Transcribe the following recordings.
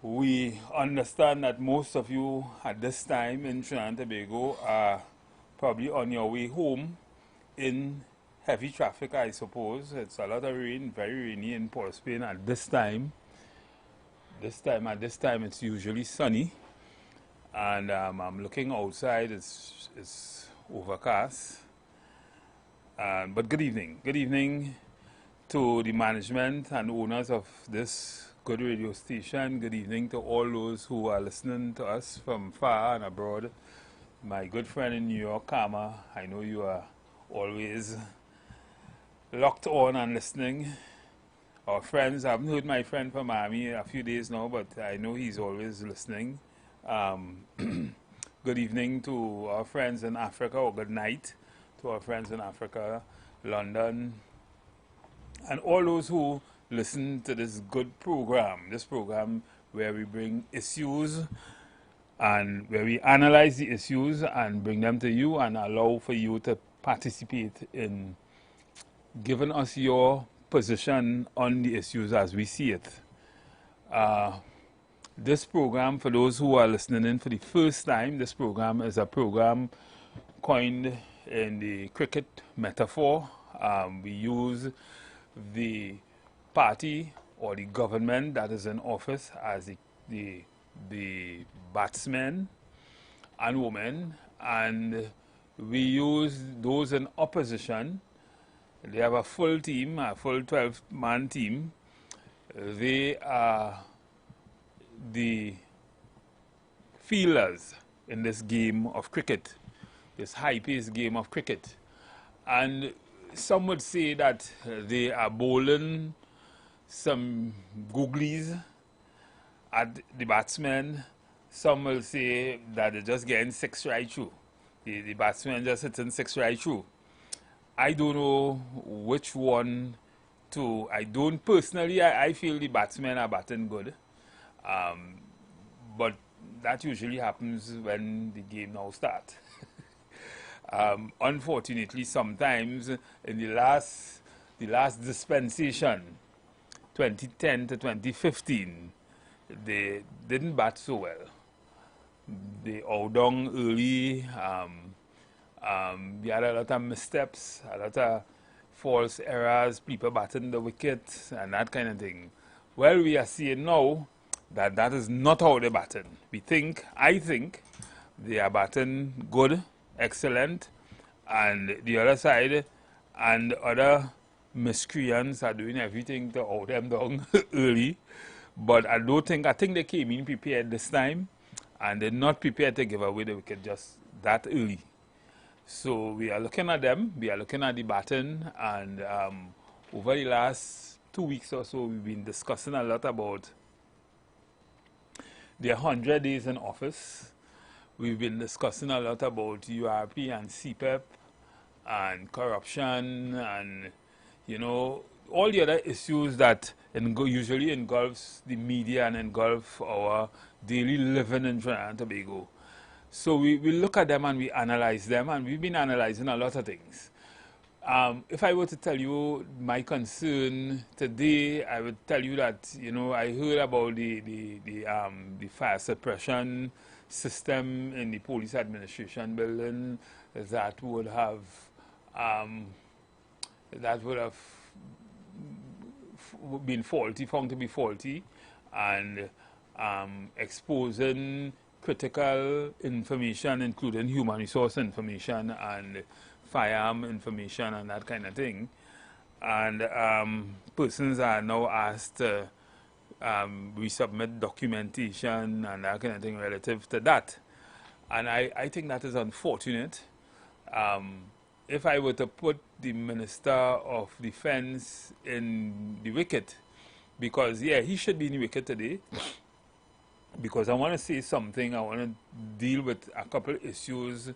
We understand that most of you at this time in Trinidad and Tobago are probably on your way home in heavy traffic, I suppose. It's a lot of rain, very rainy in Port Spain at this time. At this time, it's usually sunny, and I'm looking outside. It's overcast. But good evening to the management and owners of this good radio station. Good evening to all those who are listening to us from far and abroad. My good friend in New York, Karma, I know you are always locked on and listening. Our friends, I haven't heard my friend from Miami a few days now, but I know he's always listening. Good evening to our friends in Africa, or good night to our friends in Africa, London, and all those who listen to this good program. This program where we bring issues and where we analyze the issues and bring them to you and allow for you to participate in giving us your position on the issues as we see it. This program, for those who are listening in for the first time, this program is a program coined in the cricket metaphor. We use the party or the government that is in office as the batsmen and women, and we use those in opposition. They have a full team, a full 12-man team. They are the fielders in this game of cricket, this high-paced game of cricket. And some would say that they are bowling some googlies at the batsmen. Some will say that they're just getting six right through. The batsmen just hitting six right through. I don't know which one to. I don't personally. I feel the batsmen are batting good, but that usually happens when the game now starts. Unfortunately, sometimes in the last dispensation, 2010 to 2015, they didn't bat so well. They outdone early. We had a lot of missteps, a lot of false errors, people batting the wicket and that kind of thing. Well, we are seeing now that that is not how they're batting. I think they are batting good, excellent, and the other side and other miscreants are doing everything to out them down early. But I think they came in prepared this time, and they're not prepared to give away the wicket just that early. So we are looking at them, we are looking at the batting, and over the last 2 weeks or so, we've been discussing a lot about their 100 days in office. We've been discussing a lot about URP and CPEP and corruption and, you know, all the other issues that usually engulfs the media and engulf our daily living in Trinidad and Tobago. So we look at them and we analyze them, and we've been analyzing a lot of things. If I were to tell you my concern today, I would tell you that, you know, I heard about the fire suppression system in the police administration building that would have been faulty, found to be faulty, and exposing critical information, including human resource information and firearm information and that kind of thing. And persons are now asked to resubmit documentation and that kind of thing relative to that. And I think that is unfortunate. If I were to put the Minister of Defense in the wicket, because, yeah, he should be in the wicket today, because I want to say something, I want to deal with a couple of issues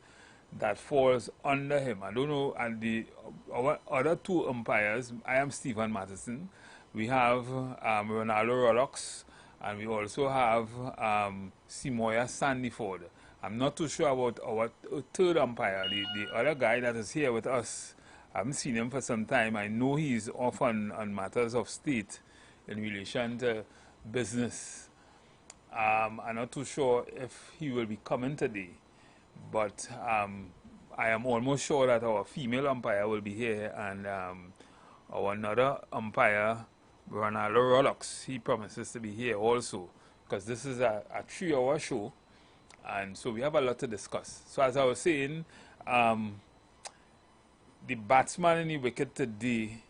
that falls under him. I don't know, and our other two umpires, I am Stephen Matheson, we have Ronaldo Rollocks, and we also have Simoya Sandyford. I'm not too sure about our third umpire, the other guy that is here with us. I haven't seen him for some time. I know he's off on matters of state in relation to business. I'm not too sure if he will be coming today, but I am almost sure that our female umpire will be here, and our another umpire, Ronaldo Rollocks, he promises to be here also, because this is a 3-hour show, and so we have a lot to discuss. So as I was saying, the batsman in the wicket today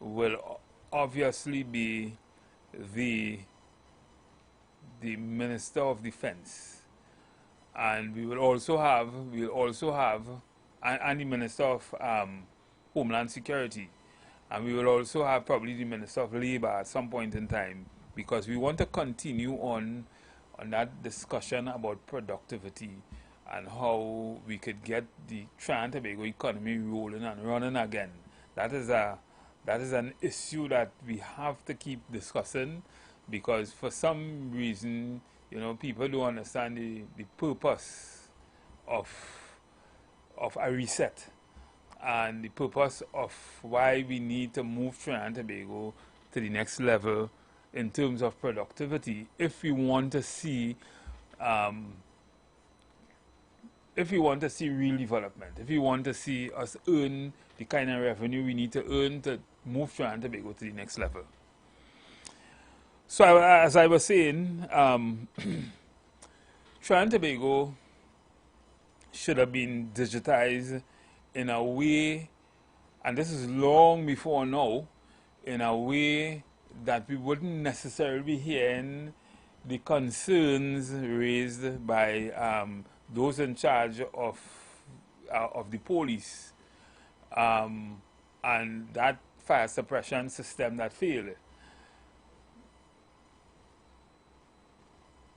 will obviously be the Minister of Defense, and we will also have and the Minister of Homeland Security, and we will also have probably the Minister of Labor at some point in time, because we want to continue on that discussion about productivity and how we could get the Trinidad and Tobago economy rolling and running again. That is an issue that we have to keep discussing, because for some reason, you know, people don't understand the purpose of a reset and the purpose of why we need to move Trinidad and Tobago to the next level in terms of productivity if we want to see real development, if we want to see us earn the kind of revenue we need to earn to move Trinidad and Tobago to the next level. So as I was saying, Trinidad and Tobago should have been digitized in a way, and this is long before now, in a way that we wouldn't necessarily be hearing the concerns raised by those in charge of the police and that fire suppression system that failed.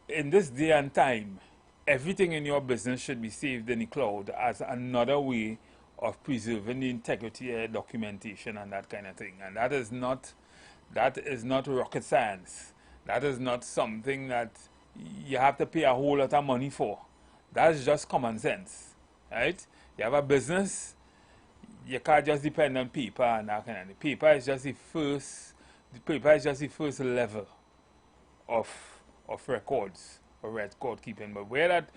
In this day and time, everything in your business should be saved in the cloud as another way of preserving the integrity of documentation and that kind of thing. And that is not rocket science. That is not something that you have to pay a whole lot of money for. That's just common sense, right? You have a business, you can't just depend on paper and that kind of thing. Paper is just the first level of records or record keeping. But where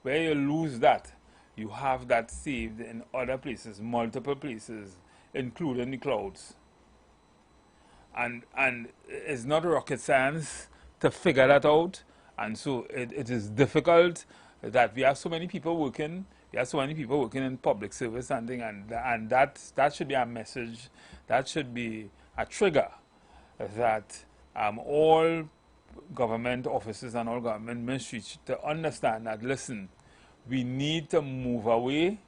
you lose that, you have that saved in other places, multiple places, including the clouds. And it's not rocket science to figure that out. And so it is difficult that we have so many people working. We have so many people working in public service and thing, and that should be a message. That should be a trigger that all government offices and all government ministries to understand that, listen, we need to move away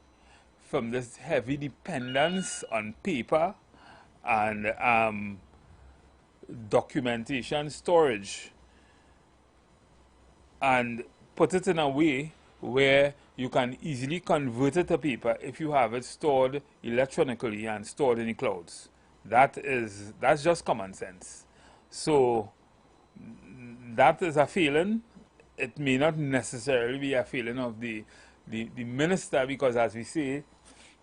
from this heavy dependence on paper and documentation storage, and put it in a way where you can easily convert it to paper if you have it stored electronically and stored in the clouds. That's just common sense. So that is a feeling. It may not necessarily be a feeling of the minister, because as we say,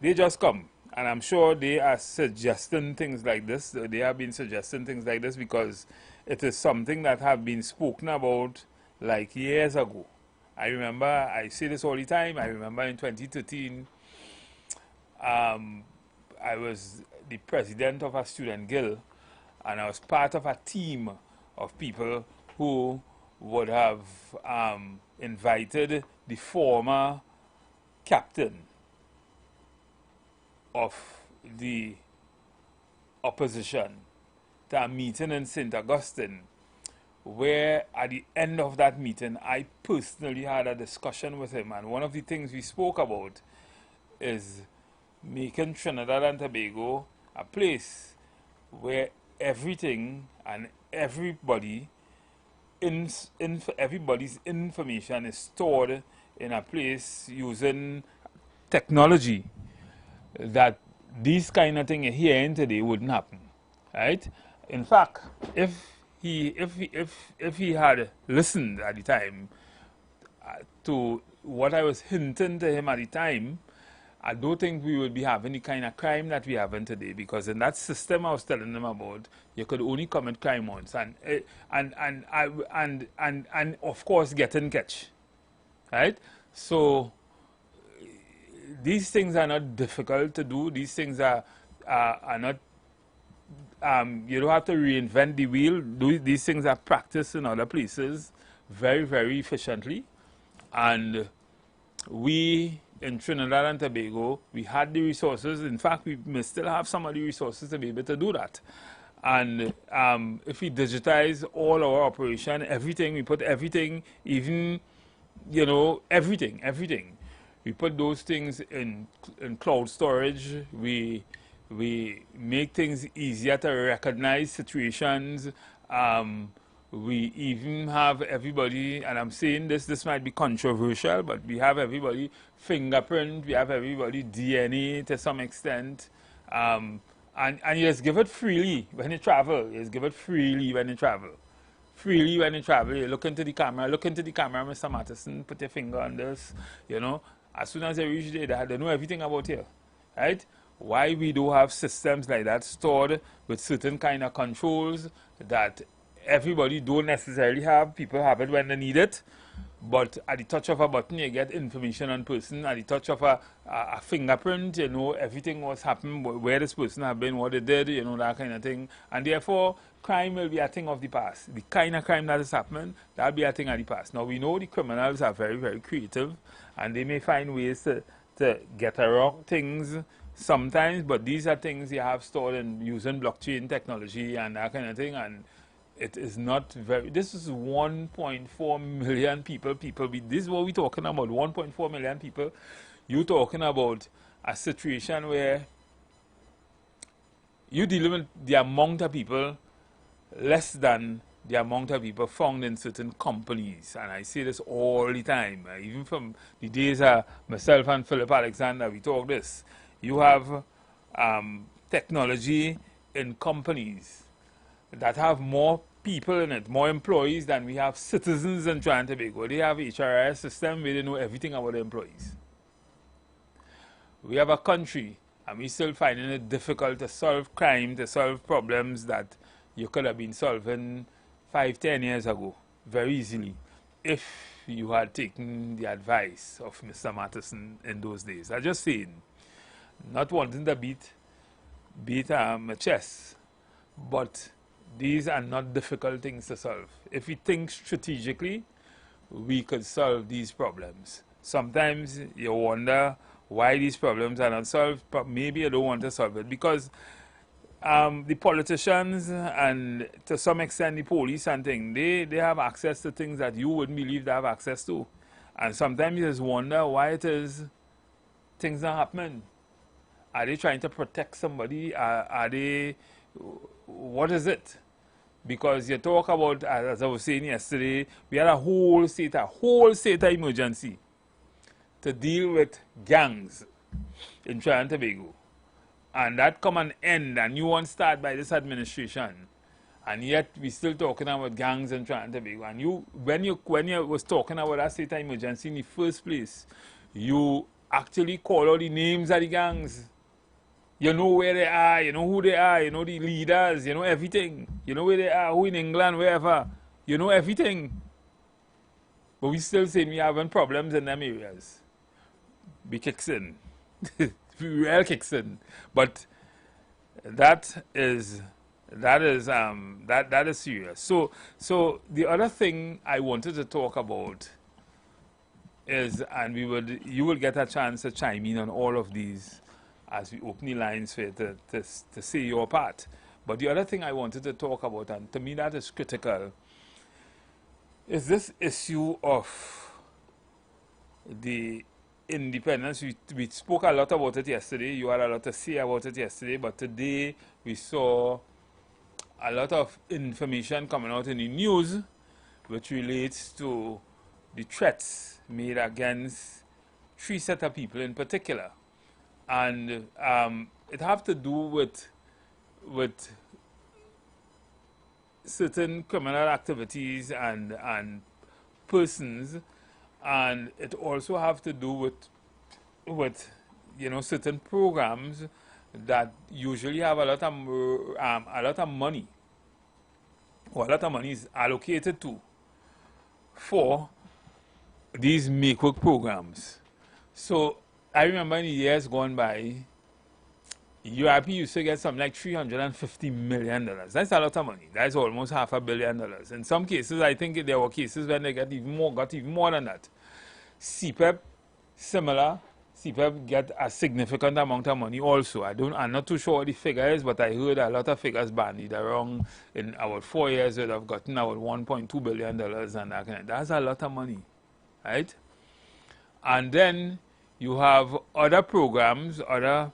they just come. And I'm sure they are suggesting things like this. They have been suggesting things like this because it is something that have been spoken about like years ago. I remember, I say this all the time, I remember in 2013, I was the president of a student guild, and I was part of a team of people who would have invited the former captain of the opposition to a meeting in St. Augustine, where at the end of that meeting I personally had a discussion with him, and one of the things we spoke about is making Trinidad and Tobago a place where everything and everybody's information is stored in a place using technology that these kind of things here in today wouldn't happen, right? In fact, if he had listened at the time to what I was hinting to him at the time, I don't think we would be having the kind of crime that we have in today, because in that system I was telling them about, you could only commit crime once and of course get in catch, right? So these things are not difficult to do. These things are not. You don't have to reinvent the wheel. These things are practiced in other places very, very efficiently, and we in Trinidad and Tobago, we had the resources. In fact, we may still have some of the resources to be able to do that. And if we digitize all our operation, everything, we put everything, even, you know, everything. We put those things in cloud storage. We make things easier to recognize situations. We even have everybody, and I'm saying this might be controversial, but we have everybody fingerprint, we have everybody DNA to some extent. And you just give it freely when you travel. You just give it freely when you travel. Freely when you travel. You look into the camera, Mr. Matheson, put your finger on this, you know. As soon as they reach there, they know everything about you, right? Why we do have systems like that stored with certain kind of controls that everybody don't necessarily have. People have it when they need it, but at the touch of a button you get information on person. At the touch of a fingerprint, you know everything what's happened, where this person have been, what they did, you know, that kind of thing. And therefore crime will be a thing of the past. The kind of crime that is happening, that'll be a thing of the past. Now we know the criminals are very, very creative, and they may find ways to get around things sometimes, but these are things you have stored in using blockchain technology and that kind of thing. And it is not very, this is 1.4 million people. This is what we're talking about, 1.4 million people. You're talking about a situation where you're dealing with the amount of people less than the amount of people found in certain companies. And I say this all the time, even from the days of myself and Philip Alexander, we talk this. You have technology in companies that have more people in it, more employees than we have citizens in Trinidad and Tobago. They have HRIS system where they know everything about the employees. We have a country, and we're still finding it difficult to solve crime, to solve problems that you could have been solving 5-10 years ago very easily if you had taken the advice of Mr. Matheson in those days. I'm just saying, not wanting to beat my chest, but these are not difficult things to solve. If we think strategically, we could solve these problems. Sometimes you wonder why these problems are not solved, but maybe you don't want to solve it because the politicians and to some extent the police and things, they have access to things that you wouldn't believe they have access to. And sometimes you just wonder why it is things are happening. Are they trying to protect somebody? Are they, what is it? Because you talk about, as I was saying yesterday, we had a whole state of emergency to deal with gangs in Trinidad and Tobago. And that come an end, a new one start by this administration. And yet we still talking about gangs in Trinidad and Tobago. And when you was talking about that state of emergency in the first place, you actually call out the names of the gangs. You know where they are, you know who they are, you know the leaders, you know everything. You know where they are, who in England, wherever. You know everything. But we still saying we having problems in them areas. We kicks in. We all kicks in. But that is serious. So the other thing I wanted to talk about is, and you will get a chance to chime in on all of these as we open the lines for you to say your part. But the other thing I wanted to talk about, and to me that is critical, is this issue of the independence. We spoke a lot about it yesterday. You had a lot to say about it yesterday, but today we saw a lot of information coming out in the news which relates to the threats made against 3 set of people in particular. And it have to do with certain criminal activities and persons, and it also have to do with you know, certain programs that usually have a lot of money, or a lot of money is allocated to for these make work programs. So I remember in the years gone by, URP used to get something like $350 million. That's a lot of money. That's almost $500 million. In some cases, I think there were cases when they got even more than that. CPEP, similar. CPEP get a significant amount of money also. I'm not too sure what the figure is, but I heard a lot of figures bandied around. In about 4 years, they'd have gotten about $1.2 billion and that kind of. That's a lot of money, right? And then you have other programs, other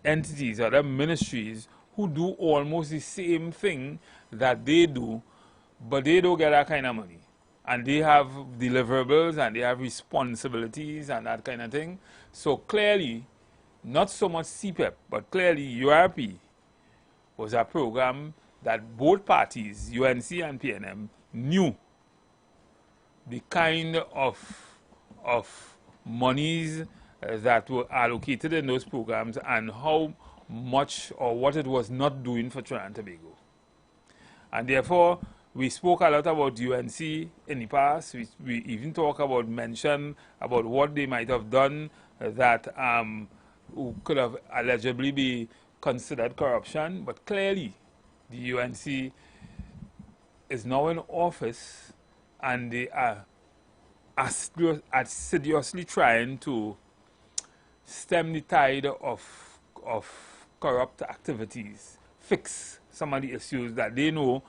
entities, other ministries who do almost the same thing that they do, but they don't get that kind of money. And they have deliverables and they have responsibilities and that kind of thing. So clearly, not so much CPEP, but clearly URP was a program that both parties, UNC and PNM, knew the kind of monies that were allocated in those programs and how much or what it was not doing for Trinidad and Tobago. And therefore, we spoke a lot about UNC in the past. We even mentioned about what they might have done that could have allegedly be considered corruption. But clearly, the UNC is now in office and they are assiduously trying to stem the tide of corrupt activities, fix some of the issues that they know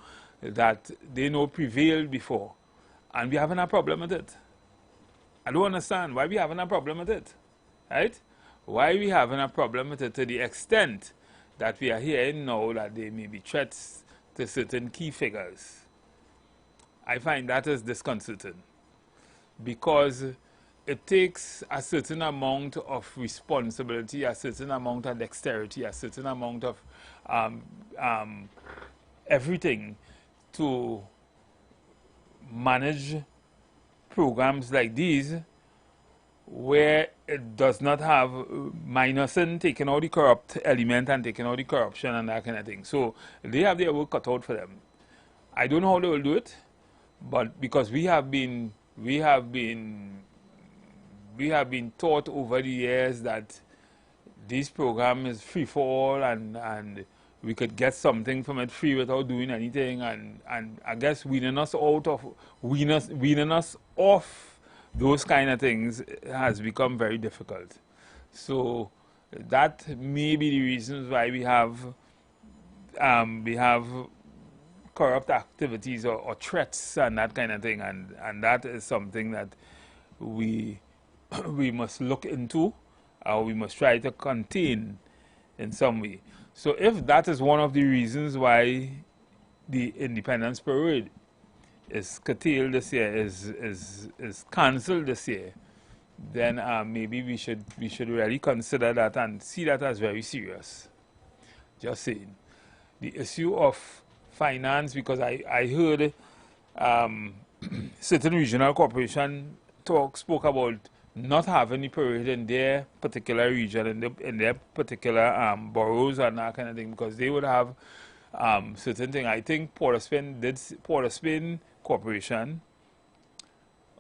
prevailed before. And we're having a problem with it. I don't understand why we're having a problem with it, right? Why we having a problem with it to the extent that we are hearing now that there may be threats to certain key figures. I find that is disconcerting, because it takes a certain amount of responsibility, a certain amount of dexterity, a certain amount of everything to manage programs like these, where it does not have minusing, taking out the corrupt element and taking out the corruption and that kind of thing. So they have their work cut out for them. I don't know how they will do it, but because we have been taught over the years that this program is free for all and we could get something from it free without doing anything, and I guess weaning us off those kind of things has become very difficult. So that may be the reasons why we have corrupt activities or threats and that kind of thing, and that is something that we must look into, or we must try to contain in some way. So if that is one of the reasons why the Independence Parade is curtailed this year, is cancelled this year, then maybe we should really consider that and see that as very serious. Just saying. The issue of finance, because I heard certain regional corporation spoke about not having the parade in their particular region, in their particular boroughs and that kind of thing, because they would have certain things. I think Port of Spain Corporation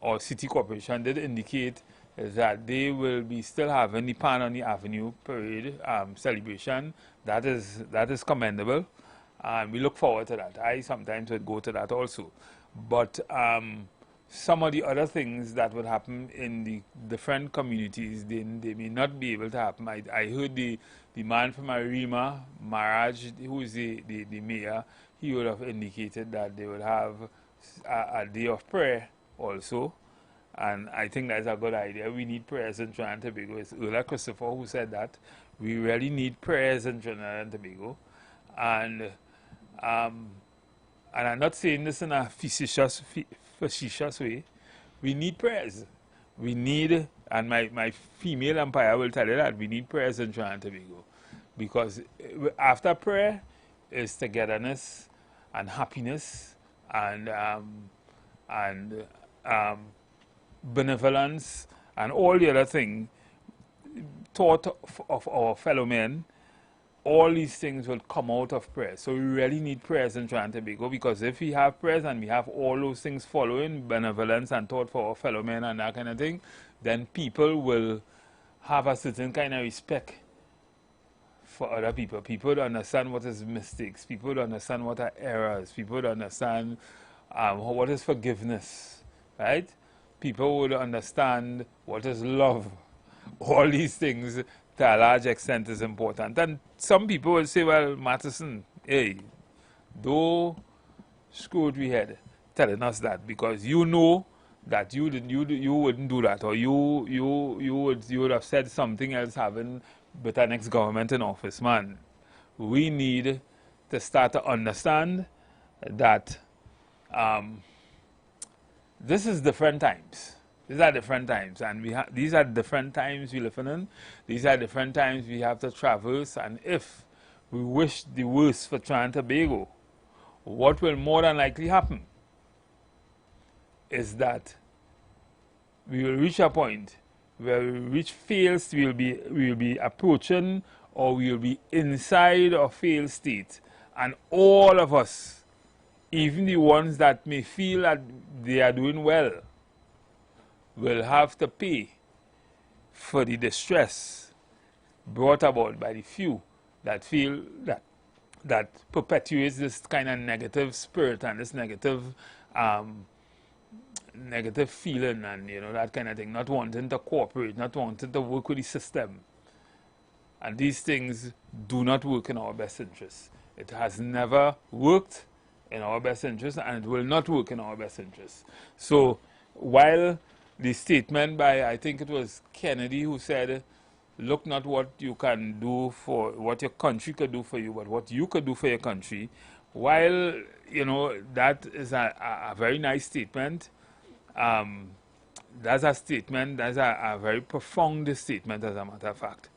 or City Corporation did indicate that they will be still having the Pan on the Avenue parade celebration. That is commendable, and we look forward to that. I sometimes would go to that also, but some of the other things that would happen in the different communities, they may not be able to happen. I heard the man from Arima, Maharaj, who is the mayor, he would have indicated that they would have a day of prayer also. And I think that's a good idea. We need prayers in Trinidad and Tobago. It's Ulla Christopher who said that. We really need prayers in Trinidad and Tobago. And I'm not saying this in a facetious way. We need prayers. We need, and my female umpire will tell you that, we need prayers in Trinidad and Tobago. Because after prayer is togetherness and happiness and benevolence and all the other things. thought of our fellow men, all these things will come out of prayer. So we really need prayers in Trinidad and Tobago, because if we have prayers and we have all those things following, benevolence and thought for our fellow men and that kind of thing, then people will have a certain kind of respect for other people. People would understand what is mistakes. People would understand what are errors. People would understand what is forgiveness, right? People would understand what is love. All these things, to a large extent, is important. And some people will say, well, Matheson, hey, don't screw it we head telling us that, because you know that you wouldn't do that, or you would have said something else having with our next government in office. Man, we need to start to understand that this is different times. These are different times, and these are different times we live in. These are different times we have to traverse, and if we wish the worst for Trinidad and Tobago, what will more than likely happen is that we will reach a point where we reach failed, we will be approaching, or we will be inside a failed state, and all of us, even the ones that may feel that they are doing well, will have to pay for the distress brought about by the few that feel that perpetuates this kind of negative spirit and this negative feeling, and that kind of thing, not wanting to cooperate, not wanting to work with the system. And these things do not work in our best interest. It has never worked in our best interest, and it will not work in our best interest. So while the statement by, I think it was Kennedy, who said, look not what you can do for, what your country could do for you, but what you could do for your country, while, that is a very nice statement, that's a statement, that's a very profound statement, as a matter of fact.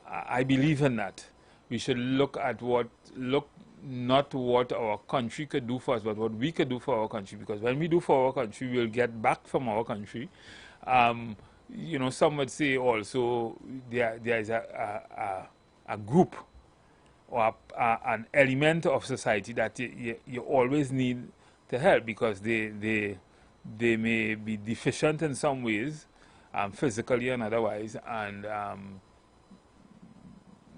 I believe in that. We should look not what our country could do for us, but what we could do for our country. Because when we do for our country, we'll get back from our country. Some would say also there is a group or an element of society that you always need to help, because they may be deficient in some ways, physically and otherwise, and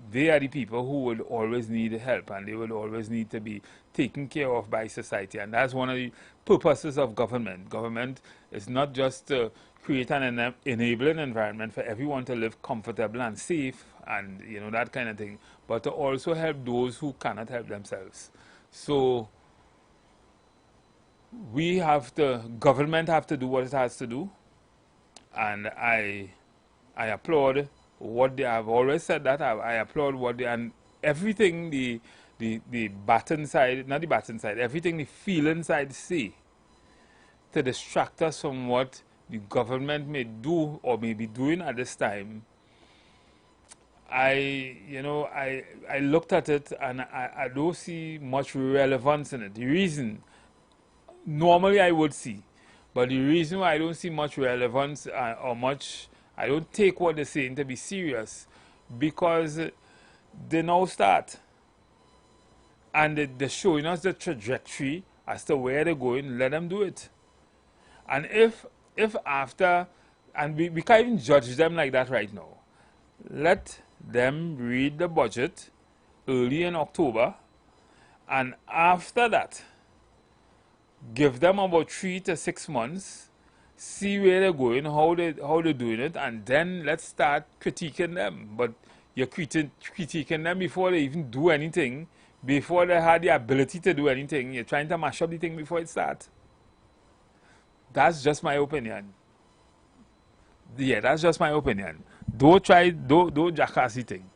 they are the people who would always need help, and they will always need to be taken care of by society. And that's one of the purposes of government. Government is not just to create an enabling environment for everyone to live comfortable and safe and that kind of thing, but to also help those who cannot help themselves. So government have to do what it has to do, and I applaud what they have always said. That I applaud what they, and everything the baton side, not the baton side, everything the feeling side say to distract us from what the government may do or may be doing at this time. I looked at it, and I don't see much relevance in it. The reason, normally I would see, but the reason why I don't see much relevance I don't take what they're saying to be serious, because they now start, and they're showing us the trajectory as to where they're going. Let them do it. And if after, and we can't even judge them like that right now, let them read the budget early in October, and after that, give them about 3 to 6 months, see where they're going, how they're doing it, and then let's start critiquing them. But you're critiquing them before they even do anything, before they had the ability to do anything. You're trying to mash up the thing before it starts. That's just my opinion. Yeah, that's just my opinion. Don't jackass the thing,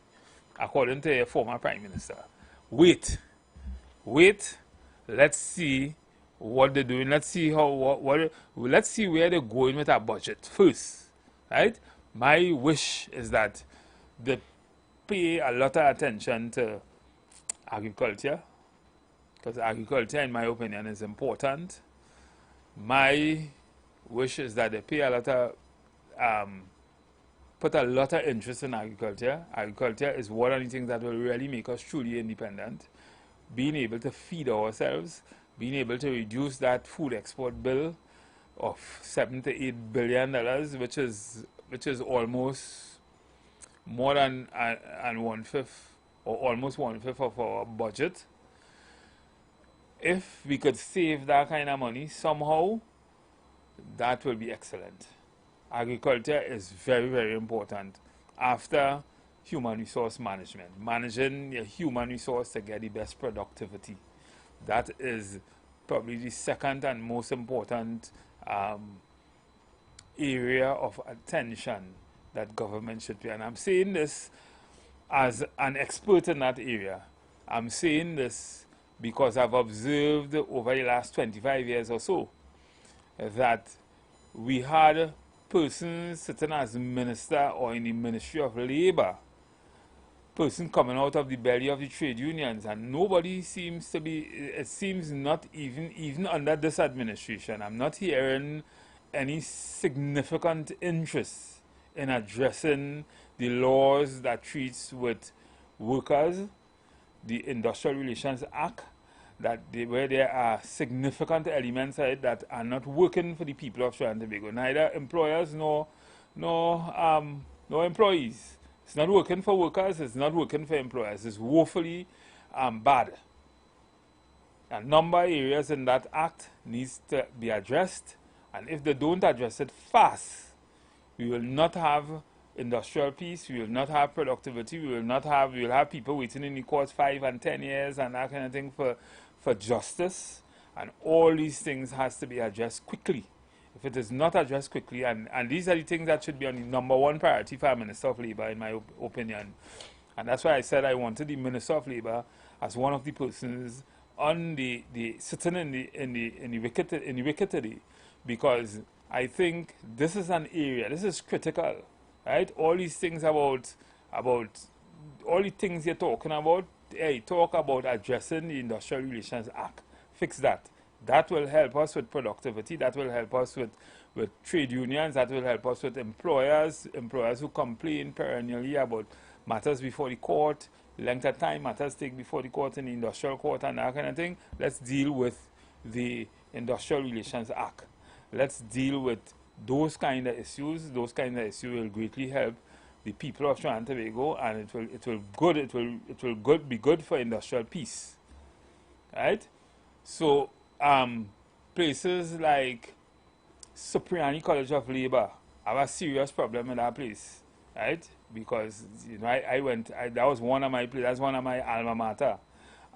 according to your former Prime Minister. Wait. Let's see what they're doing. Let's see let's see where they're going with our budget first, right? My wish is that they pay a lot of attention to agriculture, because agriculture, in my opinion, is important. My wish is that they pay a lot of put a lot of interest in agriculture. Agriculture is one of the things that will really make us truly independent. Being able to feed ourselves, being able to reduce that food export bill of $7 to $8 billion, which is almost more than one-fifth, or almost one-fifth of our budget. If we could save that kind of money somehow, that will be excellent. Agriculture is very, very important after human resource management. Managing your human resource to get the best productivity. That is probably the second and most important area of attention that government should pay. And I'm saying this as an expert in that area. I'm saying this because I've observed over the last 25 years or so that we had persons sitting as minister or in the Ministry of Labor, person coming out of the belly of the trade unions, and nobody seems to be, it seems not even under this administration, I'm not hearing any significant interest in addressing the laws that treats with workers, the Industrial Relations Act, where there are significant elements of it that are not working for the people of Trinidad and Tobago, neither employers nor employees. It's not working for workers, it's not working for employers. It's woefully bad. A number of areas in that act needs to be addressed, and if they don't address it fast, we will not have industrial peace, we will not have productivity, we will have people waiting in the courts 5 and 10 years and that kind of thing for justice. And all these things has to be addressed quickly. If it is not addressed quickly, and these are the things that should be on the #1 priority for a Minister of Labor, in my opinion. And that's why I said I wanted the Minister of Labor as one of the persons on the sitting in the wicket today, because I think this is an area, this is critical, right? All these things about all the things you're talking about, hey, talk about addressing the Industrial Relations Act. Fix that. That will help us with productivity. That will help us with trade unions. That will help us with employers who complain perennially about matters before the court, length of time matters take before the court in the industrial court and that kind of thing. Let's deal with the Industrial Relations Act. Let's deal with those kind of issues. Those kind of issues will greatly help the people of Trinidad and Tobago, and it will be good for industrial peace, right? So places like Supriani College of Labor have a serious problem in that place, right? Because that was one of my places, that's one of my alma mater,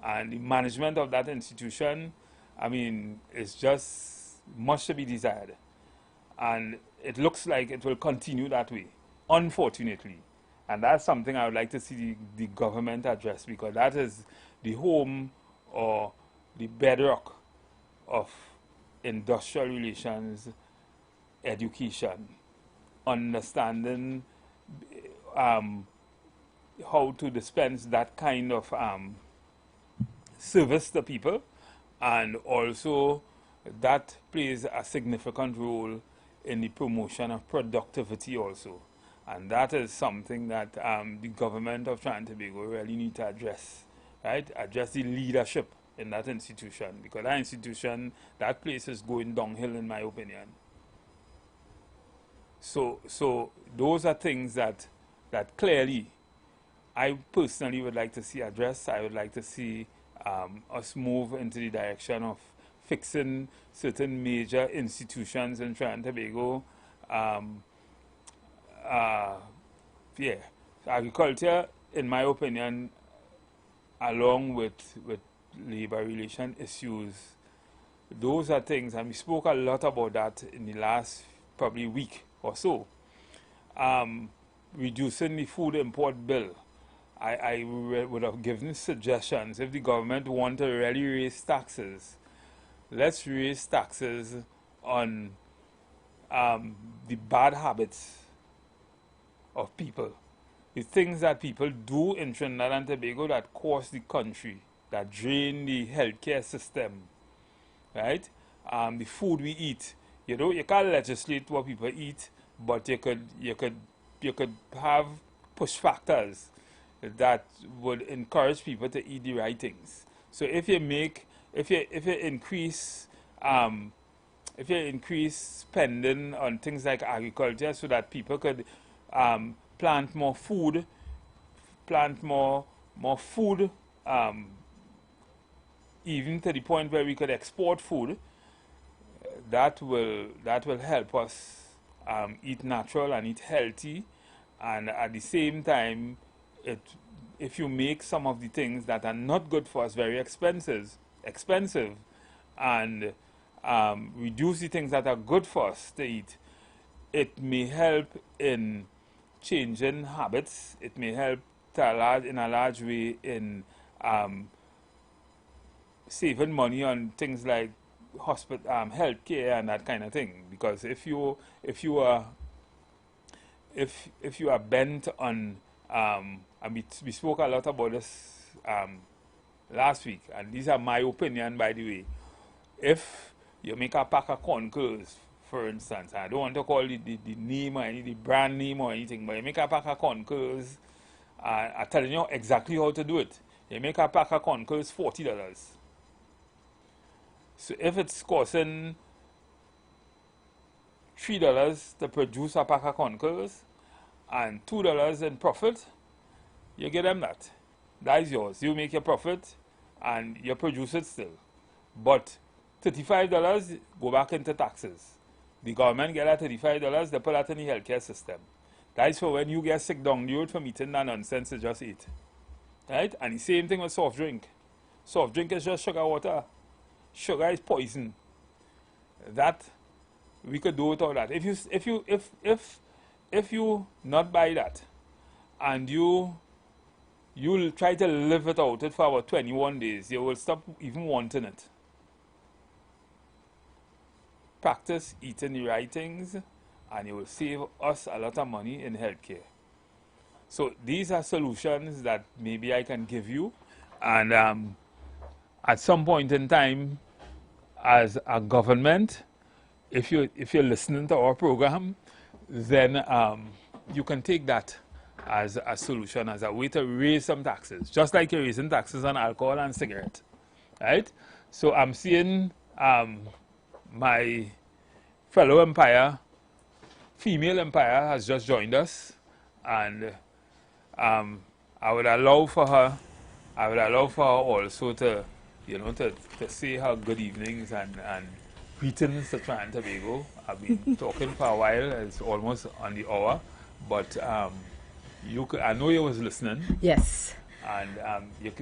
and the management of that institution, I mean, it's just much to be desired, and it looks like it will continue that way, unfortunately. And that's something I would like to see the government address, because that is the home or the bedrock of industrial relations education, understanding how to dispense that kind of service to people, and also that plays a significant role in the promotion of productivity also. And that is something that the government of Trinidad and Tobago really need to address, right? Address the leadership in that institution, because that institution, that place is going downhill in my opinion. So those are things that clearly I personally would like to see addressed. I would like to see us move into the direction of fixing certain major institutions in Trinidad and Tobago. Yeah, agriculture, in my opinion, along with labor relation issues, those are things, and we spoke a lot about that in the last probably week or so. Reducing the food import bill, I would have given suggestions. If the government want to really raise taxes, let's raise taxes on the bad habits of people, the things that people do in Trinidad and Tobago that cost the country, that drain the healthcare system, right? The food we eat, you know, you can't legislate what people eat, but you could have push factors that would encourage people to eat the right things. So if you increase spending on things like agriculture so that people could plant more food, even to the point where we could export food, that will help us eat natural and eat healthy. And at the same time, if you make some of the things that are not good for us very expensive, and reduce the things that are good for us to eat, it may help in changing habits. It may help in a large way in saving money on things like health care and that kind of thing. Because if you are bent on and we spoke a lot about this last week, and these are my opinion, by the way. If you make a pack of corn curls, for instance, I don't want to call it the name or the brand name or anything, but you make a pack of corn curls, I'm telling you exactly how to do it. You make a pack of corn curls $40. So if it's costing $3 to produce a pack of corn curls and $2 in profit, you get them that. That is yours. You make your profit and you produce it still. But $35 go back into taxes. The government get that $35, they put that in the healthcare system. That is for when you get sick down the road from eating that nonsense you just eat. Right? And the same thing with soft drink. Soft drink is just sugar water. Sugar is poison. That we could do without that. If you not buy that and you'll try to live without it for about 21 days, you will stop even wanting it. Practice eating the right things and it will save us a lot of money in healthcare. So these are solutions that maybe I can give you, and at some point in time, as a government, if you're listening to our program, then you can take that as a solution, as a way to raise some taxes, just like you're raising taxes on alcohol and cigarette, right? So I'm seeing my fellow umpire, female umpire, has just joined us, and I would allow for her also to, to say her good evenings and greetings to Trinidad and Tobago. I've been talking for a while. It's almost on the hour, but I know you was listening. Yes. And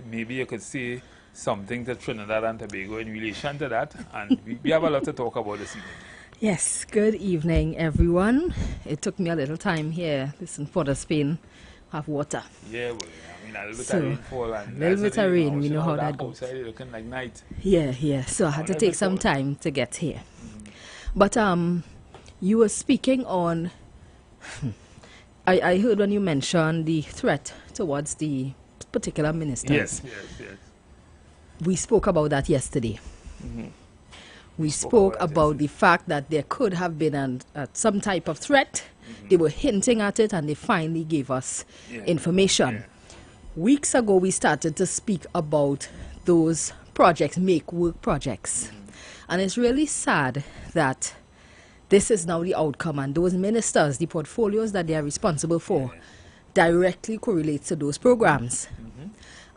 maybe you could say something to Trinidad and Tobago in relation to that, and we have a lot to talk about this evening. Yes, good evening, everyone. It took me a little time here. Listen, for the Spain, have water. Yeah, well, I mean, a little bit of rainfall. A little bit of rain, we know how that goes. Outside looking like night. Yeah. So I had to take some time to get here. But you were speaking on... I heard when you mentioned the threat towards the particular ministers. Yes. We spoke about that yesterday. We spoke about the fact that there could have been some type of threat. They were hinting at it, and they finally gave us information. Weeks ago, we started to speak about those projects, make work projects. And it's really sad that this is now the outcome, and those ministers, the portfolios that they are responsible for, directly correlates to those programs.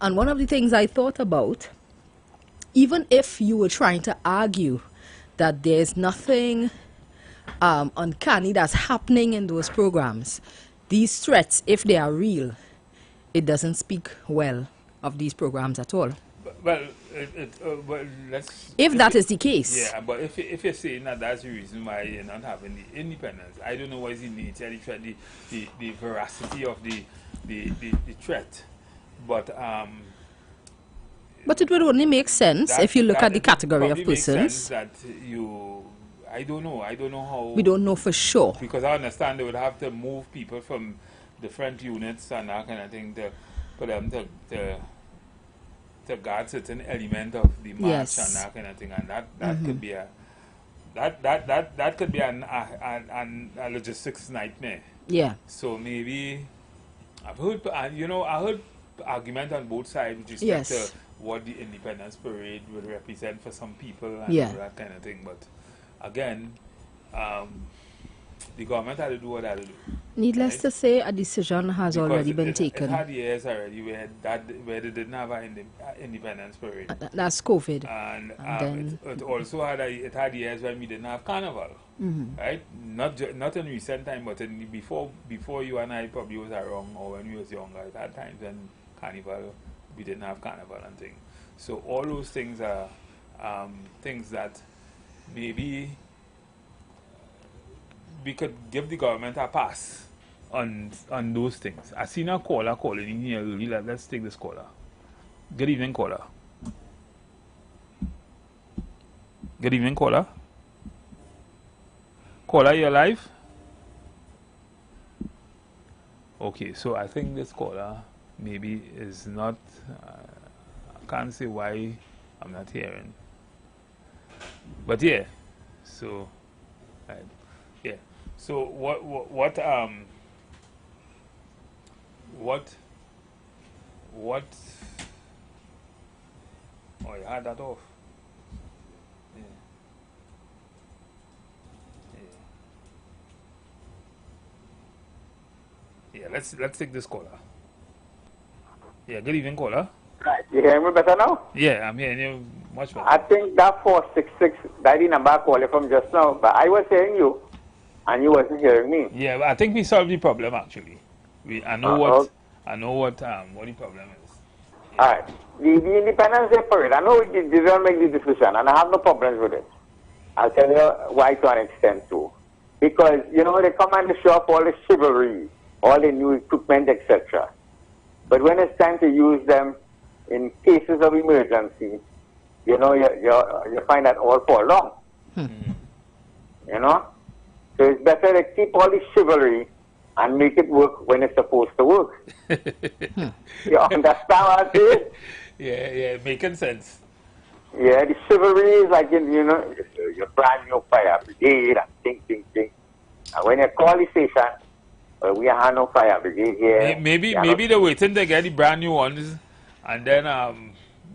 And one of the things I thought about, even if you were trying to argue that there's nothing uncanny that's happening in those programs, these threats, if they are real, it doesn't speak well of these programs at all. Well, if that is the case. Yeah, but if you're saying that that's the reason why you're not having the independence, I don't know what is the nature, the veracity of the threat. But it would only make sense if you look at the category of persons. That I don't know how. We don't know for sure. Because I understand they would have to move people from different units and that kind of thing for them to guard certain element of the march and that kind of thing, and that could be that could be a logistics nightmare. Yeah. So maybe I've heard, I heard argument on both sides with respect Yes. to what the Independence Parade would represent for some people and Yeah. all that kind of thing. But again, the government had to do what they had to do. Needless Right? to say, a decision has Because already been it taken. had years already where they didn't have an Independence Parade. That's COVID. And then it also had years when we didn't have carnival, right? Not in recent time, but before you and I probably was around, or when we was younger, at that times when carnival, we didn't have carnival and things. So all those things are things that maybe we could give the government a pass on those things. I seen a caller calling in here early. Let's take this caller. Good evening, caller. Good evening, caller. Caller, you alive? Okay, so I think this caller maybe is not. I can't say why I'm not hearing. But yeah, so yeah. So what oh, you had that off. Yeah, let's take this caller. Yeah, good evening, caller. Right. You hear me better now? Yeah, I'm hearing you much better. I think that 466, that the number I called you from just now, but I was hearing you, and you wasn't hearing me. Yeah, I think we solved the problem actually. I know what the problem is. Yeah. All right. The Independence Day parade, I know you didn't make the decision, and I have no problems with it. I'll tell you why to an extent too. Because, you know, they come and they show up all the chivalry, all the new equipment, etc. But when it's time to use them in cases of emergency, you know, you find that all fall long. You know? So it's better to keep all the chivalry and make it work when it's supposed to work. You understand what I'm saying? Yeah, making sense. Yeah, the chivalry is like, you know, your brand new fire brigade and ting. And when you call the station, we have no fire brigade here. Maybe they're waiting to get the brand new ones, and then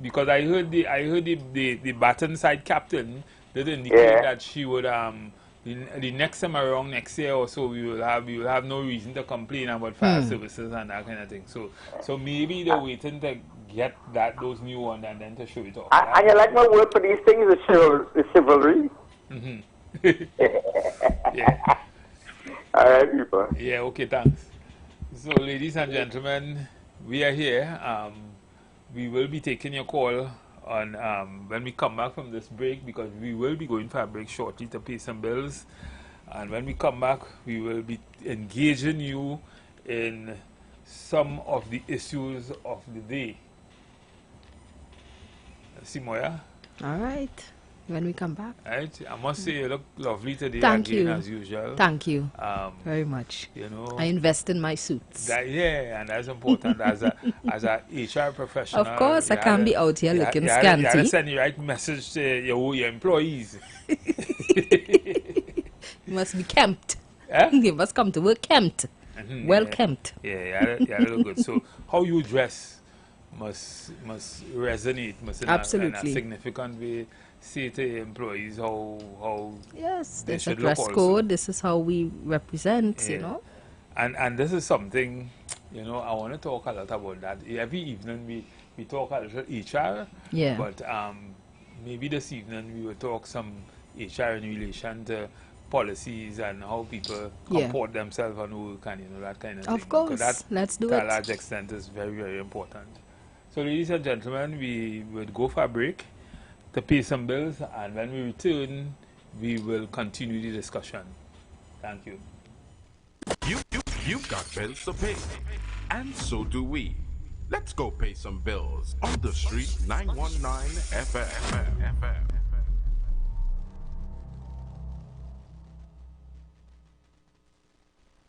because I heard the Baton side captain did indicate that she would the next time around next year or so we will have no reason to complain about fire services and that kind of thing. So maybe they're waiting to get those new ones and then to show it off. And you like my word for these things, the chivalry. Yeah. All right, people. Yeah, okay, thanks. So, ladies and gentlemen, we are here. We will be taking your call on when we come back from this break, because we will be going for a break shortly to pay some bills. And when we come back, we will be engaging you in some of the issues of the day. See, Moya? All right. When we come back. Right. I must say you look lovely today. Thank again, you. As usual. Thank you very much. You know, I invest in my suits. Yeah, and that's important as a HR professional. Of course, I can't be out here looking scanty. You have to send the right message to your employees. You must be kempt. Eh? You must come to work kempt. Well kempt. Yeah, look good. So how you dress must resonate, must Absolutely. in a significant way. Say to employees how yes, they there's a should dress look code. also. This is how we represent. Yeah. You know. And this is something, you know, I want to talk a lot about that. Every evening we talk a little HR. Yeah. But maybe this evening we will talk some HR in relation to policies and how people comport themselves and work and, you know, that kind of thing. Of course. Let's do it. To a large extent is very, very important. So, ladies and gentlemen, we will go for a break to pay some bills, and when we return, we will continue the discussion. Thank you. You've got bills to pay, and so do we. Let's go pay some bills on the street 919 FM.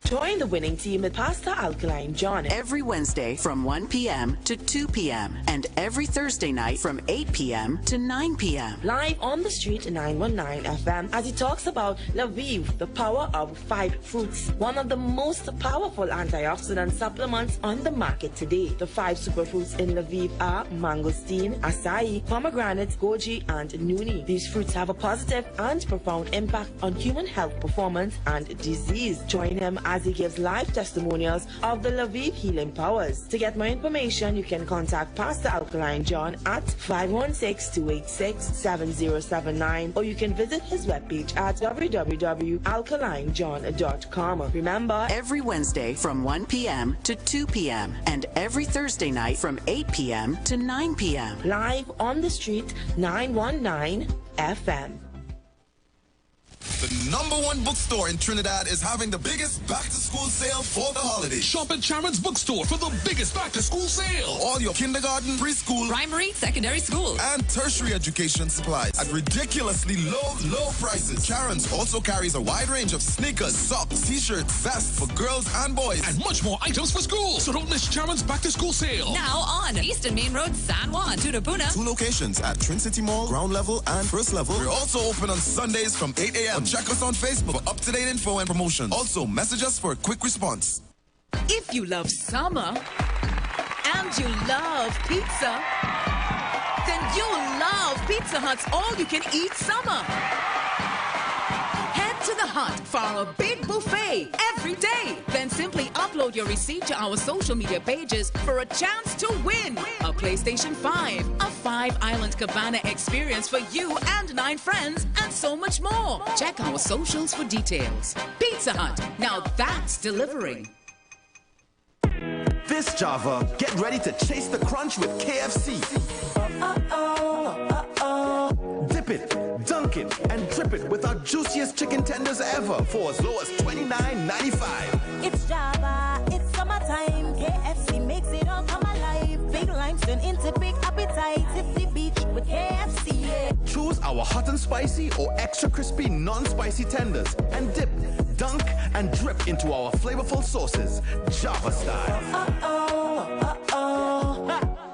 Join the winning team with Pastor Alkaline John every Wednesday from 1 p.m. to 2 p.m. and every Thursday night from 8 p.m. to 9 p.m. live on the street 919 FM as he talks about IWER, the power of 5 fruits, one of the most powerful antioxidant supplements on the market today. The 5 superfruits in IWER are mangosteen, acai, pomegranate, goji, and nuni. These fruits have a positive and profound impact on human health, performance, and disease. Join him as he gives live testimonials of the IWER healing powers. To get more information, you can contact Pastor Alkaline John at 516-286-7079, or you can visit his webpage at www.alkalinejohn.com. Remember, every Wednesday from 1 p.m. to 2 p.m. and every Thursday night from 8 p.m. to 9 p.m. live on the street 919 FM. The #1 bookstore in Trinidad is having the biggest back-to-school sale for the holidays. Shop at Sharon's Bookstore for the biggest back-to-school sale. All your kindergarten, preschool, primary, secondary school, and tertiary education supplies at ridiculously low prices. Sharon's also carries a wide range of sneakers, socks, t-shirts, vests for girls and boys, and much more items for school. So don't miss Sharon's back-to-school sale. Now on Eastern Main Road, San Juan, Tutapuna. 2 locations at Twin City Mall, ground level and first level. We're also open on Sundays from 8 a.m. Check us on Facebook for up-to-date info and promotions. Also, message us for a quick response. If you love summer and you love pizza, then you'll love Pizza Hut's all-you-can-eat summer. Head to the Hut for our big buffet every day. Then simply upload your receipt to our social media pages for a chance to win a PlayStation 5, a 5-island cabana experience for you and 9 friends, and so much more. Check our socials for details. Pizza Hut, now that's delivering. This Java, get ready to chase the crunch with KFC. Dip it, dunk it, and drip it with our juiciest chicken tenders ever for as low as $29.95. It's Java, it's summertime. KFC makes it all come alive. Big limestone into big appetite. Hit the beach with KFC. Yeah. Choose our hot and spicy or extra crispy non-spicy tenders and dip, dunk, and drip into our flavorful sauces, Java style.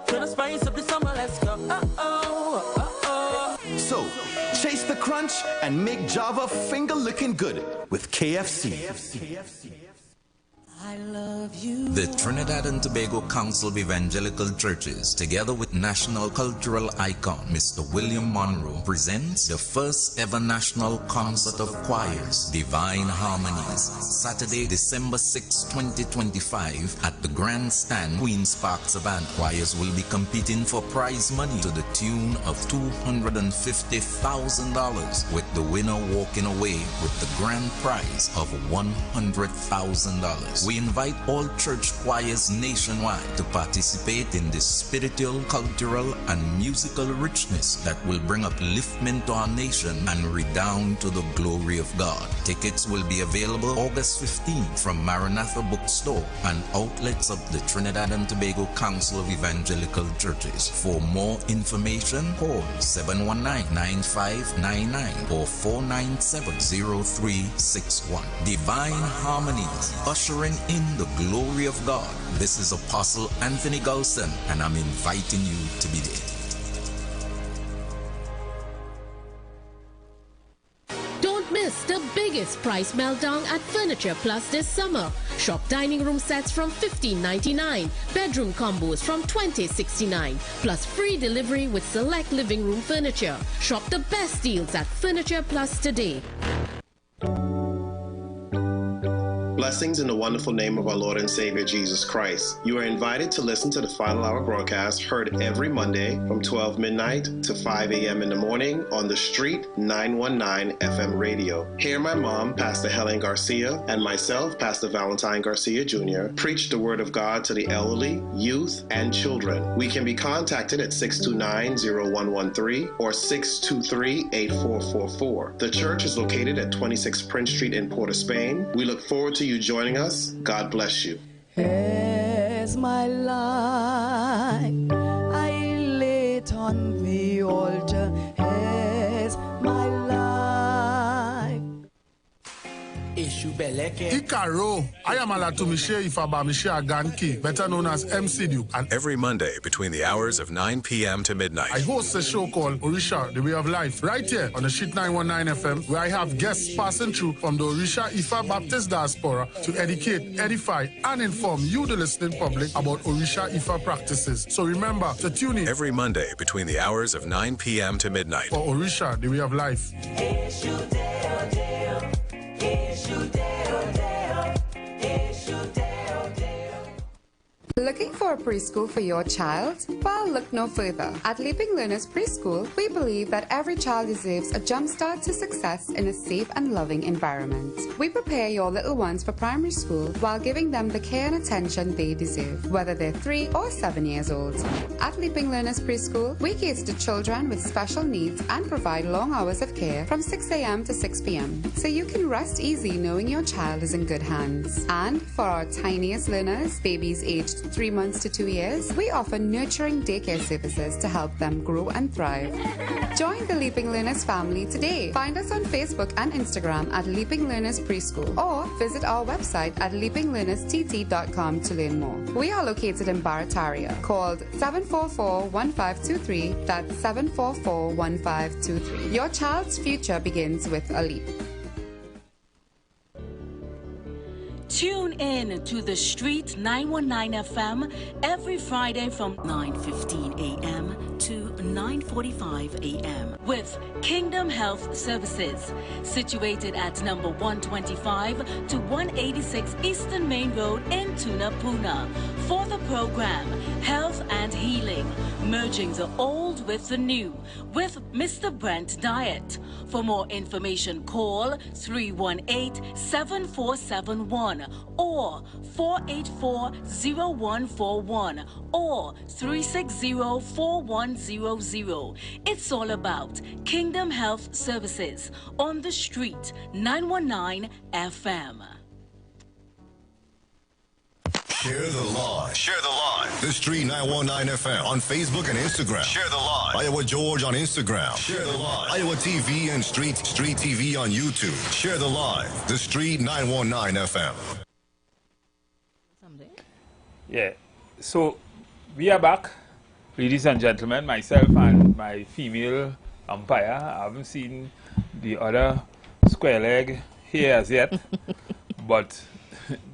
Gonna spice up the summer, let's go. So, chase the crunch and make Java finger-licking good with KFC. I love you. The Trinidad and Tobago Council of Evangelical Churches, together with national cultural icon Mr. William Monroe, presents the first ever national concert of choirs, Divine Harmonies, Saturday, December 6, 2025, at the Grandstand, Queen's Park Savannah. Choirs will be competing for prize money to the tune of $250,000, with the winner walking away with the grand prize of $100,000. We invite all church choirs nationwide to participate in this spiritual, cultural, and musical richness that will bring upliftment to our nation and redound to the glory of God. Tickets will be available August 15th from Maranatha Bookstore and outlets of the Trinidad and Tobago Council of Evangelical Churches. For more information, call 719-9599 or 497-0361. Divine Harmonies, ushering in the glory of God. This is Apostle Anthony Golson, and I'm inviting you to be there. Don't miss the biggest price meltdown at Furniture Plus this summer. Shop dining room sets from $15.99, bedroom combos from $20.69, plus free delivery with select living room furniture. Shop the best deals at Furniture Plus today. Blessings in the wonderful name of our Lord and Savior Jesus Christ. You are invited to listen to the Final Hour broadcast heard every Monday from 12 midnight to 5 a.m. in the morning on the Street 919 FM radio. Hear my mom, Pastor Helen Garcia, and myself, Pastor Valentine Garcia Jr., preach the Word of God to the elderly, youth, and children. We can be contacted at 629-0113 or 623-8444. The church is located at 26 Prince Street in Port of Spain. We look forward to you joining us. God bless you. As my life I lay it on the altar, as my life. Ikaro, I am Alatumishe Ifabamishe Aganki, better known as MC Duke. And every Monday between the hours of 9 p.m. to midnight, I host a show called Orisha, The Way of Life, right here on the Street 919 FM, where I have guests passing through from the Orisha Ifa Baptist diaspora to educate, edify, and inform you, the listening public, about Orisha Ifa practices. So remember to tune in every Monday between the hours of 9 p.m. to midnight for Orisha, The Way of Life. Looking for a preschool for your child? Well, look no further. At Leaping Learners Preschool, we believe that every child deserves a jumpstart to success in a safe and loving environment. We prepare your little ones for primary school while giving them the care and attention they deserve, whether they're 3 or 7 years old. At Leaping Learners Preschool, we cater to children with special needs and provide long hours of care from 6 a.m. to 6 p.m. so you can rest easy knowing your child is in good hands. And for our tiniest learners, babies aged 3 months to 2 years, we offer nurturing daycare services to help them grow and thrive. Join the Leaping Learners family today. Find us on Facebook and Instagram at Leaping Learners Preschool or visit our website at leapinglearnerstt.com to learn more. We are located in Barataria. Called 744-1523. That's 744-1523. Your child's future begins with a leap. Tune in to The Street 919 FM every Friday from 9:15 a.m. to 9:45 a.m. with Kingdom Health Services, situated at number 125 to 186 Eastern Main Road in Tunapuna. For the program, Health and Healing, merging the old with the new, with Mr. Brent Diet. For more information, call 318-7471 or 484-0141 or 360-4100. It's all about Kingdom Health Services on The Street 919 FM. Share the live. Share the live. The Street 919 FM on Facebook and Instagram. Share the live. Iowa George on Instagram. Share the live. Iowa TV and Street TV on YouTube. Share the live. The Street 919 FM. Yeah. So we are back, ladies and gentlemen. Myself and my female umpire. I haven't seen the other square leg here as yet, but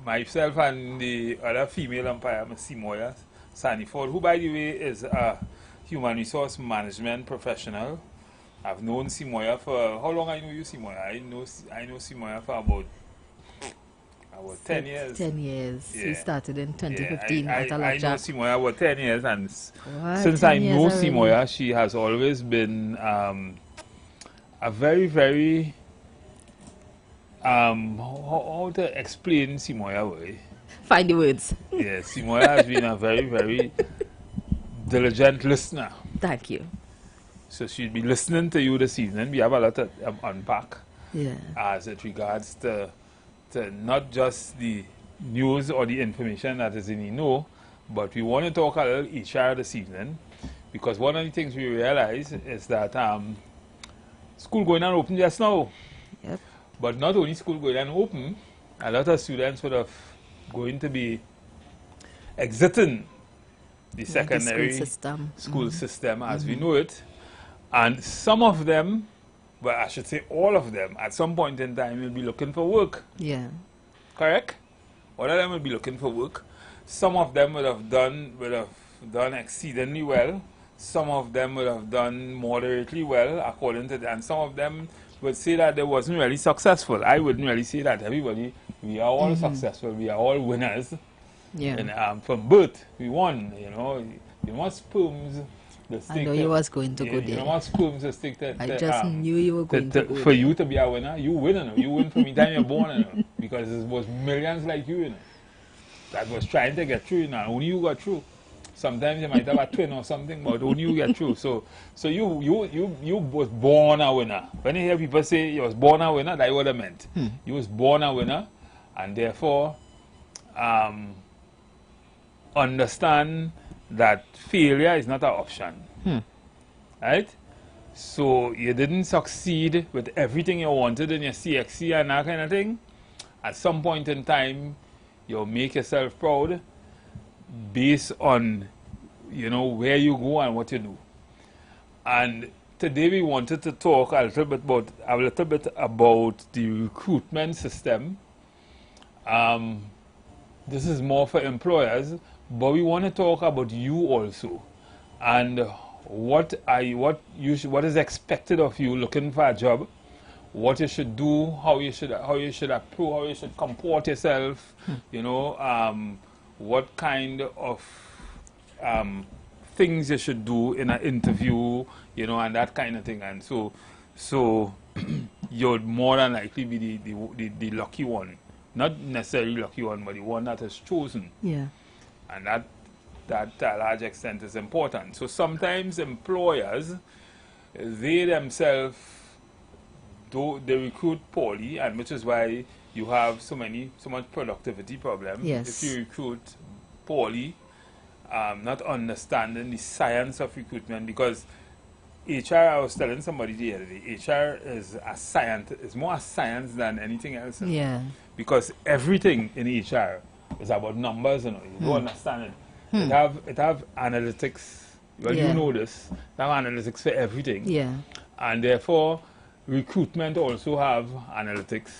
myself and the other female umpire, Ms. Simoya Saniford, who, by the way, is a human resource management professional. I've known Simoya for, how long I know you, Simoya? I know Simoya for about 10 years. 10 years. Yeah. We started in 2015 yeah, at I know Simoya about 10 years, and since 10 I know years Simoya, she has always been a very, very how to explain Simoya way? Find the words. Yes, Simoya has been a very, very diligent listener. Thank you. So she'll be listening to you this evening. We have a lot to unpack. Yeah. As it regards to not just the news or the information that is in the know, but we want to talk a little HR this evening, because one of the things we realize is that school going on open just now. Yep. But not only school going on open, a lot of students would have going to be exiting the secondary school system as we know it. And some of them, well, I should say all of them, at some point in time will be looking for work. Yeah. Correct? All of them will be looking for work. Some of them would have done exceedingly well. Some of them would have done moderately well, according to that. And some of them would say that they wasn't really successful. I wouldn't really say that. Everybody, we are all successful. We are all winners. Yeah. And from birth, we won. You know, you must sperms. I know you was going to go there. You must sperms to stick to. I just knew you were going to go for there. you to be a winner, you win. You know. You win from the time you're born. You know, because there was millions like you, you know, that was trying to get through. You know, only you got through. Sometimes you might have a twin or something, but only you get through. So you was born a winner. When you hear people say you was born a winner, that's what I meant. You was born a winner, and therefore understand that failure is not an option. Right? So you didn't succeed with everything you wanted in your CXC and that kind of thing. at some point in time, you'll make yourself proud based on, you know, where you go and what you do. And today we wanted to talk a little bit about the recruitment system. This is more for employers, but we want to talk about you also, and what is expected of you looking for a job, what you should do, how you should approve, how you should comport yourself, you know, what kind of things you should do in an interview, you know, and that kind of thing. And so you'll more than likely be the lucky one. Not necessarily lucky one, but the one that is chosen. Yeah. And that to a large extent is important. So sometimes employers, they themselves, they recruit poorly, and which is why you have so much productivity problem. Yes. If you recruit poorly, not understanding the science of recruitment, because HR, I was telling somebody the other day, HR is a science, it's more a science than anything else. Yeah. Because everything in HR is about numbers, you know, you don't understand it. It have analytics, well, you know this, they have analytics for everything. Yeah. And therefore, recruitment also have analytics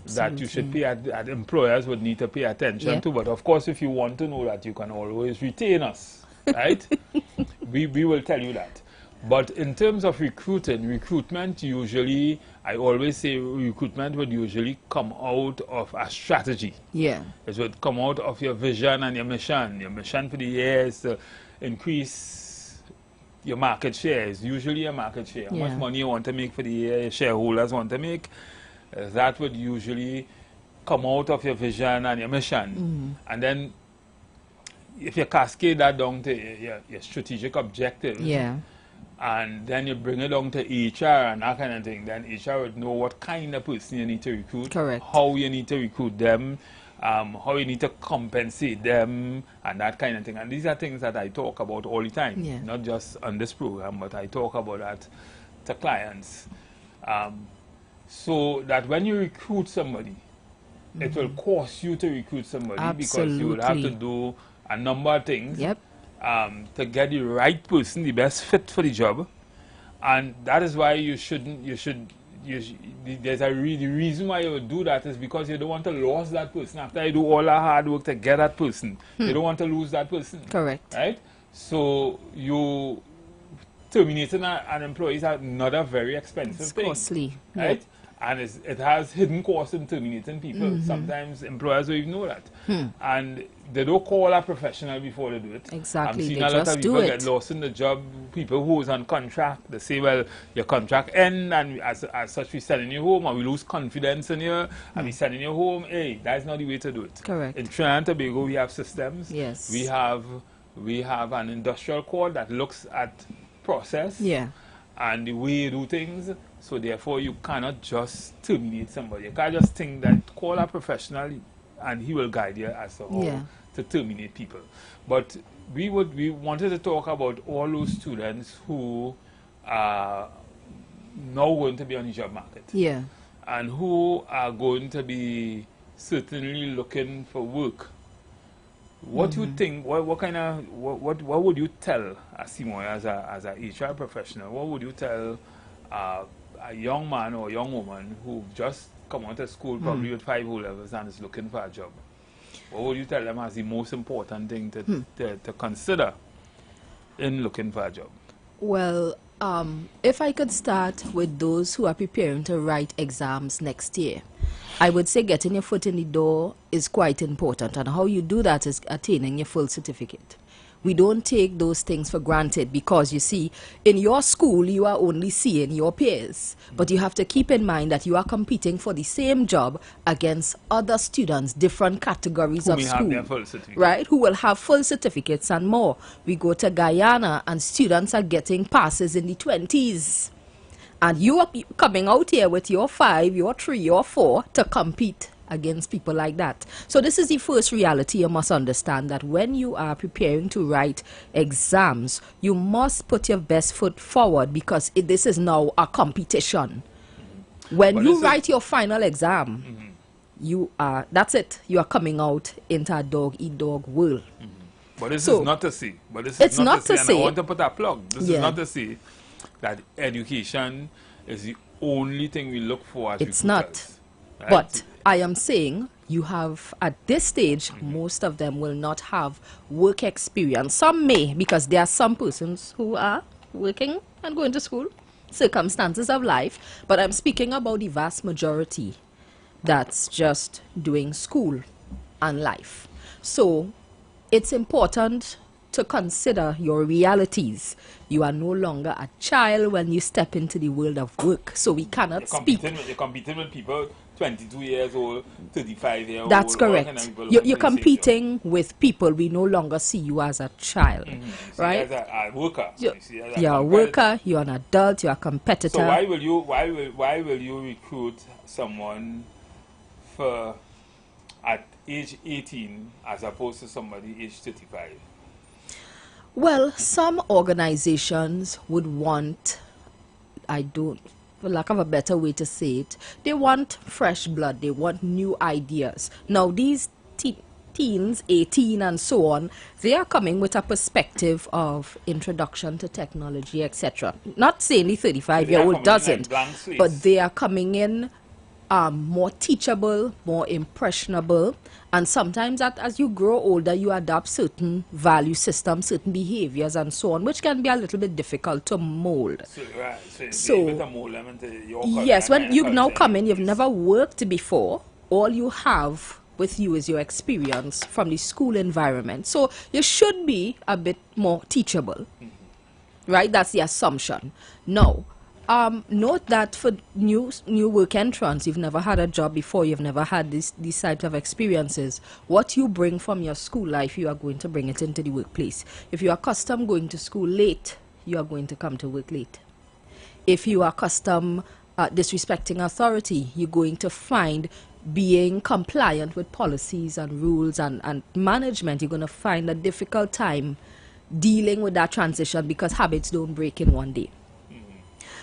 that you should pay, that employers would need to pay attention to. But of course, if you want to know that, you can always retain us, right? we will tell you that. But in terms of recruitment usually, I always say recruitment would usually come out of a strategy. Yeah. It would come out of your vision and your mission. Your mission for the year is to increase your market share. It's usually your market share. How much money you want to make for the year, your shareholders want to make. That would usually come out of your vision and your mission. And then if you cascade that down to your strategic objectives, and then you bring it down to HR and that kind of thing, then HR would know what kind of person you need to recruit, how you need to recruit them, how you need to compensate them, and that kind of thing. And these are things that I talk about all the time, not just on this program, but I talk about that to clients. So that when you recruit somebody, it will cost you to recruit somebody, because you will have to do a number of things to get the right person, the best fit for the job. And that is why there's the reason why you would do that is because you don't want to lose that person. After you do all that hard work to get that person, you don't want to lose that person. Correct. Right? So you terminating an employee is another very expensive thing. It's costly. Right? And it has hidden costs in terminating people. Sometimes employers don't even know that. And they don't call a professional before they do it. Exactly. I've seen they a lot just of do people it. get lost in the job. People who is on contract, they say, well, your contract ends, and as such we're sending you home, or we lose confidence in you, and we're sending you home. Hey, that's not the way to do it. Correct. In Trinidad and Tobago, we have systems. Yes. We have an industrial code that looks at process and the way you do things. So therefore, you cannot just terminate somebody. You can't just think that, call a professional and he will guide you as to how to terminate people. But we wanted to talk about all those students who are now going to be on the job market. Yeah. And who are going to be certainly looking for work. What do you think? What would you tell Asimoy as a HR professional? What would you tell a young man or a young woman who just come out of school, probably with 5 O-levels, and is looking for a job? What would you tell them as the most important thing to consider in looking for a job? Well, if I could start with those who are preparing to write exams next year, I would say getting your foot in the door is quite important, and how you do that is attaining your full certificate. We don't take those things for granted, because you see, in your school you are only seeing your peers, but you have to keep in mind that you are competing for the same job against other students, different categories of school, right, who will have full certificates and more. We go to Guyana and students are getting passes in the 20s. And you are coming out here with your 5, your 3, your 4 to compete against people like that. So this is the first reality you must understand, that when you are preparing to write exams, you must put your best foot forward, because this is now a competition. When you write your final exam, that's it. You are coming out into a dog-eat-dog world. But this So, is not to say. But this it's is not, not to to say. And say- I want to put a plug. This Yeah. is not to say that education is the only thing we look for as It's not. recruiters, right? But I am saying you have, at this stage, most of them will not have work experience. Some may, because there are some persons who are working and going to school, circumstances of life. But I'm speaking about the vast majority that's just doing school and life. So it's important to consider your realities. You are no longer a child when you step into the world of work. So we cannot speak. You're competing with people 22 years old, 35 years old. That's all kind of correct. people You're who can say, competing with people. We no longer see you as a child, you see right? as a worker. You're, You see as a you're a competitor. worker. You're an adult. You're a competitor. So why will you recruit someone for at age 18 as opposed to somebody age 35? Well, some organizations would want, for lack of a better way to say it, they want fresh blood, they want new ideas. Now, these teens, 18 and so on, they are coming with a perspective of introduction to technology, etc. Not saying the 35-year-old doesn't, but they are coming in more teachable, more impressionable, and sometimes as you grow older, you adopt certain value systems, certain behaviors, and so on, which can be a little bit difficult to mold. So with a mold them into your culture Yes, when and you culture. now come in, you've never worked before. All you have with you is your experience from the school environment. So you should be a bit more teachable, right? That's the assumption. Now, note that for new work entrants, you've never had a job before, you've never had these types of experiences. What you bring from your school life, you are going to bring it into the workplace. If you are accustomed going to school late, you are going to come to work late. If you are accustomed disrespecting authority, you're going to find being compliant with policies and rules and management, you're going to find a difficult time dealing with that transition because habits don't break in one day.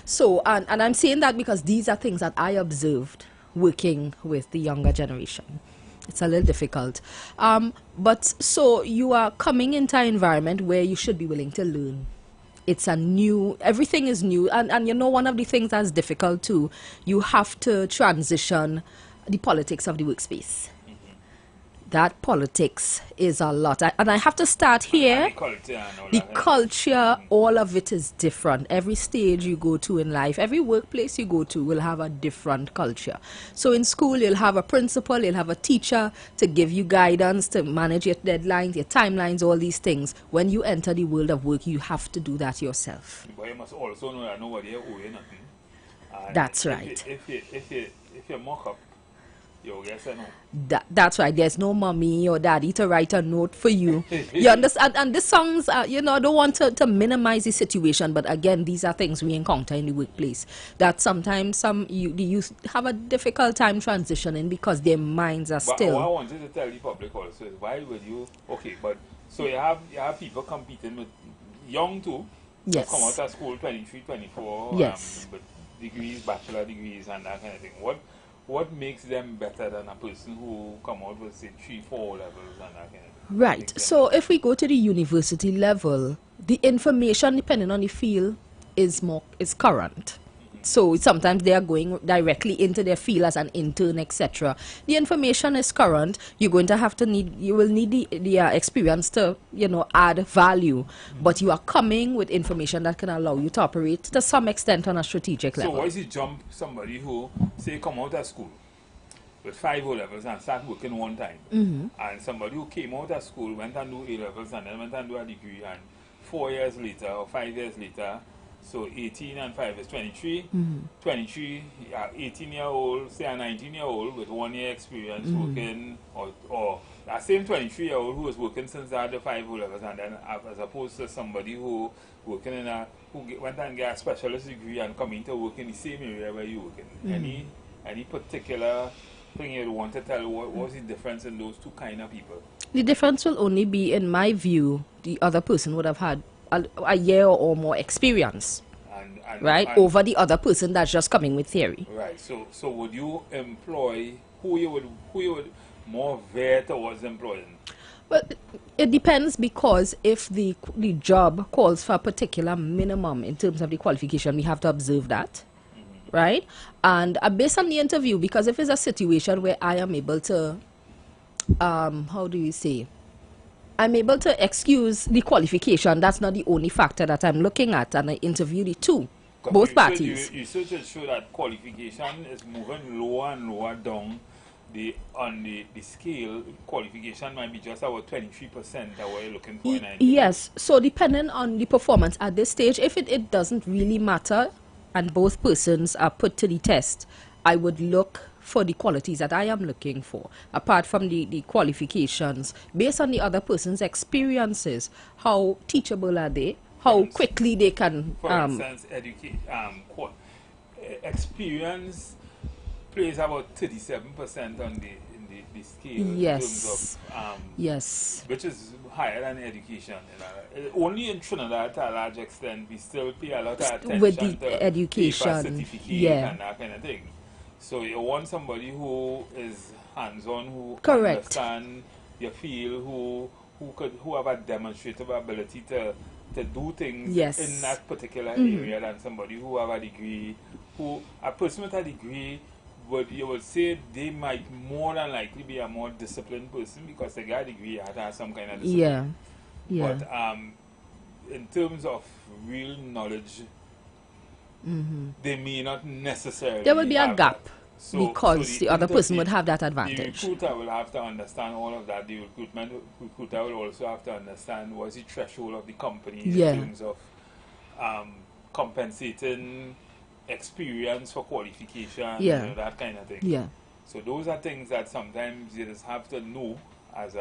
So, and I'm saying that because these are things that I observed working with the younger generation. It's a little difficult. But so you are coming into an environment where you should be willing to learn. It's everything is new. And you know, one of the things that's difficult too, you have to transition the politics of the workspace. That politics is a lot. And I have to start here. The culture, all of it is different. Every stage you go to in life, every workplace you go to will have a different culture. So in school, you'll have a principal, you'll have a teacher to give you guidance, to manage your deadlines, your timelines, all these things. When you enter the world of work, you have to do that yourself. But you must also know that nobody owes you nothing. And That's right. If you mock up, you'll get a no. That's right. There's no mommy or daddy to write a note for you. You understand? And this songs, I don't want to minimize the situation, but again, these are things we encounter in the workplace. That sometimes the youth have a difficult time transitioning because their minds are still. What I wanted to tell the public also is why would you? Okay, but so you have people competing with young too. Yes. Come out of school 23, 24. Yes. With degrees, bachelor degrees, and that kind of thing. What makes them better than a person who come out with, say, 3-4 levels and that kind of thing? Right. So if we go to the university level, the information, depending on the field, is current. So sometimes they are going directly into their field as an intern, etc. The information is current. You will need the experience to, add value. But you are coming with information that can allow you to operate to some extent on a strategic level. So why is it jump somebody who, say, come out of school with 5 O-levels and start working one time, and somebody who came out of school, went and do A-levels and then went and do a degree, and 4 years later or 5 years later, so 18 and 5 is 23. 23, 18-year-old, say a 19-year-old with 1 year experience working, or that same 23-year-old who was working since they had the 5 O-levels, and then as opposed to somebody who working went and got a specialist degree and coming to work in the same area where you working. Any particular thing you want to tell? What's the difference in those two kind of people? The difference will only be, in my view, the other person would have had a year or more experience, and over the other person that's just coming with theory. Right. So would you employ who you would more veer towards employing? Well, it depends, because if the job calls for a particular minimum in terms of the qualification, we have to observe that, right? And based on the interview, because if it's a situation where I am able to, how do you say, I'm able to excuse the qualification, that's not the only factor that I'm looking at, and I interview the two, both parties. You should show that qualification is moving lower and lower down. On the scale, qualification might be just about 23% that we're looking for. Yes, so depending on the performance at this stage, if it doesn't really matter and both persons are put to the test, I would look for the qualities that I am looking for, apart from the qualifications, based on the other person's experiences. How teachable are they? How quickly they can... For instance, experience plays about 37% on the scale. Yes. In terms of, yes. Which is higher than education. Only in Trinidad, to a large extent, we still pay a lot of attention with the to education, certificate and that kind of thing. So you want somebody who is hands-on, who understand your field, who have a demonstrable ability to do things in that particular area, than somebody who have a degree, a person with a degree. But you would say they might more than likely be a more disciplined person, because they got a degree, have to have some kind of discipline. Yeah. But in terms of real knowledge, they may not necessarily. There will be a gap, so because the other person would have that advantage. The recruiter will have to understand all of that. The recruiter will also have to understand what's the threshold of the company in terms of compensating experience for qualification, that kind of thing. Yeah. So those are things that sometimes you just have to know as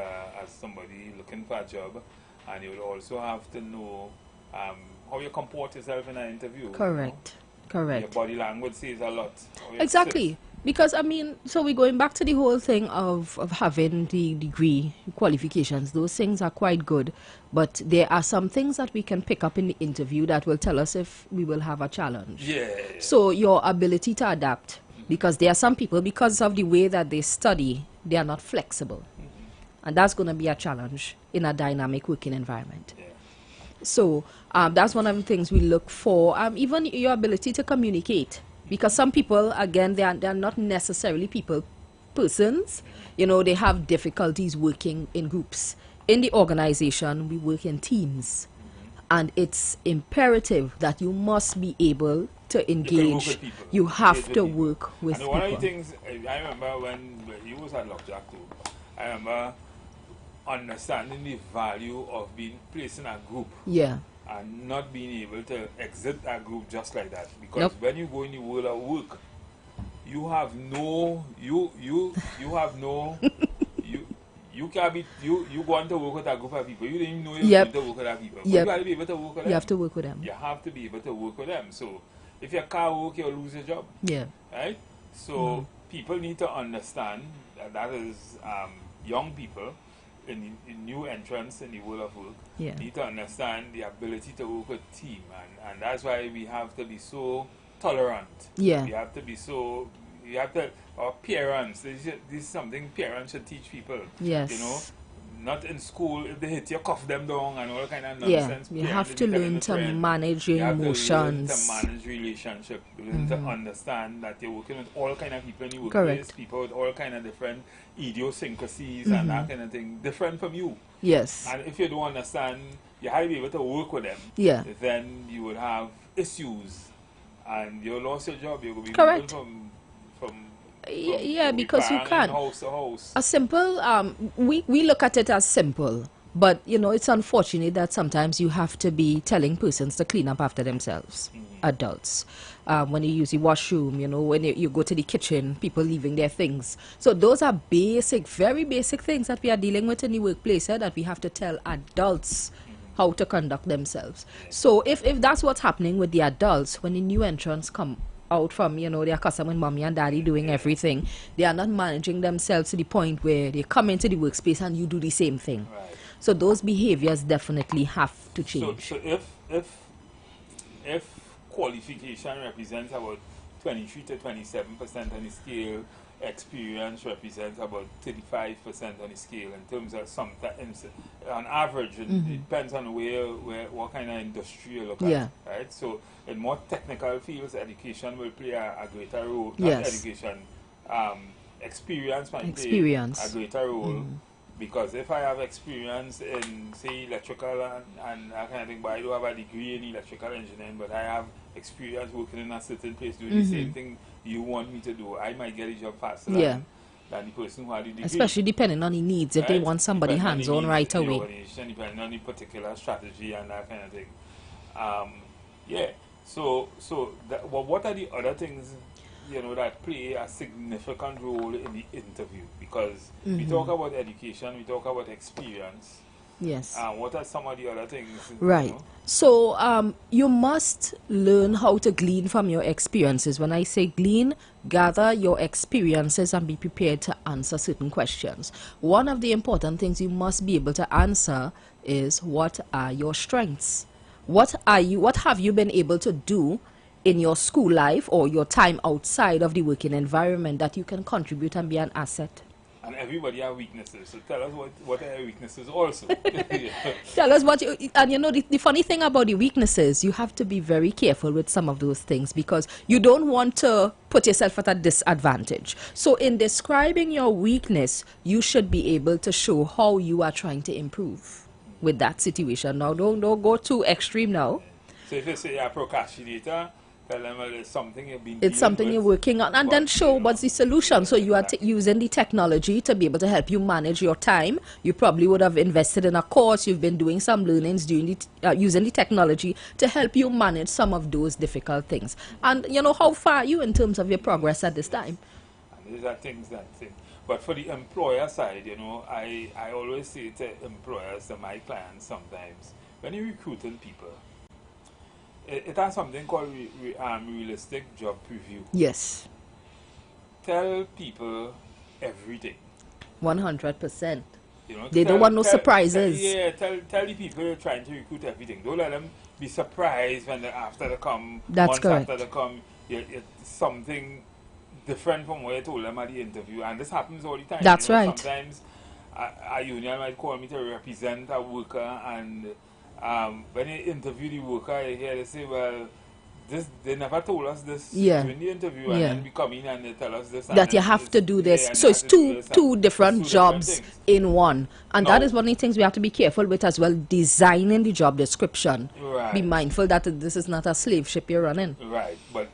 somebody looking for a job, and you will also have to know how you comport yourself in an interview. Correct. Correct. Your body language says a lot. Exactly. Because, I mean, so we're going back to the whole thing of having the degree qualifications. Those things are quite good. But there are some things that we can pick up in the interview that will tell us if we will have a challenge. Yeah. So your ability to adapt. Because there are some people, because of the way that they study, they are not flexible. And that's going to be a challenge in a dynamic working environment. Yeah. So that's one of the things we look for. Even your ability to communicate. Because some people, again, they are not necessarily persons. You know, they have difficulties working in groups. In the organization, we work in teams. And it's imperative that you must be able to engage. You have to work with people. One of the things, I remember when you was at Lockjack too, I remember understanding the value of being placed in a group. Yeah. And not being able to exit a group just like that, because when you go in the world of work, you have no you can't be you go on to work with a group of people. You didn't even know you're going to work with other people. But you got to be able to work with them. You have to work with them. You have to be able to work with them. So if you can't work, you'll lose your job. Yeah. Right. So people need to understand that is young people. In new entrants in the world of work, need to understand the ability to work with team, and that's why we have to be so tolerant. Yeah. We have to be so. You have to. Our parents. This is something parents should teach people. Yes. You know, not in school. If they hit you, cuff them down and all kind of nonsense. Yeah. You have to learn to manage your emotions. You have to learn to manage relationship. Learn to understand that you're working with all kind of people in your workplace. People with all kind of different idiosyncrasies and that kind of thing, different from you. Yes. And if you don't understand, you have to be able to work with them. Yeah. Then you will have issues, and you'll lose your job. You're going to be moving from because you can't. House to house. A simple, we look at it as simple, but you know it's unfortunate that sometimes you have to be telling persons to clean up after themselves. Adults, when you use the washroom, you know, when you go to the kitchen, people leaving their things. So those are basic, very basic things that we are dealing with in the workplace, that we have to tell adults how to conduct themselves. So if that's what's happening with the adults, when the new entrants come out from, you know, their accustomed with mommy and daddy doing everything, they are not managing themselves to the point where they come into the workspace and you do the same thing. Right. So those behaviors definitely have to change. So if qualification represents about 23 to 27% on the scale, experience represents about 35% on the scale in terms of sometimes on average. It depends on what kind of industry you look at, right? So in more technical fields, education will play a greater role. Not education, experience might play a greater role. Because if I have experience in, say, electrical and that kind of thing, but I don't have a degree in electrical engineering, but I have experience working in a certain place doing the same thing you want me to do, I might get a job faster than the person who had the degree. Especially depending on the needs, if they want somebody hands-on right away. Depending on the particular strategy and that kind of thing. So what are the other things, you know, that play a significant role in the interview? Because we talk about education, we talk about experience. Yes. What are some of the other things? Right. You know? So you must learn how to glean from your experiences. When I say glean, gather your experiences and be prepared to answer certain questions. One of the important things you must be able to answer is, what are your strengths? What have you been able to do in your school life or your time outside of the working environment that you can contribute and be an asset? And everybody has weaknesses, so tell us what are your weaknesses also. Tell us what and you know, the funny thing about the weaknesses, you have to be very careful with some of those things because you don't want to put yourself at a disadvantage. So in describing your weakness, you should be able to show how you are trying to improve with that situation. Now, don't go too extreme now. So if you say you're a procrastinator, tell them it's something you've been It's something you're working on, and then show what's the solution. So you are using the technology to be able to help you manage your time. You probably would have invested in a course. You've been doing some learnings, using the technology to help you manage some of those difficult things. And you know, how far are you in terms of your progress at this time? And these are things that thing. But for the employer side, you know, I always say to employers, to my clients sometimes, when you're recruiting people, it has something called realistic job preview. Yes. Tell people everything. 100%. You know, they don't want no surprises. Tell the people you're trying to recruit everything. Don't let them be surprised when after they come, That's months correct. after they come, it's something different from what you told them at the interview. And this happens all the time. That's you know, right. Sometimes a union might call me to represent a worker, and when you interview the worker, you hear they say, well, they never told us this during the interview, and then we come in and they tell us this. That you have to do this. So it's two different jobs in one. And that is one of the things we have to be careful with as well, designing the job description. Right. Be mindful that this is not a slave ship you're running. Right, but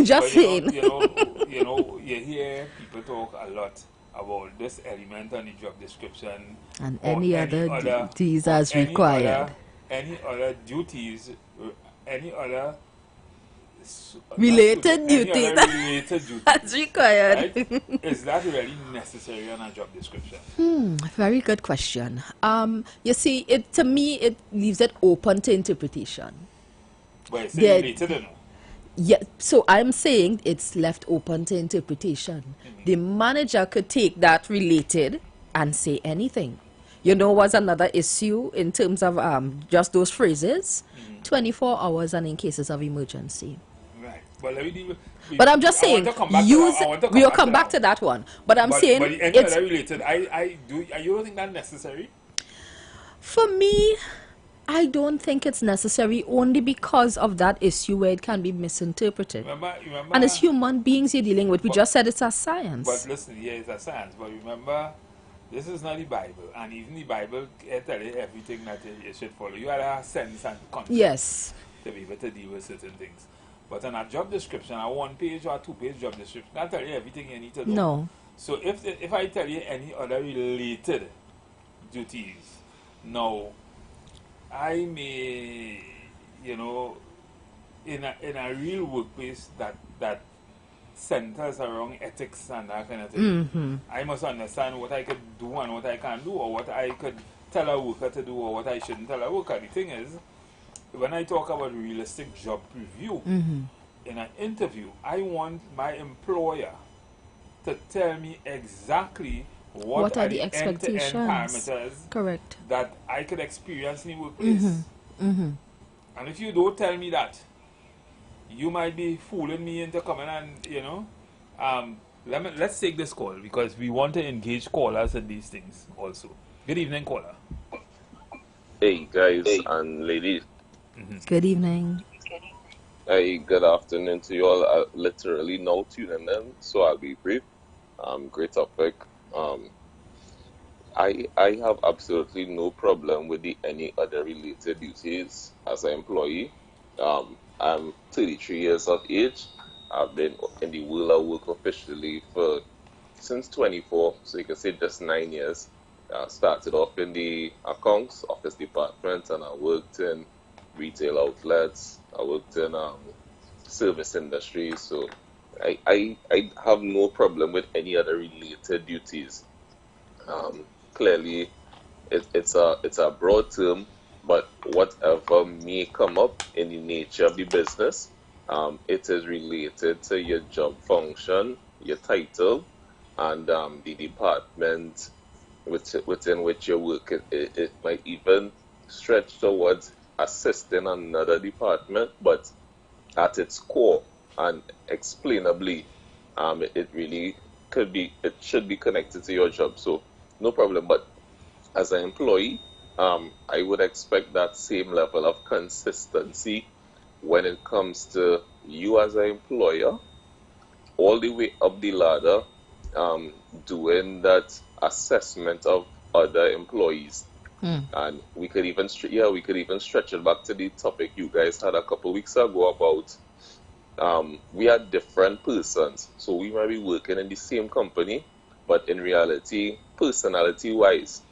just saying. You hear people talk a lot about this element on the job description. And any other duties as required. Any other duties, any other related duties as required. Right? Is that really necessary on a job description? Very good question. You see, to me, it leaves it open to interpretation. But it's related, you know? Yeah, so I'm saying it's left open to interpretation. The manager could take that related and say anything. You know what's another issue in terms of just those phrases? 24 hours and in cases of emergency. Right. Well, but I'm just saying, we'll come back to that one. But I'm saying but it's related. You don't think that's necessary? For me, I don't think it's necessary, only because of that issue where it can be misinterpreted. Remember, and as human beings you're dealing with, we just said it's a science. But listen, it's a science. But remember, this is not the Bible, and even the Bible tells you everything that you should follow. You have a sense and context to be able to deal with certain things. But on a job description, a 1-page or a 2-page job description, I tell you everything you need to know. No. So if I tell you any other related duties, now I may, you know, in a real workplace that centers around ethics and that kind of thing, I must understand what I could do and what I can't do, or what I could tell a worker to do, or what I shouldn't tell a worker. The thing is, when I talk about realistic job preview, in an interview, I want my employer to tell me exactly what are the expectations, parameters that I could experience in the workplace. And if you don't tell me that, you might be fooling me into coming and, you know, let's take this call because we want to engage callers in these things also. Good evening, caller. Hey guys and ladies. Good evening. Hey, good afternoon to you all. Literally now tuning in, so I'll be brief. Great topic. I have absolutely no problem with any other related duties as an employee. I'm 33 years of age. I've been in the world of work officially since 24, so you can say just 9 years. I started off in the accounts office department, and I worked in retail outlets. I worked in service industry, so I have no problem with any other related duties. Clearly, it's a broad term, but whatever may come up in the nature of the business, it is related to your job function, your title, and the department within which you work. It might even stretch towards assisting another department, but at its core and explainably, it really should be connected to your job. So no problem. But as an employee, I would expect that same level of consistency when it comes to you as an employer, all the way up the ladder, doing that assessment of other employees. And we could even stretch it back to the topic you guys had a couple weeks ago about we are different persons, so we might be working in the same company, but in reality, personality wise,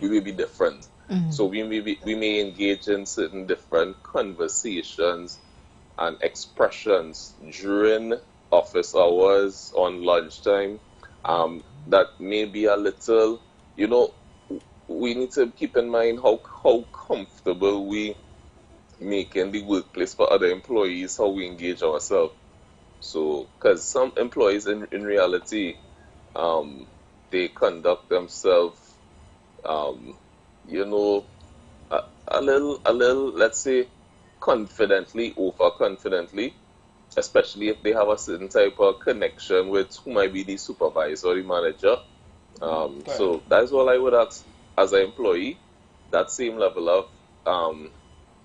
we will be different. So we may engage in certain different conversations and expressions during office hours, on lunchtime, that may be a little, we need to keep in mind how comfortable we make in the workplace for other employees, how we engage ourselves. So, because some employees in reality, they conduct themselves, a little, let's say, confidently, overconfidently, especially if they have a certain type of connection with who might be the supervisor or the manager. So that's all I would ask as an employee, that same level of,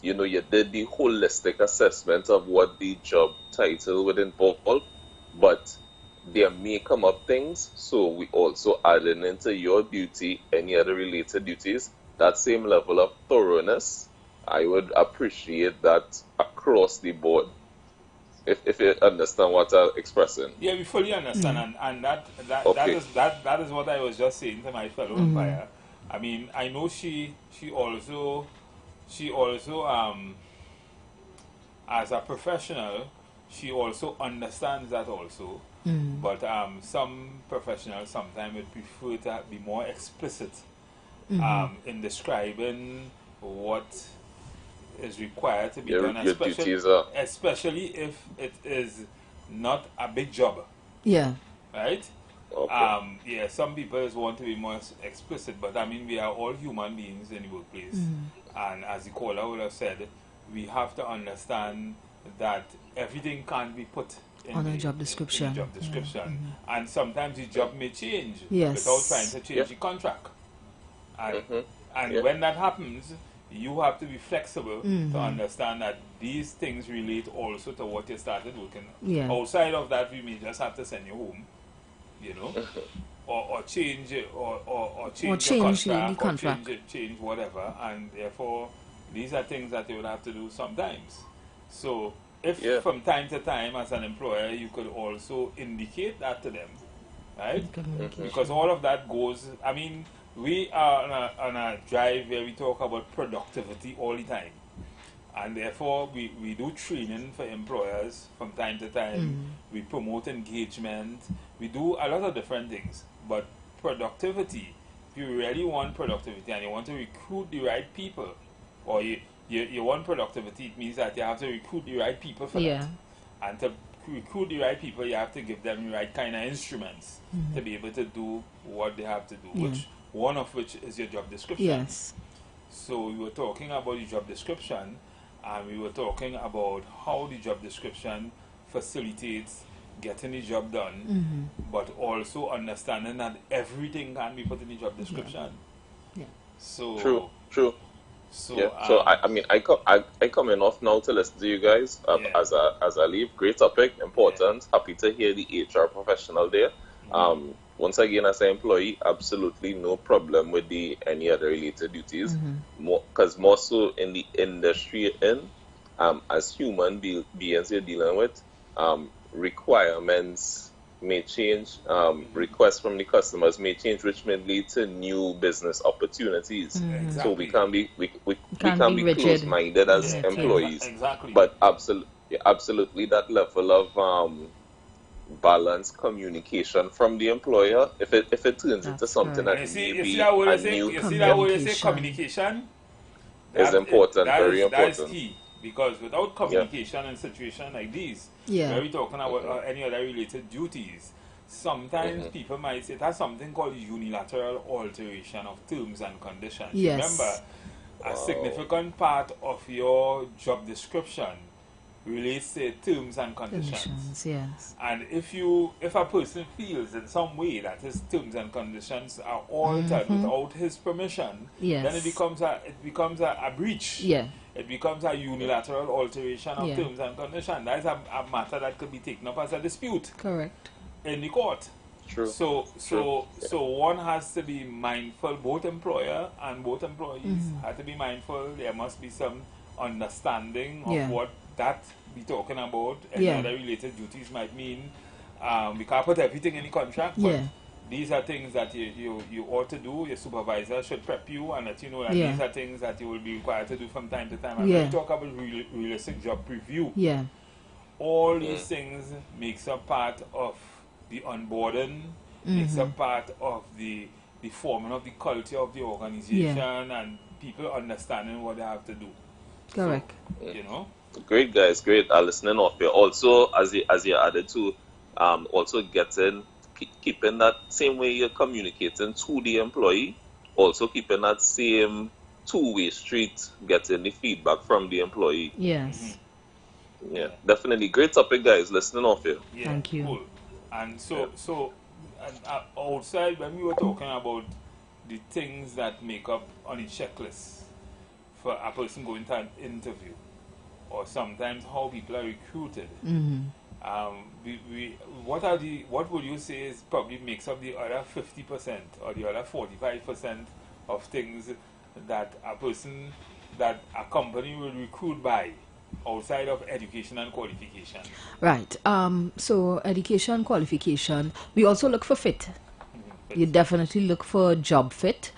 you did the holistic assessment of what the job title would involve, but there may come up things, so we also adding into your duty, any other related duties, that same level of thoroughness. I would appreciate that across the board. If you understand what I'm expressing. Yeah, we fully understand, and that is what I was just saying to my fellow umpire. I mean, I know she also as a professional, she also understands that also. But some professionals sometimes would prefer to be more explicit in describing what is required to be done, especially if it is not a big job. Yeah. Right? Okay. Yeah, some people just want to be more explicit, but I mean, we are all human beings in the workplace. And as the caller would have said, we have to understand that everything can't be put in the job description. And sometimes the job may change without trying to change the contract. And when that happens, you have to be flexible to understand that these things relate also to what you started working on. Yeah. Outside of that, we may just have to send you home, or change or change the contract, or change whatever, and therefore these are things that you would have to do sometimes. So if from time to time as an employer you could also indicate that to them, right? Because all of that goes, I mean, we are on a drive where we talk about productivity all the time, and therefore we do training for employers from time to time. We promote engagement, we do a lot of different things, but productivity, if you really want productivity and you want to recruit the right people, or you want productivity, it means that you have to recruit the right people for that. And to recruit the right people, you have to give them the right kind of instruments to be able to do what they have to do, one of which is your job description. Yes. So we were talking about the job description, and we were talking about how the job description facilitates getting the job done, but also understanding that everything can be put in the job description. Yeah. So True. So yeah. So I mean I come in off now to listen to you guys as I leave. Great topic, important. Happy to hear the HR professional there. Once again, as an employee, absolutely no problem with any other related duties. Because more so in the industry as human beings you're dealing with, requirements may change, requests from the customers may change, which may lead to new business opportunities. So we can't be close-minded as employees. Exactly. But absolutely that level of balanced communication from the employer, if it turns into something that may be a new communication is important, very important. That is key. Because without communication in situations like these, where we're talking about any other related duties, sometimes people might say that's something called unilateral alteration of terms and conditions. Remember, a significant part of your job description relates to terms and conditions. And if a person feels in some way that his terms and conditions are altered without his permission, then it becomes a breach. It becomes a unilateral alteration of terms and conditions. That is a matter that could be taken up as a dispute. Correct. In the court. True. So one has to be mindful, both employer and both employees have to be mindful. There must be some understanding of what that we're talking about and other related duties might mean. We can't put everything in the contract, but these are things that you ought to do. Your supervisor should prep you and let you know that these are things that you will be required to do from time to time. And when we talk about realistic job preview, all these things makes a part of the onboarding, makes a part of the forming of the culture of the organization and people understanding what they have to do. Correct. So, you know. Great guys, great. Listening off here. Also, as you added to, also keeping that same way you're communicating to the employee, also keeping that same two-way street, getting the feedback from the employee. Yes. Yeah, definitely. Great topic, guys. Listening off here. Yeah, thank you. Cool. And outside, when we were talking about the things that make up on a checklist for a person going to an interview, or sometimes how people are recruited, what would you say is probably makes up the other 50% or the other 45% of things that a company will recruit by outside of education and qualification? Right. So education, qualification. We also look for fit. You definitely look for job fit.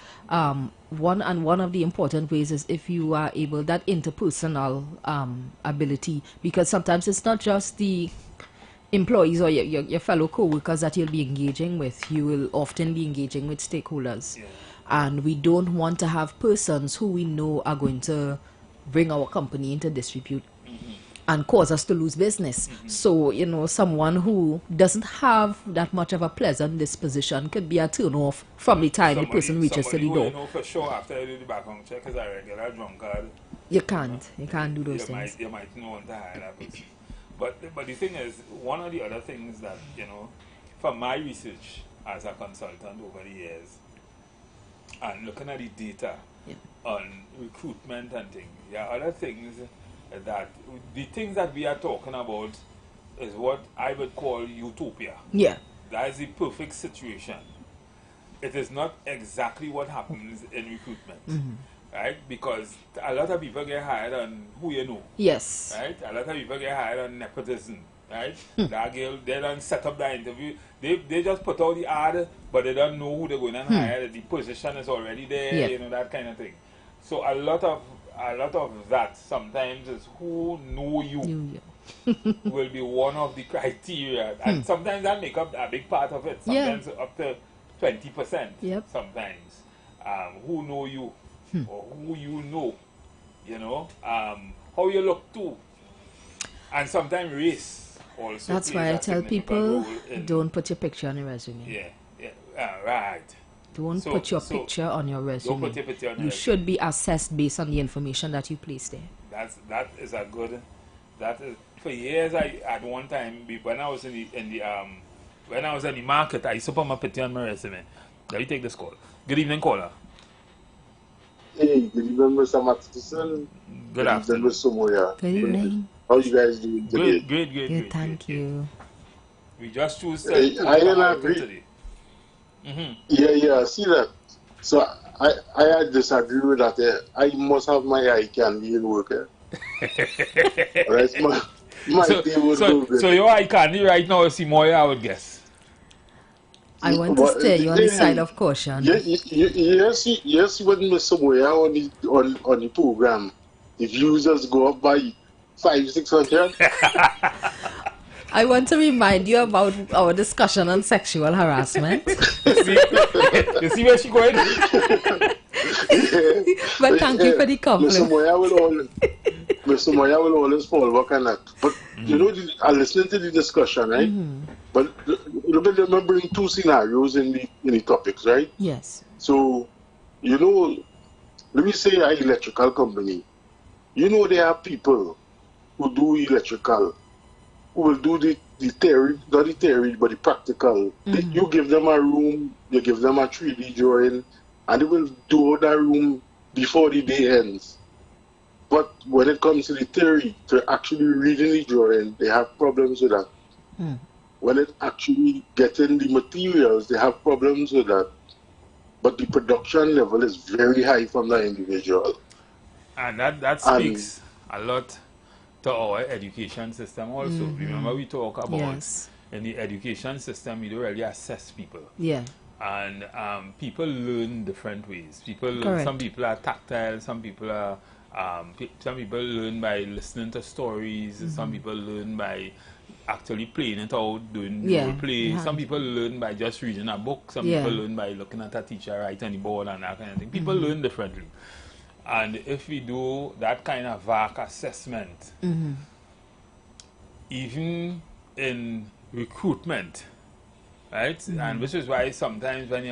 One of the important ways is if you are able, that interpersonal ability, because sometimes it's not just the employees or your fellow co-workers that you'll be engaging with. You will often be engaging with stakeholders. And we don't want to have persons who we know are going to bring our company into disrepute and cause us to lose business. So, someone who doesn't have that much of a pleasant disposition could be a turn-off from the time the person reaches to the door. You know for sure after you do the background check is a regular drunkard. You can't do those things. You might not want to hire that person. But the thing is, one of the other things that, from my research as a consultant over the years, and looking at the data on recruitment and things, there are other things that the things that we are talking about is what I would call utopia. That is the perfect situation. It is not exactly what happens in recruitment, right? Because a lot of people get hired on who you know. Yes. Right? A lot of people get hired on nepotism, right? That girl, they don't set up the interview. They just put out the ad, but they don't know who they're going to hire. The position is already there, that kind of thing. So a lot of that sometimes is who know you will be one of the criteria, and sometimes that make up a big part of it. Sometimes up to 20%. Sometimes who know you or who you know, how you look too, and sometimes race also. That's why I tell people, don't put your picture on your resume. Right. Don't put your picture on your resume. Don't put your picture on your resume. Should be assessed based on the information that you place there. That is a good. That is for years, at one time, when I was in the market, I used to put my picture on my resume. Let me take this call. Good evening, caller. Hey, good evening, Mr. Matson. Good afternoon. Mr. Moya. Good evening. How you guys doing today? Good. Thank you. We just choose to I agree. today. Yeah, I see that. So I disagree with that. I must have my eye candy in work. Right, so your eye candy right now is Moya, I would guess. I want to steer you on the side of caution. Yes, when Mr. Moya on the program, the views just go up by 500-600. I want to remind you about our discussion on sexual harassment. You see where she going? But thank you for the compliment. Mr. Moya will always fall back on that. But you know, I'm listening to the discussion, right? But let me bring two scenarios in the topics, right? Yes. So, you know, let me say an electrical company. You know, there are people who do electrical, who will do the theory, not the theory, but the practical. You give them a room, you give them a 3D drawing, and they will do that room before the day ends. But when it comes to the theory, to actually reading the drawing, they have problems with that. When it actually getting the materials, they have problems with that. But the production level is very high from the individual. And that speaks a lot to our education system also. Remember we talk about in the education system, we don't really assess people. Yeah. And people learn different ways. Some people are tactile, some people learn by listening to stories, some people learn by actually playing it out, doing role play. Some people learn by just reading a book, some people learn by looking at a teacher write on the board and that kind of thing. People learn differently. And if we do that kind of VAC assessment, even in recruitment, right? And which is why sometimes when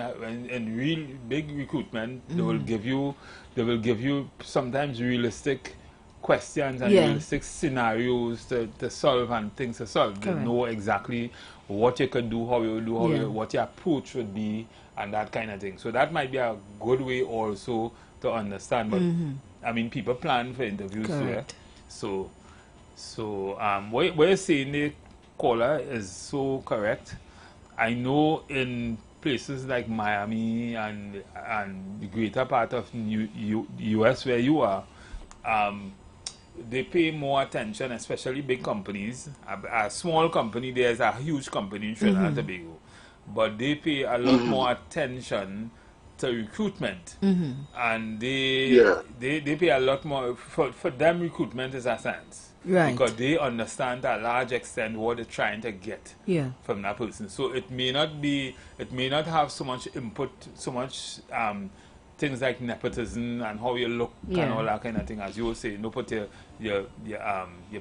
in real big recruitment, they will give you sometimes realistic questions and realistic scenarios to solve and things to solve. They know exactly what you can do, how you do, what your approach would be, and that kind of thing. So that might be a good way also to understand. But I mean, people plan for interviews here. So what you're saying, the caller, is so correct. I know in places like Miami and the greater part of US where you are, they pay more attention, especially big companies. A small company, there's a huge company in Trinidad and Tobago, but they pay a lot more attention to recruitment, and they pay a lot more. For them, recruitment is a science. Right. Because they understand to a large extent what they're trying to get from that person. So it may not have so much input, so much things like nepotism and how you look and all that kind of thing, as you were saying. No put your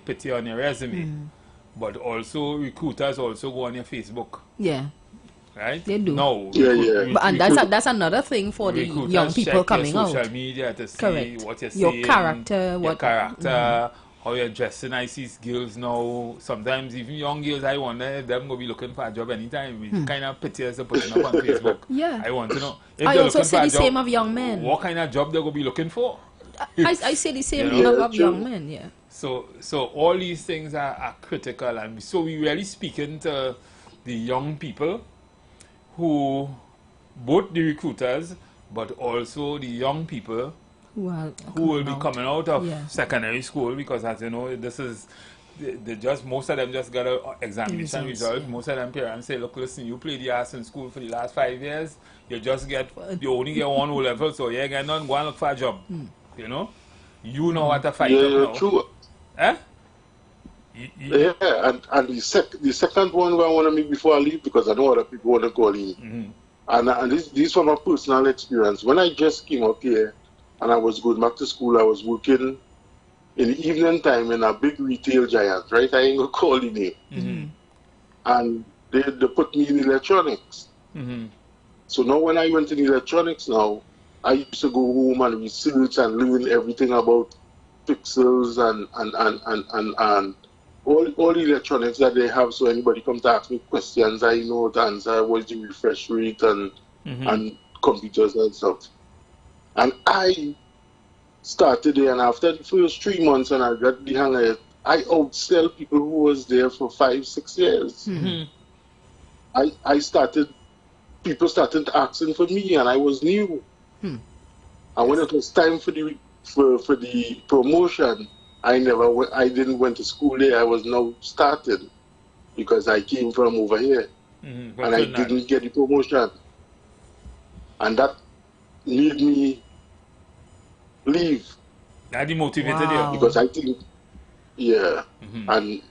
picture on your resume, but also recruiters also go on your Facebook. Yeah. Right? They do. No. And that's another thing for the young people coming out. Social media to see what you're saying. Your character. How you're dressing. I see girls now, sometimes even young girls, I wonder if them will be looking for a job anytime. Which kind of pictures they're putting up on Facebook. I want to know. If I also say the same of young men. What kind of job they're going to be looking for? I say the same of young men, So all these things are critical. And so we really speaking to the young people who, both the recruiters, but also the young people who will be coming out of secondary school, because as you know, this is most of them just got an examination result. Most of them parents say, look, listen, you played the ass in school for the last 5 years, you only get one O-level, so you ain't got nothing, go and look for a job. You know what to fight up now. True. Eh? And the second one where I want to make before I leave, because I know other people want to call in, and this from my personal experience. When I just came up here and I was going back to school, I was working in the evening time in a big retail giant, right? I ain't going to call the name. And they put me in electronics. So now when I went in electronics now, I used to go home and research and learn everything about pixels and all the electronics that they have, so anybody come to ask me questions, I know the answer, what's the refresh rate and computers and stuff. And I started there, and after the first 3 months, and I got the hang of it, I outsell people who was there for 5-6 years. I started, people started asking for me, and I was new. And when it was time for the promotion, I didn't went to school there. I was now started because I came from over here, and I didn't get the promotion, and that made me leave. That demotivated you because I think, and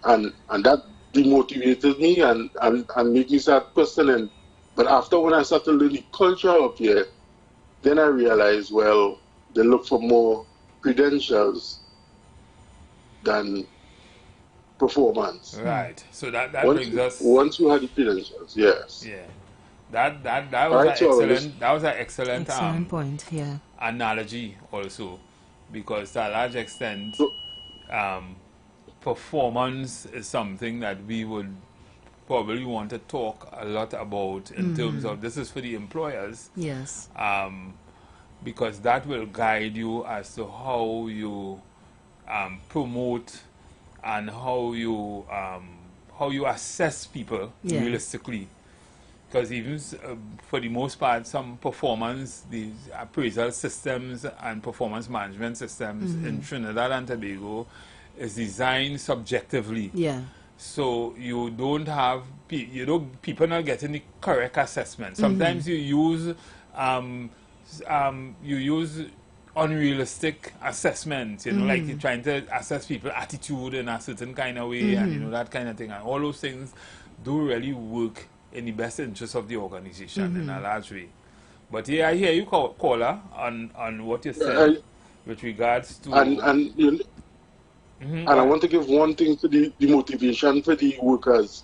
that demotivated me and made me start questioning. But after when I started learning the culture up here, then I realized, well, they look for more credentials than performance. Right. So that brings us. Once you had the credentials, yes. Yeah. That was an excellent point. Yeah. Analogy also, because to a large extent, performance is something that we would probably want to talk a lot about in terms of, this is for the employers. Yes. Because that will guide you as to how you promote and how you assess people realistically. Because even for the most part, some performance, these appraisal systems and performance management systems in Trinidad and Tobago is designed subjectively. Yeah. So you don't have, people not getting the correct assessment. Sometimes you use unrealistic assessments, like you're trying to assess people's attitude in a certain kind of way, and that kind of thing. And all those things do really work in the best interest of the organization in a large way. But yeah, I hear you, caller, on what you said with regards to... And I want to give one thing to the motivation for the workers.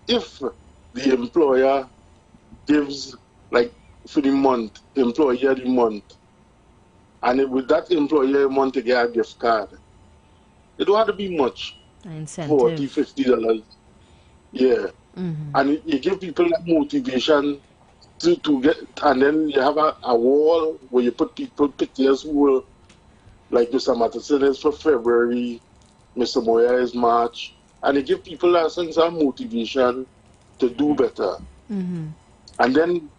If the employer gives, like, for the month, employee of the month, and with that employer want to get a gift card, it don't have to be much. Incentive. $40, $50. Yeah. And you give people that motivation to get, and then you have a wall where you put people, pictures who will, like Mr. Matteson is for February, Mr. Moya is March, and you give people a sense of motivation to do better. And then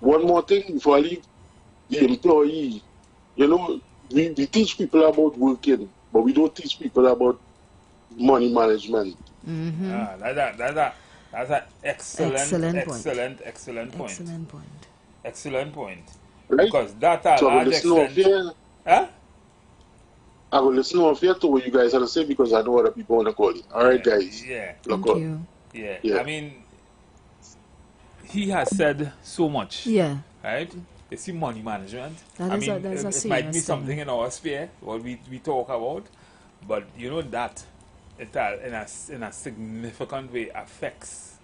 one more thing before I leave, the employee, we teach people about working, but we don't teach people about money management. That's an excellent point. Excellent point. Right? Because that a large extent... I will listen off here to what you guys have to say, because I know other people want to call in. All right, guys. Yeah. Thank you. Yeah. I mean, he has said so much. Yeah. Right? You see, money management. It might be something in our sphere, what we talk about, but that it in a significant way affects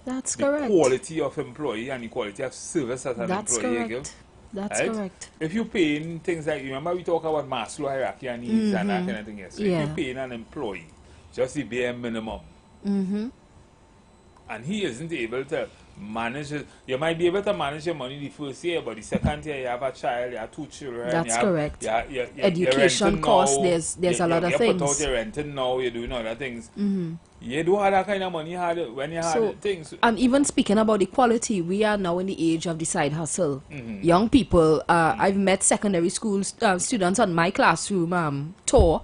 the quality of employee and the quality of service that an employee gives. That's correct. If you're paying things like, remember we talk about Maslow hierarchy and needs and that kind of thing. So if you're paying an employee just the bare minimum, and he isn't able to manage it, you might be able to manage your money the first year, but the second year you have a child, you have 2 children. That's correct. Education costs, there's a lot of things. You put out your renting now, you're doing other things. You don't have that kind of money when you had things. And even speaking about equality, we are now in the age of the side hustle. Young people, I've met secondary school students on my classroom tour,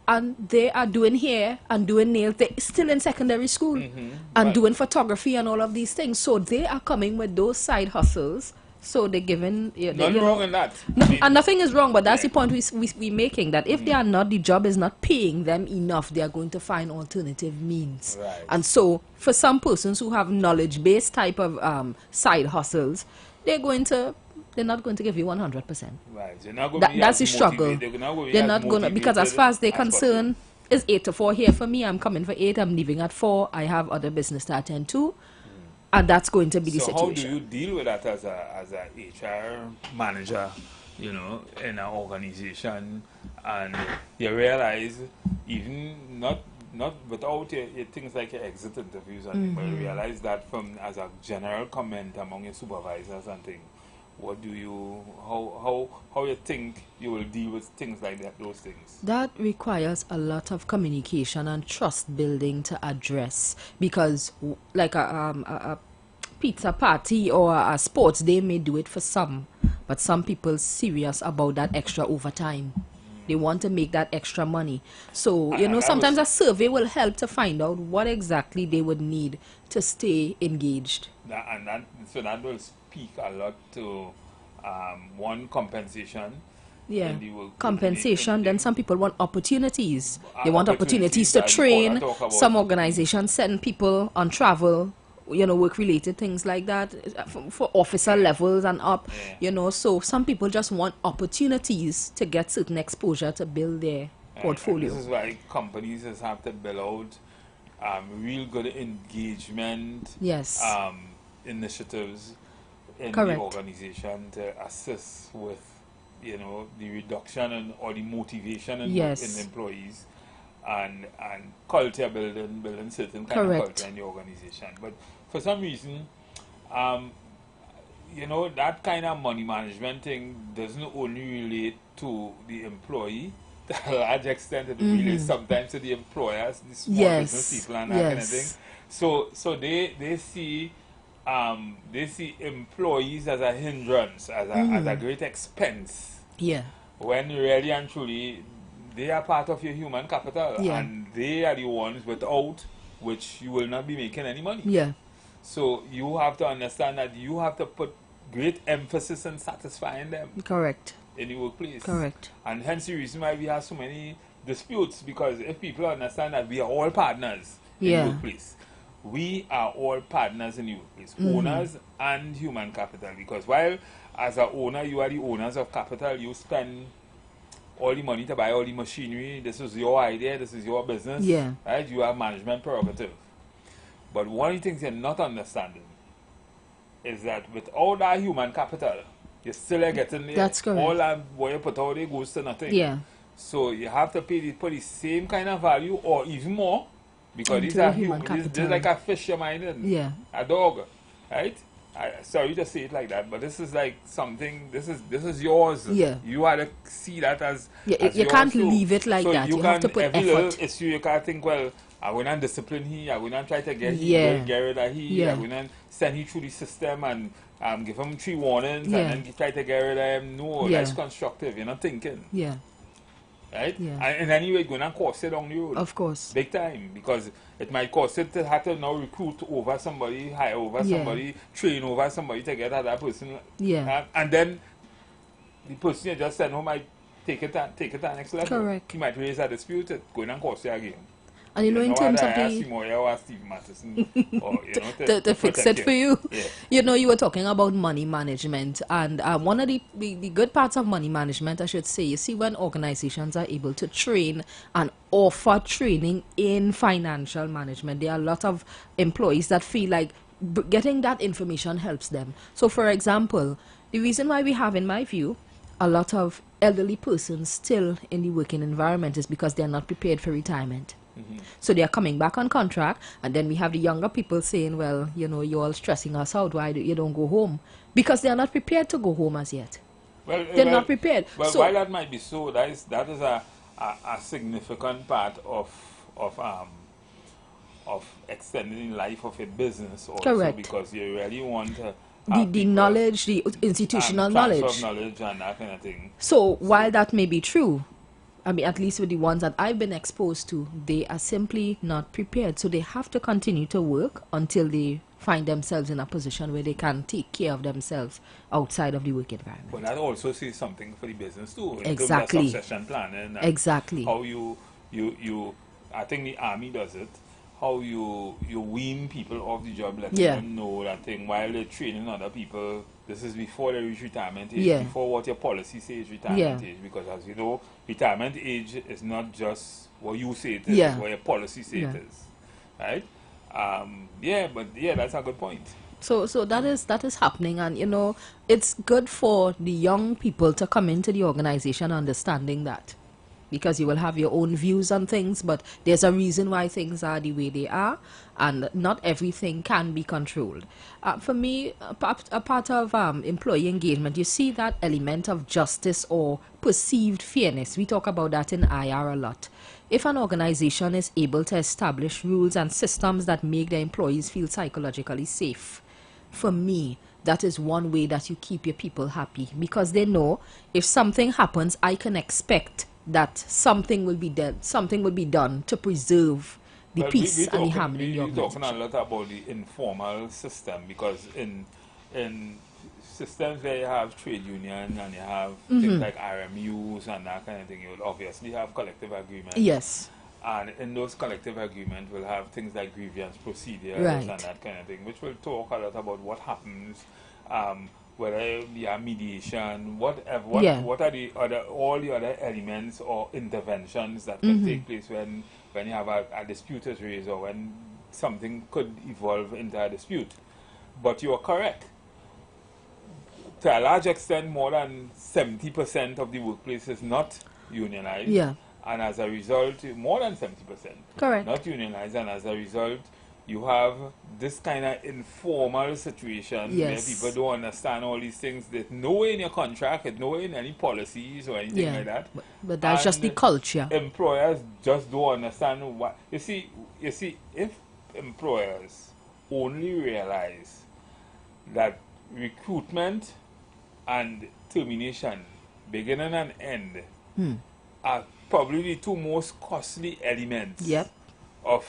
and they are doing hair and doing nails. They're still in secondary school and doing photography and all of these things. So they are coming with those side hustles. So they're giving... Nothing wrong in that. And nothing is wrong, but that's the point we're making, that if they are not, the job is not paying them enough, they are going to find alternative means. Right. And so for some persons who have knowledge-based type of side hustles, they're not going to give you 100%. Right. They're not going to that's the struggle. They're not going to, because as far as they're concerned, it's 8 to 4 here for me. I'm coming for 8, I'm leaving at 4. I have other business to attend to. And that's going to be the situation. So how do you deal with that as a HR manager, in an organization, and you realize even not not without your things like your exit interviews and things, but you realize that from as a general comment among your supervisors and things, what do you, how you think you will deal with things like that, those things? That requires a lot of communication and trust building to address, because like a pizza party or a sports day may do it for some, but some people serious about that extra overtime. They want to make that extra money. So, you know, sometimes a survey will help to find out what exactly they would need to stay engaged. So that will speak a lot to one, compensation. Yeah, compensation. Then some people want opportunities. They want opportunities to train. Some organizations send people on travel, you know, work-related things like that for officer levels and up, you know. So some people just want opportunities to get certain exposure to build their portfolio. And this is why companies just have to build out real good engagement initiatives in the organization to assist with, you know, the reduction or the motivation in employees and culture building certain kind of culture in the organization. But for some reason, you know, that kind of money management thing doesn't only relate to the employee. To a large extent, it relates sometimes to the employers, the small business people and that kind of thing. So they see employees as a hindrance, as a great expense. Yeah. When really and truly, they are part of your human capital, and they are the ones without which you will not be making any money. Yeah. So you have to understand that you have to put great emphasis on satisfying them. Correct. In the workplace. Correct. And hence the reason why we have so many disputes, because if people understand that we are all partners in the workplace, we are all partners in the workplace, owners and human capital. Because while as an owner, you are the owners of capital, you spend all the money to buy all the machinery. This is your idea, this is your business. Yeah. Right? You have management prerogative. But one of the things you're not understanding is that without that human capital, you're still getting there. That's correct. All that what you put out there goes to nothing. Yeah. So you have to put the same kind of value or even more, because these are human capital. This is like a fish you're minding. Yeah. A dog. Right? Sorry to say it like that, but this is like something, this is yours. Yeah. You have to see that as yours. You can't leave it like that. You have to put every effort. Little issue, you can't think, well, I will not discipline he, I will not try to get get rid of he, I will not send he through the system and give him 3 warnings and then try to get rid of him. No, that's constructive. You're not thinking. Yeah. Right? Yeah. And anyway, it's going to cost it on the road. Of course. Big time. Because it might cost it to have to now recruit over somebody, hire over somebody, train over somebody to get at that person. Yeah. And then the person you just sent home might take it to the next level. Correct. He might raise a dispute, it's going to cost you again. And you know, in terms of to fix it for you, you know, you were talking about money management, and one of the good parts of money management, I should say, you see, when organizations are able to train and offer training in financial management, there are a lot of employees that feel like getting that information helps them. So, for example, the reason why we have, in my view, a lot of elderly persons still in the working environment is because they are not prepared for retirement. So they are coming back on contract, and then we have the younger people saying, well, you know, you're all stressing us out, why you don't go home? Because they are not prepared to go home as yet. Well, they're not prepared. Well, so, while that might be so, that is a significant part of extending the life of a business also. Correct. Because you really want to the knowledge, the institutional knowledge and that kind of thing. So while that may be true, I mean, at least with the ones that I've been exposed to, they are simply not prepared. So they have to continue to work until they find themselves in a position where they can take care of themselves outside of the work environment. But that also says something for the business too. Exactly. Succession planning. Exactly. How you, I think the army does it. How you wean people off the job, letting them know that thing while they're training other people. This is before they reach retirement age, before what your policy says retirement age. Because as you know, retirement age is not just what you say it is, what your policy says it is. Right? That's a good point. So that is happening, and you know, it's good for the young people to come into the organization understanding that. because you will have your own views on things, but there's a reason why things are the way they are, and not everything can be controlled. For me, a part of employee engagement, you see that element of justice or perceived fairness. We talk about that in IR a lot. If an organization is able to establish rules and systems that make their employees feel psychologically safe, for me, that is one way that you keep your people happy, because they know if something happens, I can expect that something will be done to preserve the peace and the harmony in the organization. We're talking a lot about the informal system, because in systems where you have trade union and you have things like RMUs and that kind of thing, you will obviously have collective agreements. Yes. And in those collective agreements, we'll have things like grievance procedures and that kind of thing, which will talk a lot about what happens, whether there are mediation, whatever, what are the all the other elements or interventions that can take place when you have a dispute is raised, or when something could evolve into a dispute. But you are correct. To a large extent, more than 70% of the workplace is not unionized. Yeah. And as a result, more than 70%. Correct. Not unionized, and as a result, you have this kind of informal situation where people don't understand all these things. There's nowhere in your contract, there's nowhere in any policies or anything like that. But that's just the culture. Employers just don't understand what. You see, if employers only realize that recruitment and termination, beginning and end, are probably the two most costly elements of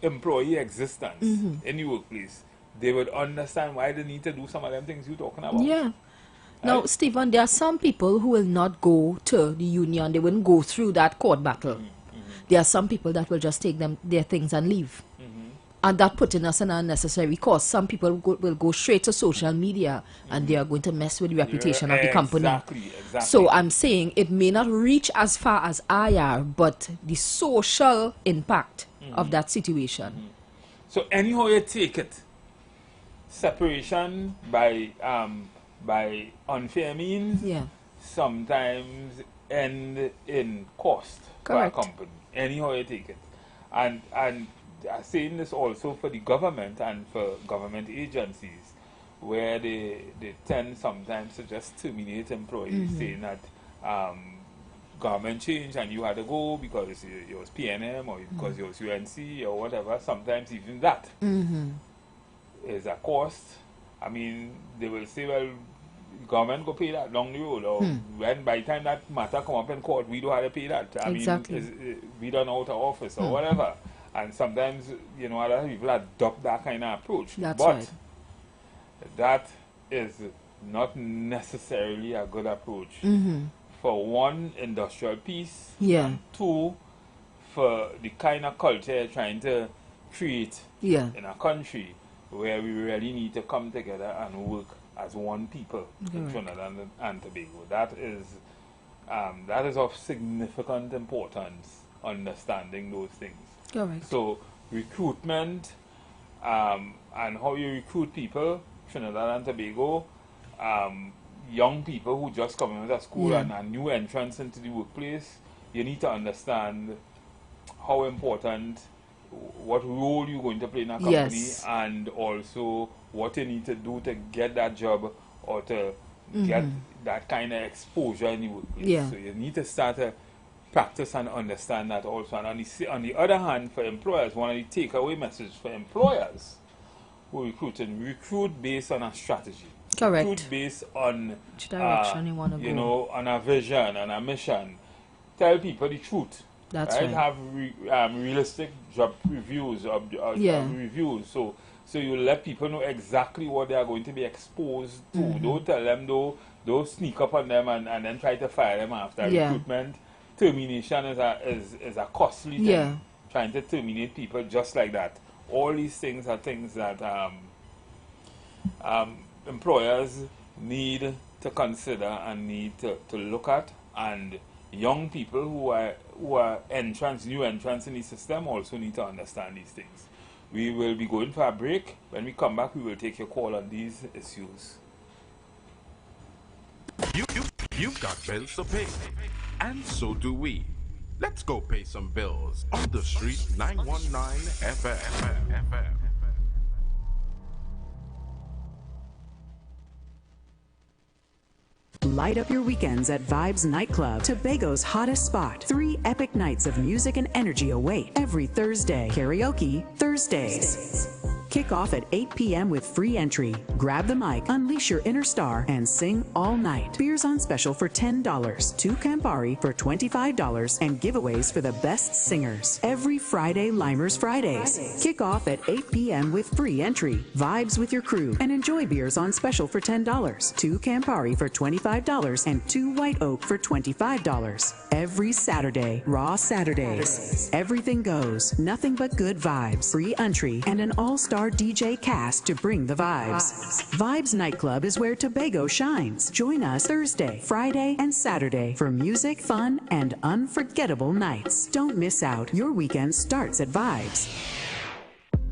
employee existence in the workplace, they would understand why they need to do some of them things you're talking about. Yeah. Now, Stephen, there are some people who will not go to the union. They wouldn't go through that court battle. There are some people that will just take their things and leave. And that putting us in an unnecessary cost. Some people will go straight to social media and they are going to mess with the reputation of the company. Exactly. So I'm saying it may not reach as far as IR, but the social impact of that situation. So anyhow you take it, separation by unfair means sometimes end in cost for a company. Anyhow you take it. And I'm saying this also for the government and for government agencies, where they tend sometimes to just terminate employees, saying that government changed and you had to go because it was PNM or because it was UNC or whatever. Sometimes even that is a cost. I mean, they will say, well, government go pay that down the road, or when by the time that matter come up in court, we don't have to pay that. I mean, we don't out of office or whatever. And sometimes, you know, other people adopt that kind of approach. But that is not necessarily a good approach. For one, industrial peace. And two, for the kind of culture you're trying to create in a country where we really need to come together and work as one people in Trinidad and Tobago. That is of significant importance, understanding those things. So recruitment and how you recruit people, Trinidad and Tobago, young people who just come out of school and new entrants into the workplace, you need to understand how important, what role you're going to play in a company, and also what you need to do to get that job or to get that kind of exposure in the workplace. So you need to start to practice and understand that also. And on the other hand, for employers, one of the takeaway messages for employers who recruit based on a strategy. Recruit based on which direction you want to go. You know, on a vision and a mission. Tell people the truth. That's right. Have realistic job reviews reviews. So you let people know exactly what they are going to be exposed to. Don't tell them don't sneak up on them and then try to fire them after. Recruitment termination is a costly thing. Trying to terminate people just like that. All these things are things that employers need to consider and need to look at, and young people who are new entrants in the system also need to understand these things. We will be going for a break. When we come back, we will take your call on these issues. You've got bills to pay, and so do we. Let's go pay some bills on the street 919 FM. Light up your weekends at Vibes Nightclub, Tobago's hottest spot. 3 epic nights of music and energy await every Thursday. Karaoke Thursdays. Kick off at 8 p.m. with free entry. Grab the mic, unleash your inner star, and sing all night. Beers on special for $10, 2 Campari for $25, and giveaways for the best singers. Every Friday, Limers Fridays. Kick off at 8 p.m. with free entry. Vibes with your crew and enjoy beers on special for $10, 2 Campari for $25, and 2 White Oak for $25. Every Saturday, Raw Saturdays. Everything goes, nothing but good vibes. Free entry and an all-star DJ cast to bring the vibes. Vibes Nightclub is where Tobago shines. Join us Thursday, Friday, and Saturday for music, fun, and unforgettable nights. Don't miss out. Your weekend starts at Vibes.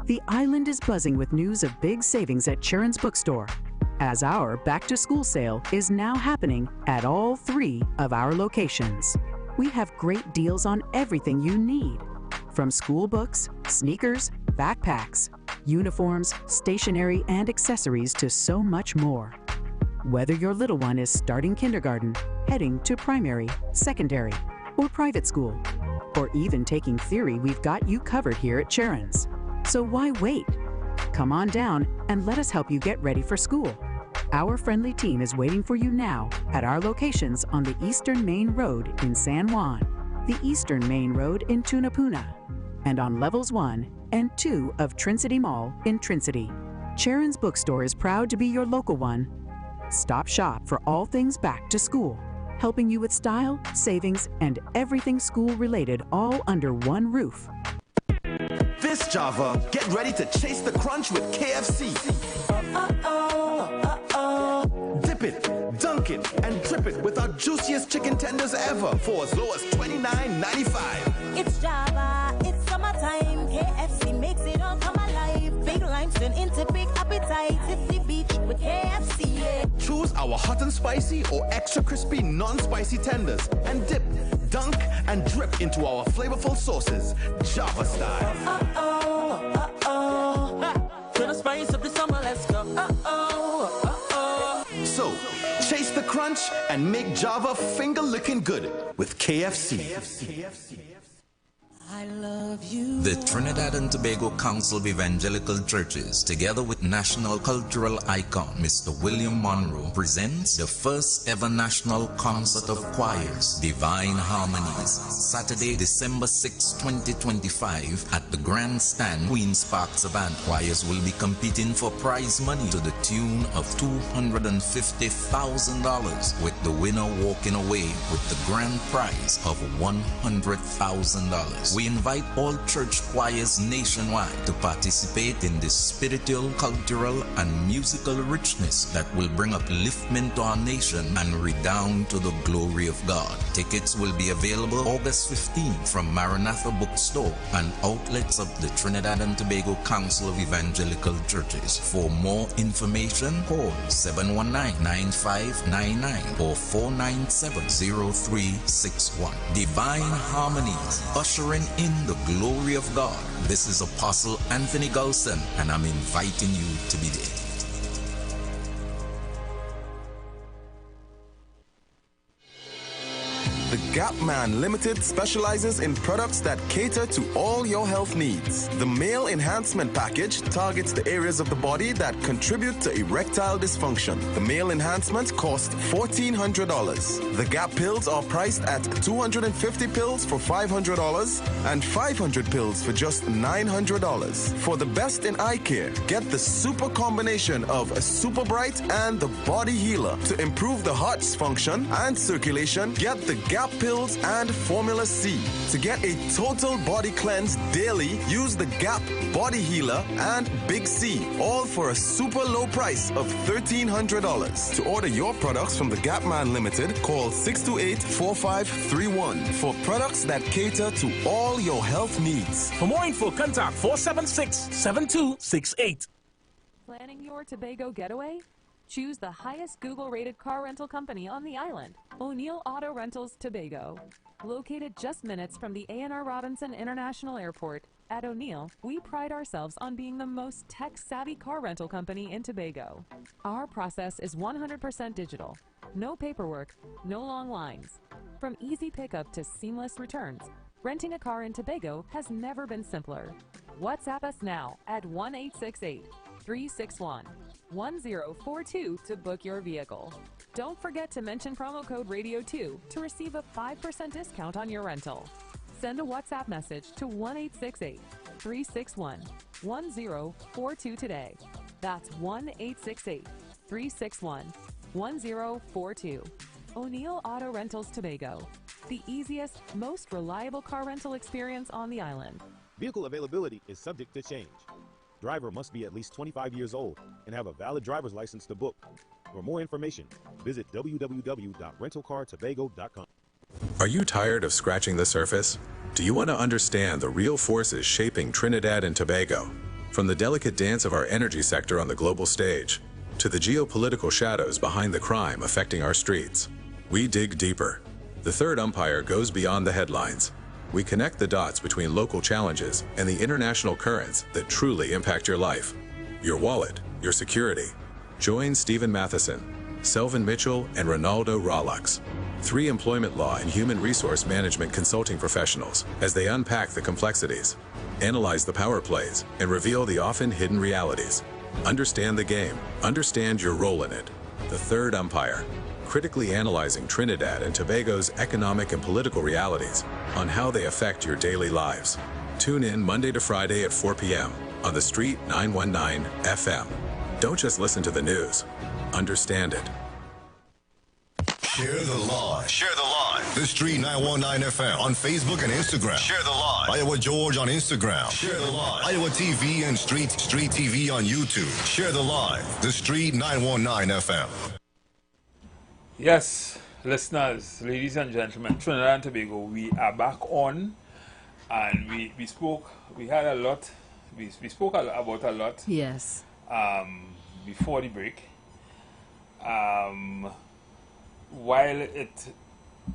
The island is buzzing with news of big savings at Sharon's Bookstore, as our back-to-school sale is now happening at all 3 of our locations. We have great deals on everything you need, from school books, sneakers, backpacks, uniforms, stationery, and accessories to so much more. Whether your little one is starting kindergarten, heading to primary, secondary, or private school, or even taking theory, we've got you covered here at Sharon's. So why wait? Come on down and let us help you get ready for school. Our friendly team is waiting for you now at our locations on the Eastern Main Road in San Juan, the Eastern Main Road in Tunapuna, and on levels 1 and 2 of Trincity Mall in Trincity. Sharon's Bookstore is proud to be your local one. Stop shop for all things back to school, helping you with style, savings, and everything school-related all under one roof. This Java, get ready to chase the crunch with KFC. Dip it, dunk it, and drip it with our juiciest chicken tenders ever for as low as $29.95. It's Java, it's summertime. KFC makes it all come alive. Big limestone into big appetite. Hit the beach with KFC. Yeah. Choose our hot and spicy or extra crispy non-spicy tenders and dip, dunk, and drip into our flavorful sauces, Java style. To the spice of the summer, let's go. So, chase the crunch and make Java finger-licking good with KFC. I love you. The Trinidad and Tobago Council of Evangelical Churches, together with national cultural icon Mr. William Monroe, presents the first ever national concert of choirs, Divine Harmonies, Saturday, December 6, 2025, at the Grandstand, Queen's Park Savannah. Choirs will be competing for prize money to the tune of $250,000, with the winner walking away with the grand prize of $100,000. We invite all church choirs nationwide to participate in this spiritual, cultural, and musical richness that will bring upliftment to our nation and redound to the glory of God. Tickets will be available August 15th from Maranatha Bookstore and outlets of the Trinidad and Tobago Council of Evangelical Churches. For more information, call 719-9599 or 497-0361. Divine Harmonies, ushering in the glory of God. This is Apostle Anthony Golson, and I'm inviting you to be there. The Gap Man Limited specializes in products that cater to all your health needs. The Male Enhancement Package targets the areas of the body that contribute to erectile dysfunction. The Male Enhancement costs $1,400. The Gap pills are priced at 250 pills for $500 and 500 pills for just $900. For the best in eye care, get the super combination of a Super Bright and the Body Healer. To improve the heart's function and circulation, get the Gap pills and Formula C. To get a total body cleanse daily, use the Gap Body Healer and Big C, all for a super low price of $1,300. To order your products from the Gap Man Limited, call 628-4531 for products that cater to all your health needs. For more info, contact 476-7268. Planning your Tobago getaway? Choose the highest Google-rated car rental company on the island, O'Neill Auto Rentals Tobago. Located just minutes from the A&R Robinson International Airport, at O'Neill, we pride ourselves on being the most tech-savvy car rental company in Tobago. Our process is 100% digital. No paperwork, no long lines. From easy pickup to seamless returns, renting a car in Tobago has never been simpler. WhatsApp us now at 1-868-361-1042 to book your vehicle. Don't forget to mention promo code RADIO2 to receive a 5% discount on your rental. Send a WhatsApp message to 1-868-361-1042 today. That's 1-868-361-1042. O'Neill Auto Rentals Tobago, the easiest, most reliable car rental experience on the island. Vehicle availability is subject to change. Driver must be at least 25 years old and have a valid driver's license to book. For more information, visit www.rentalcartobago.com. Are you tired of scratching the surface? Do you want to understand the real forces shaping Trinidad and Tobago? From the delicate dance of our energy sector on the global stage, to the geopolitical shadows behind the crime affecting our streets, we dig deeper. The third umpire goes beyond the headlines. We connect the dots between local challenges and the international currents that truly impact your life, your wallet, your security. Join Stephen Matheson, Selvin Mitchell, and Ronaldo Rollux, 3 employment law and human resource management consulting professionals, as they unpack the complexities, analyze the power plays, and reveal the often hidden realities. Understand the game. Understand your role in it. The third umpire, critically analyzing Trinidad and Tobago's economic and political realities on how they affect your daily lives. Tune in Monday to Friday at 4 p.m. on The Street 919 FM. Don't just listen to the news. Understand it. Share the live. Share the live. The Street 919 FM on Facebook and Instagram. Share the live. Iowa George on Instagram. Share the live. Iowa TV and Street TV on YouTube. Share the live. The Street 919 FM. Yes, listeners, ladies and gentlemen, Trinidad and Tobago, we are back on, and we spoke. We had a lot. We spoke about a lot. Yes. Before the break. While it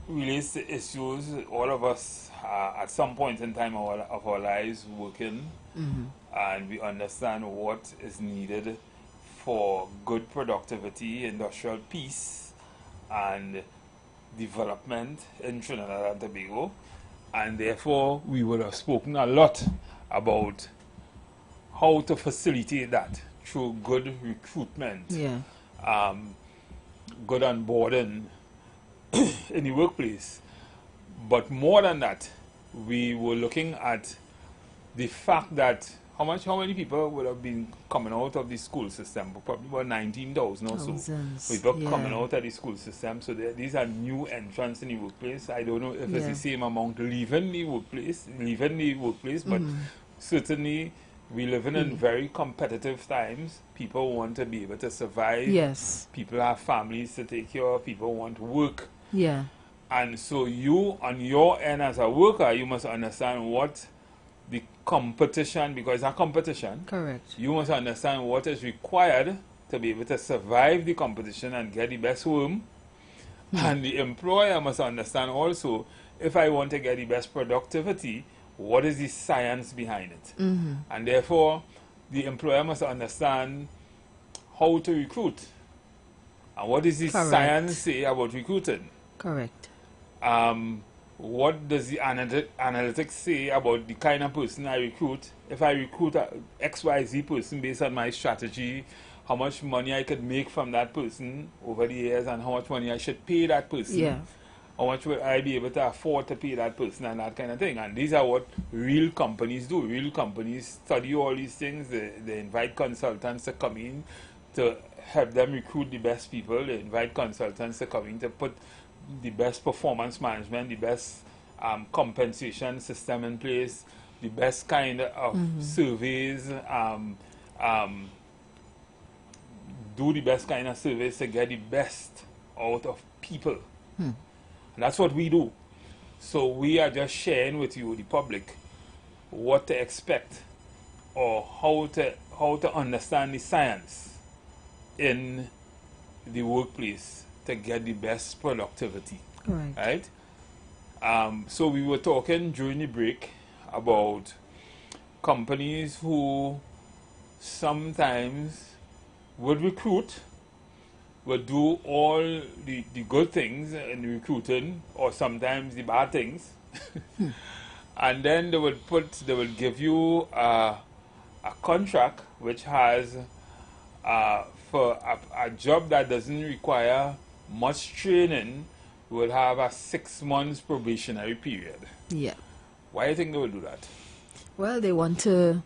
relates to issues, all of us at some point in time of our lives working, and we understand what is needed for good productivity, industrial peace, and development in Trinidad and Tobago, and therefore we would have spoken a lot about how to facilitate that through good recruitment, good onboarding in the workplace. But more than that, we were looking at the fact that how many people would have been coming out of the school system? Probably about 19,000 or so. People coming out of the school system. So these are new entrants in the workplace. I don't know if it's the same amount leaving the workplace, but certainly we live in very competitive times. People want to be able to survive. Yes. People have families to take care of. People want to work. Yeah. And so you, on your end as a worker, you must understand what the competition, because it's a competition. Correct. You must understand what is required to be able to survive the competition and get the best home. And the employer must understand also, if I want to get the best productivity, what is the science behind it? And therefore, the employer must understand how to recruit. And what does the science say about recruiting? Correct. What does the analytics say about the kind of person I recruit? If I recruit a XYZ person based on my strategy, how much money I could make from that person over the years, and how much money I should pay that person. Yeah. How much will I be able to afford to pay that person, and that kind of thing. And these are what real companies do. Real companies study all these things. They invite consultants to come in to help them recruit the best people. They invite consultants to come in to put the best performance management, the best compensation system in place, the best kind of surveys, do the best kind of surveys to get the best out of people. And that's what we do. So we are just sharing with you, the public, what to expect or how to understand the science in the workplace to get the best productivity. Right. So we were talking during the break about companies who sometimes would recruit, would do all the good things in recruiting, or sometimes the bad things, and then they would give you a contract which has for a job that doesn't require much training, will have a 6 months probationary period. Yeah. Why do you think they will do that? Well, they want to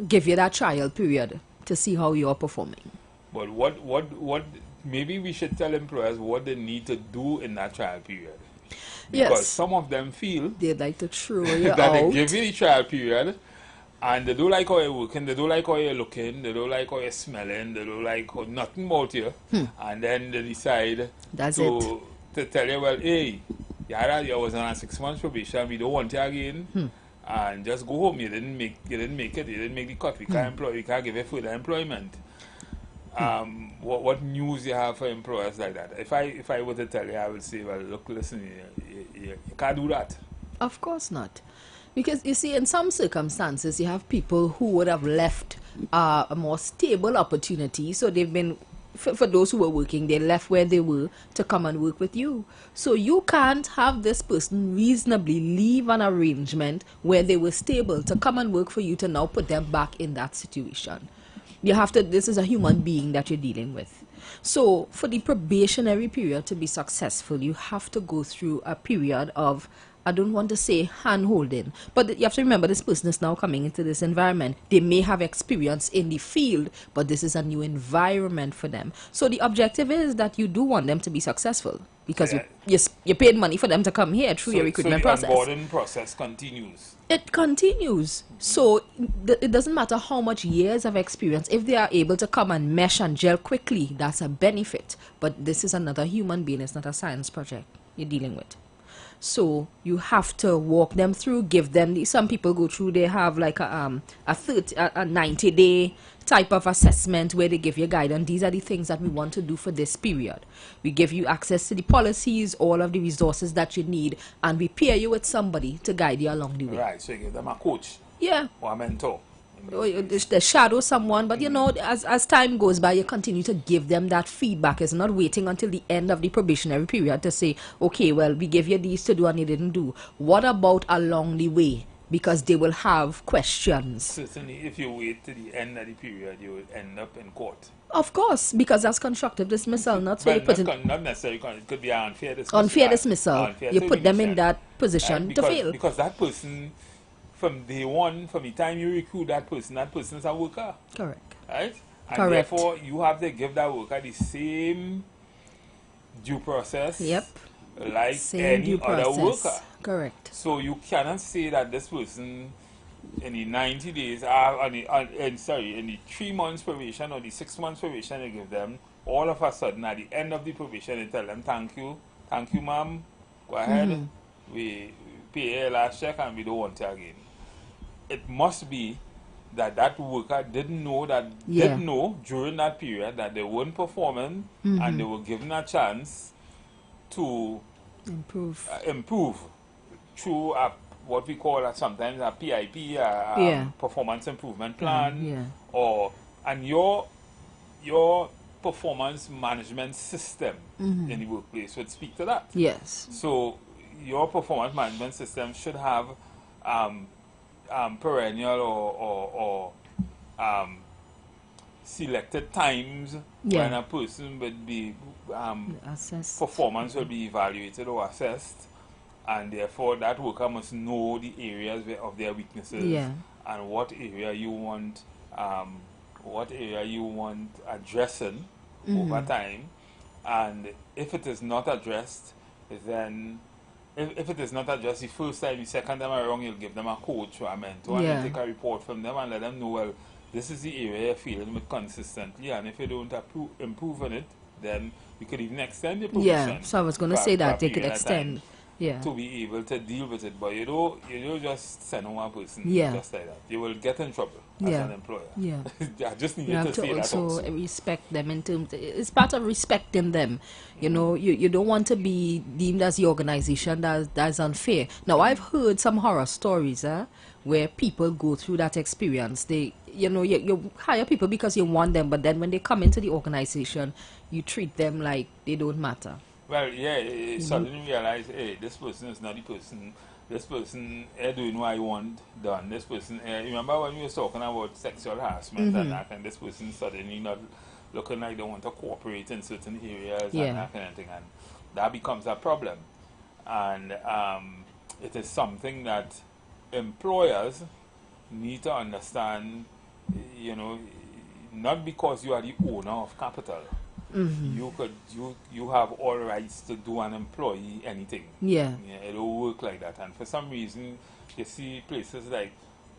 give you that trial period to see how you're performing. But what maybe we should tell employers what they need to do in that trial period. Because Yes. some of them feel They'd like to throw you that out. they give you the trial period and they don't like how you're working, they don't like how you're looking, they don't like how you're smelling, they don't like how nothing about you. And then they decide to tell you, well, hey, you was on a 6 months probation, we don't want you again. And just go home. You didn't make it. You didn't make the cut. We can't employ. We can't give you further employment. What news you have for employers like that? If I were to tell you, I would say, well, look, listen, you can't do that. Of course not, because you see, in some circumstances, you have people who would have left a more stable opportunity. So they've been. For those who were working, they left where they were to come and work with you. So you can't have this person reasonably leave an arrangement where they were stable to come and work for you to now put them back in that situation. You have to, this is a human being that you're dealing with. So for the probationary period to be successful, you have to go through a period of, I don't want to say hand-holding, but you have to remember this person is now coming into this environment. They may have experience in the field, but this is a new environment for them. So the objective is that you do want them to be successful, because you paid money for them to come here through your recruitment process. So the onboarding process continues. It continues. So it doesn't matter how much years of experience. If they are able to come and mesh and gel quickly, that's a benefit. But this is another human being. It's not a science project you're dealing with. So you have to walk them through, give them some people go through, they have like a 90-day type of assessment where they give you guidance. These are the things that we want to do for this period. We give you access to the policies, all of the resources that you need, and we pair you with somebody to guide you along the way. Right, so you give them a coach. Yeah. Or a mentor. They shadow someone, but you know, as time goes by, you continue to give them that feedback. It's not waiting until the end of the probationary period to say, okay, well, we gave you these to do and you didn't do. What about along the way? Because they will have questions. Certainly, if you wait to the end of the period, you will end up in court. Of course, because that's constructive dismissal, not so you put it. Not necessarily, it could be an unfair dismissal. Unfair dismissal. You put them in that position to fail. Because that person, from day one, from the time you recruit that person is a worker. Correct. Right? And Correct. therefore, you have to give that worker the same due process. Yep. Like Same any due other process. worker. Correct. So you cannot say that this person in the 90 days, in the 3 months probation or the 6 months probation you give them, all of a sudden at the end of the probation you tell them, thank you ma'am, go ahead, we pay your last check and we don't want you again. It must be that worker didn't know during that period that they weren't performing and they were given a chance to improve through what we call sometimes a PIP, performance improvement plan, and your performance management system in the workplace would speak to that. Yes. So your performance management system should have perennial or selected times when a person would be performance will be evaluated or assessed, and therefore that worker must know the areas of their weaknesses and what area you want addressing over time. And if it is not addressed, then if it is not addressed the first time, the second time around, you'll give them a coach or a mentor and take a report from them and let them know, well, this is the area you're feeling with consistently, and if you don't improve on it, then you could even extend your probation. Yeah, so I was going to say that they could extend. to be able to deal with it. But you don't just send one person just like that. You will get in trouble as an employer. Yeah. I just need you have to say that also also. respect them in terms. It's part of respecting them. You know, you don't want to be deemed as the organization that's unfair. Now, I've heard some horror stories where people go through that experience. You hire people because you want them, but then when they come into the organization, you treat them like they don't matter. Well, yeah, suddenly realize, hey, this person is not the person. This person doing what I want done. This person, remember when we were talking about sexual harassment and that, and this person suddenly not looking like they want to cooperate in certain areas and that kind of thing, and that becomes a problem. And it is something that employers need to understand, you know, not because you are the owner of capital. You have all rights to do an employee anything. It don't work like that. And for some reason, you see places like,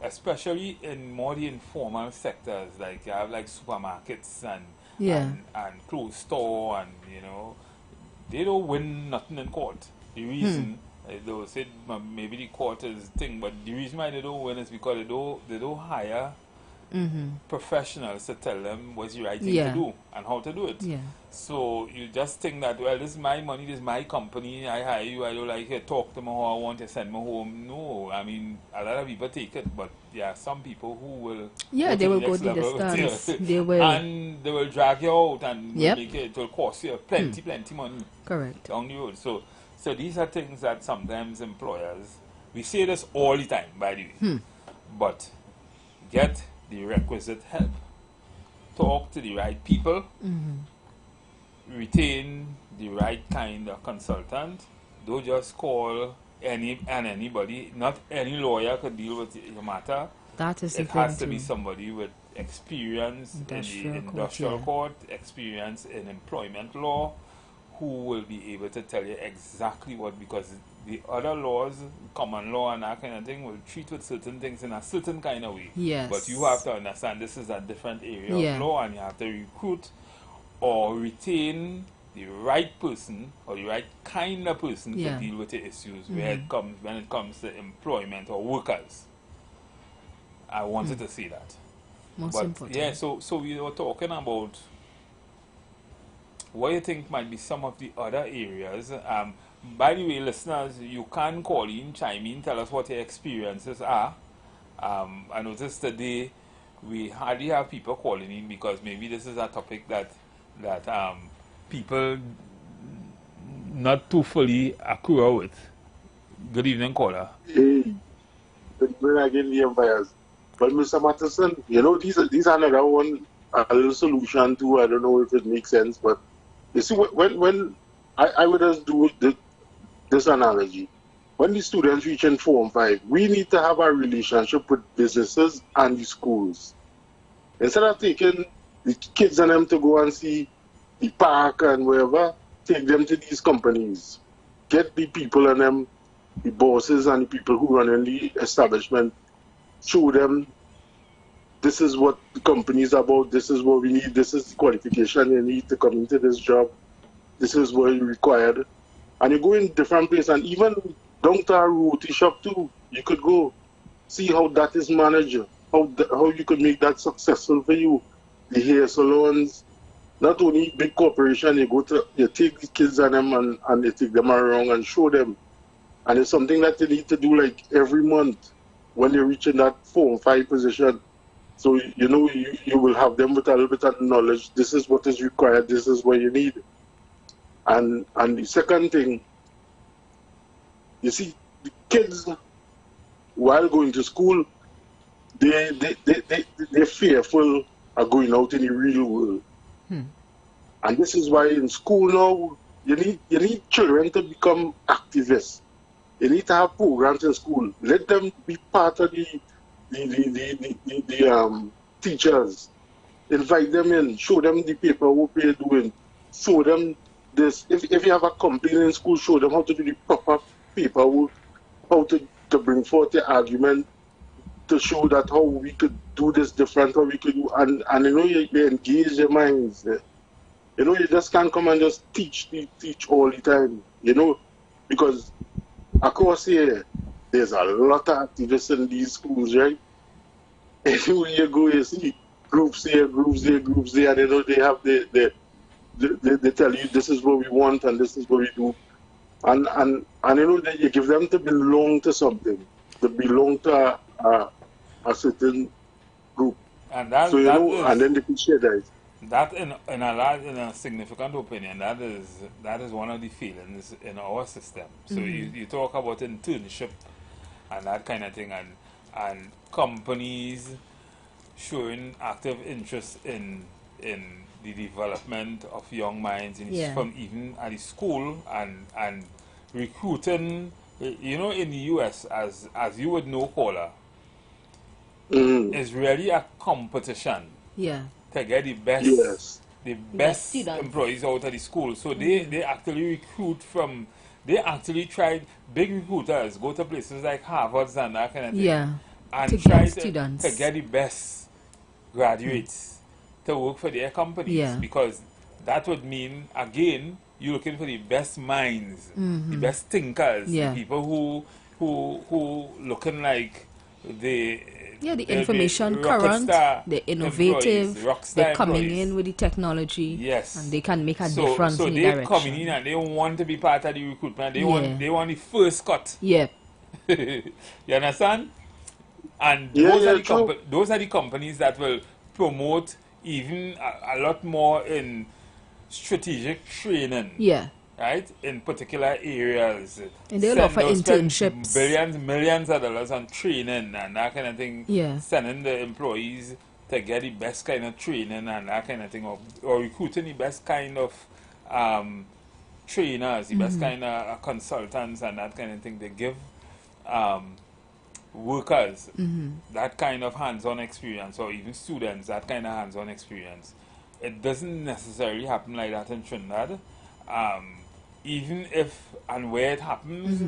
especially in more the informal sectors, like you have like supermarkets and clothes store, and you know, they don't win nothing in court. The reason they will say maybe the court is thing, but the reason why they don't win is because they don't hire professionals to tell them what's the right thing to do and how to do it. So you just think that, well, this is my money, this is my company, I hire you, I don't like it, talk to me how I want to send me home. No, I mean, a lot of people take it, but there are some people who will they will go to the distance. They will. And they will drag you out and make it will cost you plenty money. Correct. Down the road. So these are things that sometimes employers, we say this all the time, by the way, but get the requisite help. Talk to the right people. Retain the right kind of consultant. Don't just call anybody. Not any lawyer could deal with your matter. That is it has to be somebody with experience in the industrial court, experience in employment law, who will be able to tell you exactly what, because the other laws, common law and that kind of thing, will treat with certain things in a certain kind of way. But you have to understand this is a different area of law, and you have to recruit or retain the right person or the right kind of person to deal with the issues when it comes to employment or workers. I wanted to say that. Most important. So we were talking about what you think might be some of the other areas. By the way, listeners, you can call in, chime in, tell us what your experiences are. I noticed today we hardly have people calling in because maybe this is a topic that people not too fully accrue with. Good evening, caller. Good evening again, the empires. But Mr. Matterson, you know, these are another one, a little solution to, I don't know if it makes sense, but you see, when I would just do this analogy. When the students reach in 4 and 5, we need to have a relationship with businesses and the schools. Instead of taking the kids and them to go and see the park and wherever, take them to these companies. Get the people and them, the bosses and the people who run in the establishment, show them this is what the company is about, this is what we need, this is the qualification you need to come into this job, this is what you required. And you go in different places, and even down to a roti shop too, you could go see how that is managed, how you could make that successful for you. The hair salons, not only big corporation, you take the kids and them and you take them around and show them. And it's something that you need to do like every month when you reach in that 4 and 5 position. So you know you will have them with a little bit of knowledge. This is what is required, this is what you need. And the second thing, you see, the kids, while going to school, they're fearful of going out in the real world. And this is why in school now, you need children to become activists. You need to have programs in school. Let them be part of the teachers. Invite them in, show them the paperwork they're doing, show them this. If you have a complaint in school, show them how to do the proper paperwork, how to bring forth the argument, to show that how we could do this different, how we could do, and you know, you engage their minds. You know, you just can't come and just teach all the time, you know, because of course, here, there's a lot of activists in these schools, right? Everywhere you go, you see groups here, groups there, groups there, and you know, they have they tell you this is what we want and this is what we do. And you know, that you give them to belong to something, to belong to a certain group. And that, so, you that know, is, and then they can share that. That, in a significant opinion, that is one of the feelings in our system. So you talk about internship and that kind of thing, and companies showing active interest in the development of young minds from even at the school and recruiting. You know, in the U.S., as you would know, Paula, is really a competition. Yeah. To get the best, the best employees out of the school. So they actually recruit from. They actually tried, big recruiters go to places like Harvard and that kind of thing. Yeah. And to try get students. to get the best graduates to work for their companies. Yeah. Because that would mean, again, you're looking for the best minds, the best thinkers, the people who looking like the information current, they're innovative, they're coming in with the technology, and they can make a difference in the direction. So they're coming in and they want to be part of the recruitment. They want the first cut. Yeah. You understand? And those are the companies that will promote even a lot more in strategic training. Yeah. Right? In particular areas. And they'll offer internships. Millions of dollars on training and that kind of thing. Yeah. Sending the employees to get the best kind of training and that kind of thing. Or recruiting the best kind of trainers, the best kind of consultants and that kind of thing. They give workers that kind of hands-on experience, or even students that kind of hands-on experience. It doesn't necessarily happen like that in Trinidad. Even if and where it happens,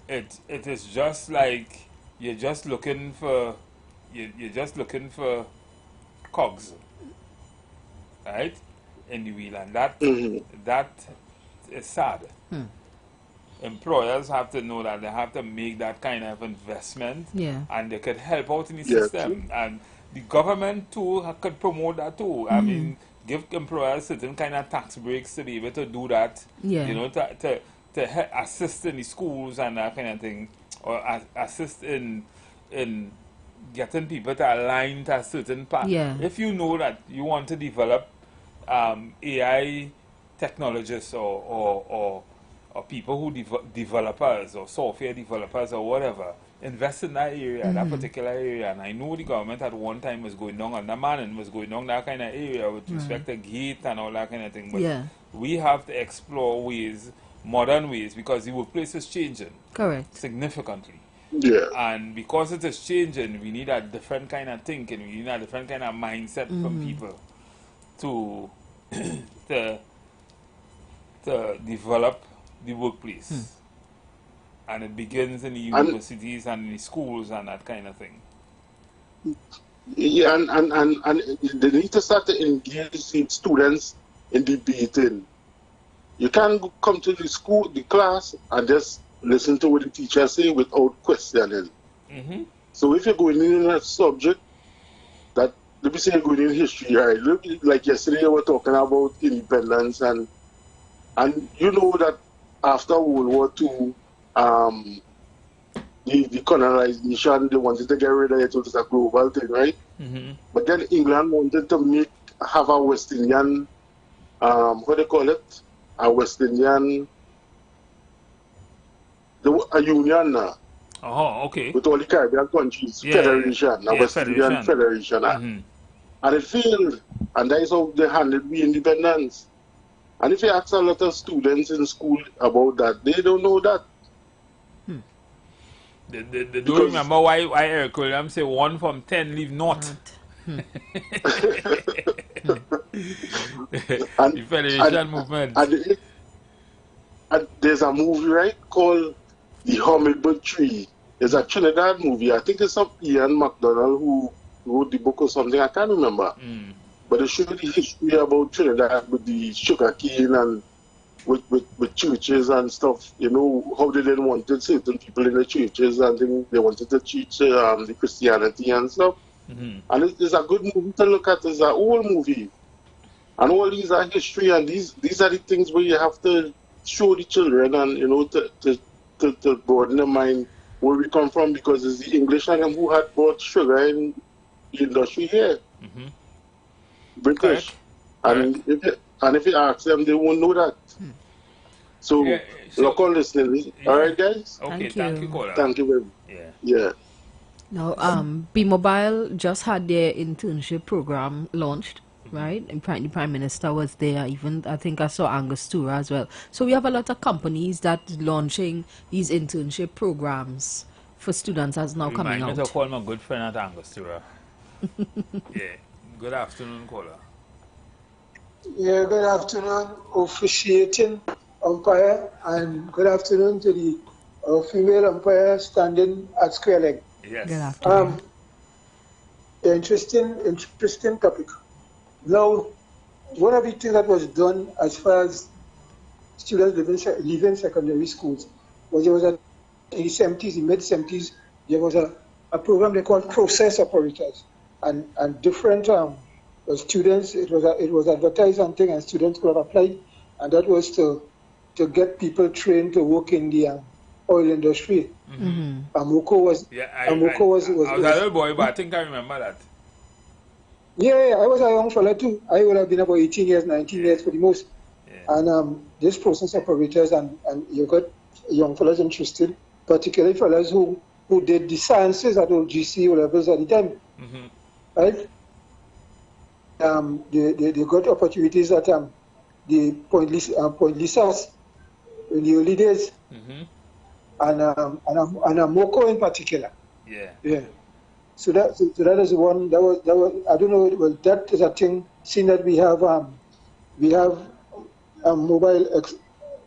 it is just like you're just looking for cogs, right, in the wheel, and that is sad. Employers have to know that they have to make that kind of investment, and they could help out in the system, and the government too could promote that too. I mean, give employers certain kind of tax breaks to be able to do that. You know, to assist in the schools and that kind of thing, or assist in getting people to align to a certain path. If you know that you want to develop AI technologists or people who developers or software developers or whatever, invest in that area, that particular area. And I know the government at one time was going down on the man and was going down that kind of area with respect to gate and all that kind of thing. But we have to explore ways, modern ways, because the workplace is changing. Correct. Significantly. Yeah. And because it is changing, we need a different kind of thinking. We need a different kind of mindset from people to develop the workplace. And it begins in the universities and in the schools and that kind of thing. Yeah, and they need to start to engage students in debating. You can't come to the class and just listen to what the teacher say without questioning. So if you're going in a subject that, let me say you're going in history, right? Like yesterday we were talking about independence, and you know that after World War II, the colonization, they wanted to get rid of it, so it's a global thing, right? But then England wanted to have a West Indian, what do they call it? A West Indian, a union now. Oh, okay. With all the Caribbean countries, federation, a West Indian federation. And it failed, and that is how they handled the independence. And if you ask a lot of students in school about that, they don't know that. They don't remember why Eric Williams say 1 from 10 leave not. The Federation movement. And there's a movie, right, called The Hummingbird Tree. It's a Trinidad movie. I think it's some Ian MacDonald who wrote the book or something. I can't remember. But it showed the history about Trinidad with the sugar cane and with churches and stuff, you know, how they didn't want certain people in the churches and they wanted to teach the Christianity and stuff. Mm-hmm. And it's a good movie to look at. It's an old movie. And all these are history, and these are the things where you have to show the children and, you know, to broaden their mind where we come from, because it's the English and them who had brought sugar in the industry here. Mm-hmm. British. And if you ask them, they won't know that. So, look on listening. All right, guys? Okay, thank you, Kola. Thank you very much. Yeah. Now, B-Mobile just had their internship program launched, right? And the Prime Minister was there. Even, I think I saw Angostura as well. So we have a lot of companies that launching these internship programs for students as now coming out. Remind me to call my good friend at Angostura. Yeah. Good afternoon, Kola. Yeah, good afternoon, officiating umpire, and good afternoon to the female umpire standing at square leg. Yes. Good afternoon. Interesting topic. Now, one of the things that was done as far as students leaving secondary schools was there was in the 70s, the mid-70s, there was a program they called process operators, and different students, it was advertised and thing, and students could have applied, and that was to get people trained to work in the oil industry. Mm-hmm. Amoco was. Yeah, I was a little boy, but I think I remember that. Yeah, I was a young fella too. I would have been about 18 years, 19 years for the most. Yeah. And this process operators, and you got young fellas interested, particularly fellas who did the sciences at OGC levels at the time, mm-hmm. right? They got opportunities at the Point Lisas in the early days, mm-hmm. and Amoco in particular. Yeah. So that is one that was I don't know. Well, that is a thing. Seeing that we have mobile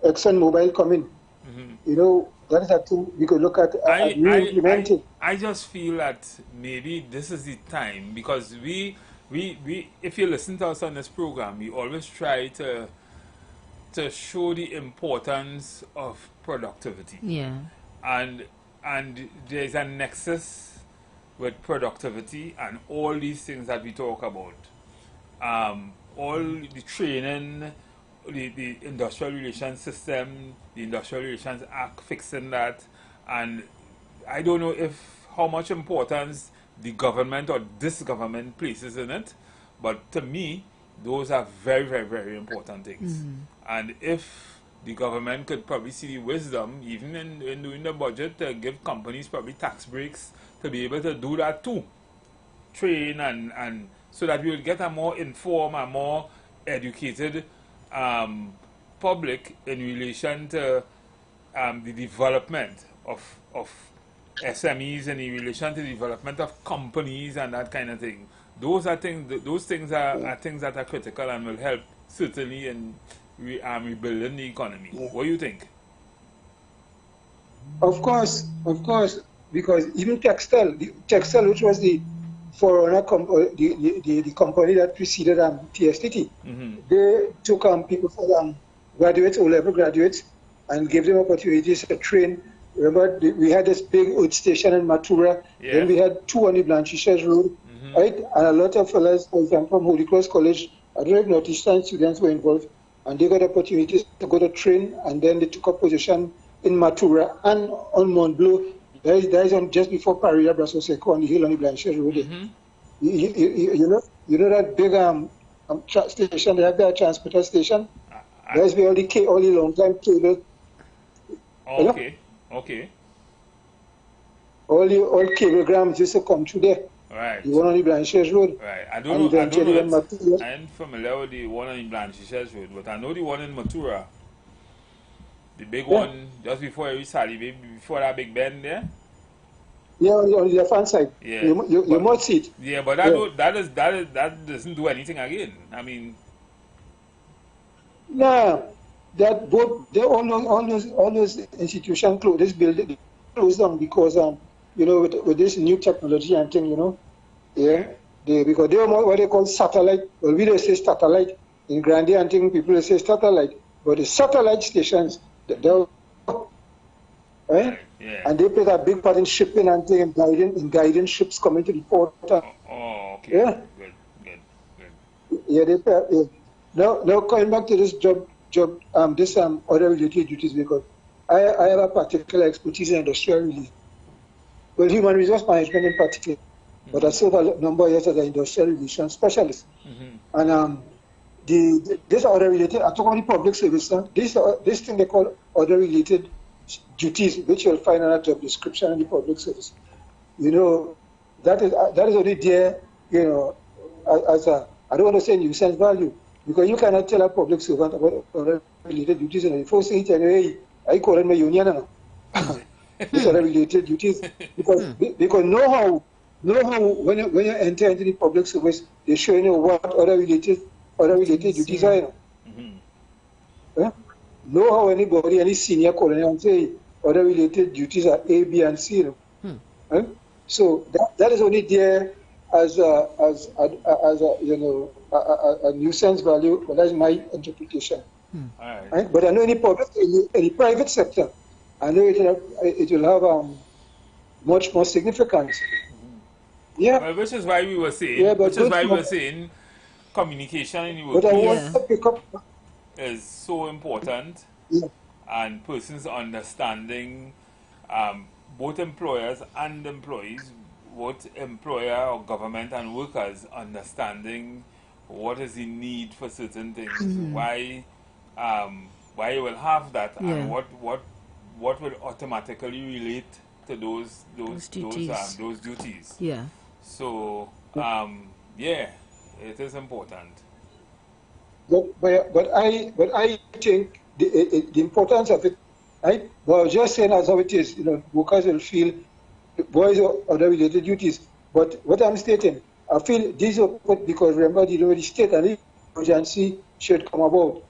Exxon Mobile coming, mm-hmm. you know, that is a thing we could look at implementing. I just feel that maybe this is the time, because we if you listen to us on this program, we always try to show the importance of productivity. Yeah. And there's a nexus with productivity and all these things that we talk about. All the training, the industrial relations system, the Industrial Relations Act fixing that, and I don't know how much importance the government or this government places in it, but to me, those are very, very, very important things. Mm-hmm. And if the government could probably see the wisdom, even in doing the budget, to give companies probably tax breaks to be able to do that too. Train and so that we will get a more informed and more educated public in relation to the development of SMEs and in relation to the development of companies and that kind of thing. Those things are things that are critical and will help certainly in rebuilding the economy. What do you think? Of course, because even textile, which was the forerunner the company that preceded TSTT, mm-hmm. they took people for graduates, O-level graduates, and gave them opportunities to train. Remember, we had this big earth station in Matura. Yeah. Then we had two on the Blanchisseuse Road, mm-hmm. right? And a lot of fellas, for example, from Holy Cross College, I don't know if Northeastern students were involved, and they got opportunities to go to train, and then they took up position in Matura and on Mont Bleu. There is on just before Paria Brasso-Seco on the hill on the Blanchisseuse Road. Mm-hmm. You know that big station, they have their transporter station. There's where all the long time cable. Okay. Okay. All cablegrams used to come through there. Right. The one on the Blanchisseuse Road. Right. I don't know. I ain't familiar with the one on the Blanchisseuse Road, but I know the one in Matura. The big one just before you start, before that big bend there. Yeah, on the left-hand side. Yeah. You must see it. Yeah, but that doesn't do anything again. I mean. Nah, that all those institutions closed. This building closed down because with this new technology and thing, because they were more what they call satellite. Well, we don't say satellite in Grande and thing. People say satellite, the satellite stations, right? Yeah. And they played a big part in shipping and thing, in guiding ships coming to the port. Oh, okay. Yeah. Good. Yeah, they play. Yeah. Now coming back to this this other related duties, because I have a particular expertise in industrial relations. Well, human resource management in particular, but I serve a number of years as an industrial relations specialist. And this other related, I talk about the public service now. This thing they call other related duties, which you'll find in a job description in the public service. You know, that is only there, you know, as a, I don't want to say nuisance value, because you cannot tell a public servant about other related duties. And the first thing you tell you, hey, I call it my union now. These are related duties, because know how when you enter into the public service, they show you what other related duties are. You know? Know how any senior colonel and say other related duties are A, B, and C. You know? So that is only there as a you know a nuisance value, but that's my interpretation. Right? But I know any private sector, I know it will have much more significance. Yeah. Well, which is why we were saying, communication in the workplace is so important, and persons understanding, both employers and employees, both employer or government and workers understanding what is the need for certain things, why you will have that, and what will automatically relate to those duties. Yeah. So it is important. But I think the importance of it, right? Well, just saying as how it is, you know, workers will feel boys or other related duties. But what I'm stating, I feel these are because remember the state and the emergency should come about,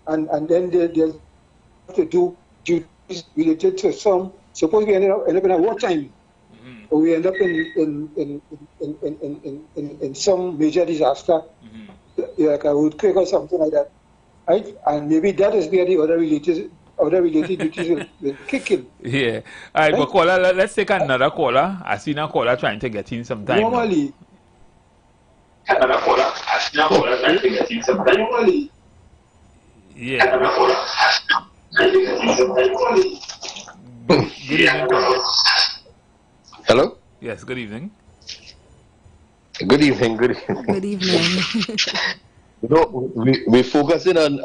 and then they'll have to do duties related to some. Suppose we end up in a wartime, or we end up in some major disaster, like a earthquake or something like that, right? And maybe that is where the other related duties will kick in. Yeah. All right, but caller, let's take another caller. I see a caller trying to get in sometime. Normally. Yeah. Good evening, caller. Hello? Yes, good evening. Good evening. Good evening. You know, we're focusing on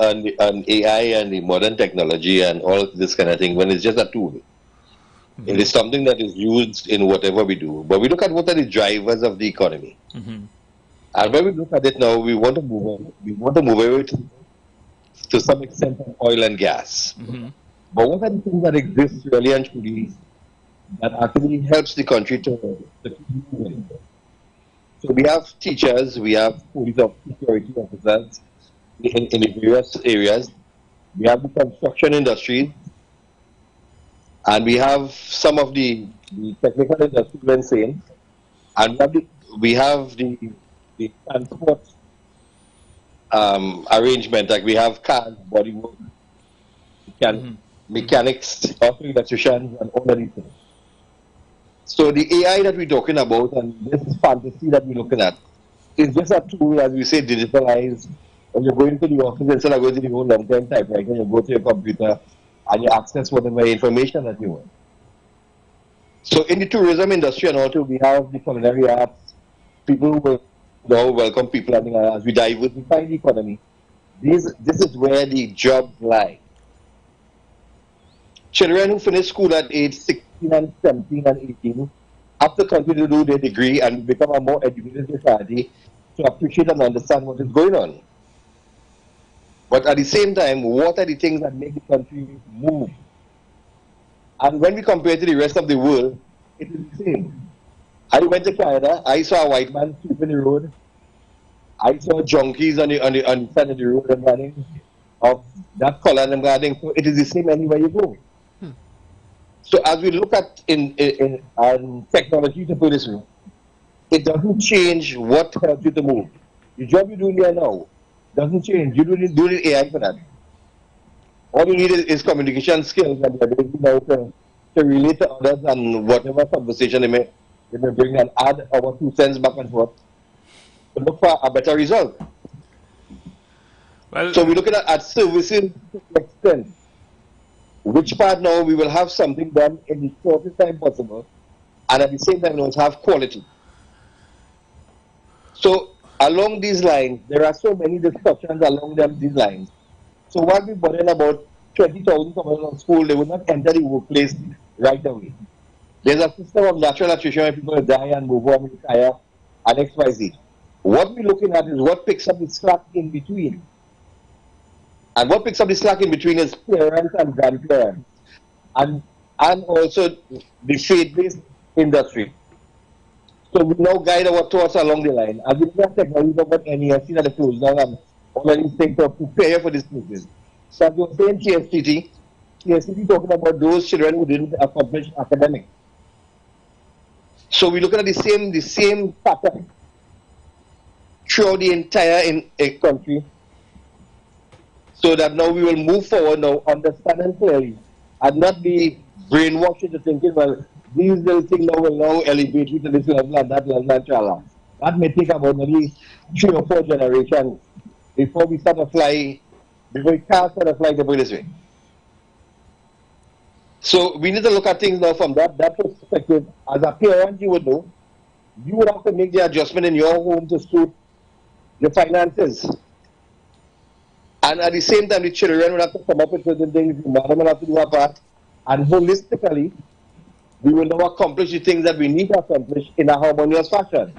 AI and the modern technology and all this kind of thing when it's just a tool. It is something that is used in whatever we do. But we look at what are the drivers of the economy. And when we look at it now, we want to move away to some extent from oil and gas. But what are the things that exist really and truly that actually helps the country to keep moving? So we have teachers, we have police security officers in the various areas. We have the construction industry, and we have some of the technical industry when saying, and we have the transport arrangement, like we have cars, bodywork, mechanics, auto electricians, and all of these things. So the AI that we're talking about and this fantasy that we're looking at is just a tool, as we say, digitalized. When you're going to the office, instead of going to the whole long-term typewriter, you go to your computer and you access whatever information that you want. So in the tourism industry and also we have the culinary arts, people will now welcome people as we diversify the economy. This is where the jobs lie. Children who finish school at age 16 and 17 and 18 have to continue to do their degree and become a more educated society to appreciate and understand what is going on. But at the same time, what are the things that make the country move? And when we compare to the rest of the world, it is the same. I went to Canada, I saw a white man sweeping the road. I saw junkies on the side of the road and running of that color and running. So it is the same anywhere you go. So as we look at in technology to put this way, it doesn't change what helps you to move. The job you're doing there now doesn't change. You don't need AI for that. All you need is communication skills and the ability now to relate to others and whatever conversation they may bring and add our 2 cents back and forth to look for a better result. Well, so we're looking at services to the extent which part now we will have something done in the shortest time possible and at the same time we will have quality. So along these lines, there are so many discussions along these lines. So while we're bothering about 20,000 coming out of school, they will not enter the workplace right away. There's a system of natural attrition where people die and move on, retire, and XYZ. What we're looking at is what picks up the slack in between. And what picks up the slack in between is parents and grandparents. And also the faith-based industry. So we now guide our thoughts along the line. As we look at technology about NESC that is closed down and all of these things to prepare for this purpose. So as you were saying TSTT talking about those children who didn't accomplish academic. So we're looking at the same pattern throughout the entire country. So that now we will move forward now, understanding clearly, and not be brainwashed into thinking, well, these little things now will now elevate you to this level and that level and chala. That may take about maybe 3 or 4 generations before we start to fly, before we can't start to fly the way this way. So we need to look at things now from that perspective. As a parent, you would know, you would have to make the adjustment in your home to suit your finances. And at the same time, the children will have to come up with certain things, the mother will have to do her part, and holistically, we will now accomplish the things that we need to accomplish in a harmonious fashion.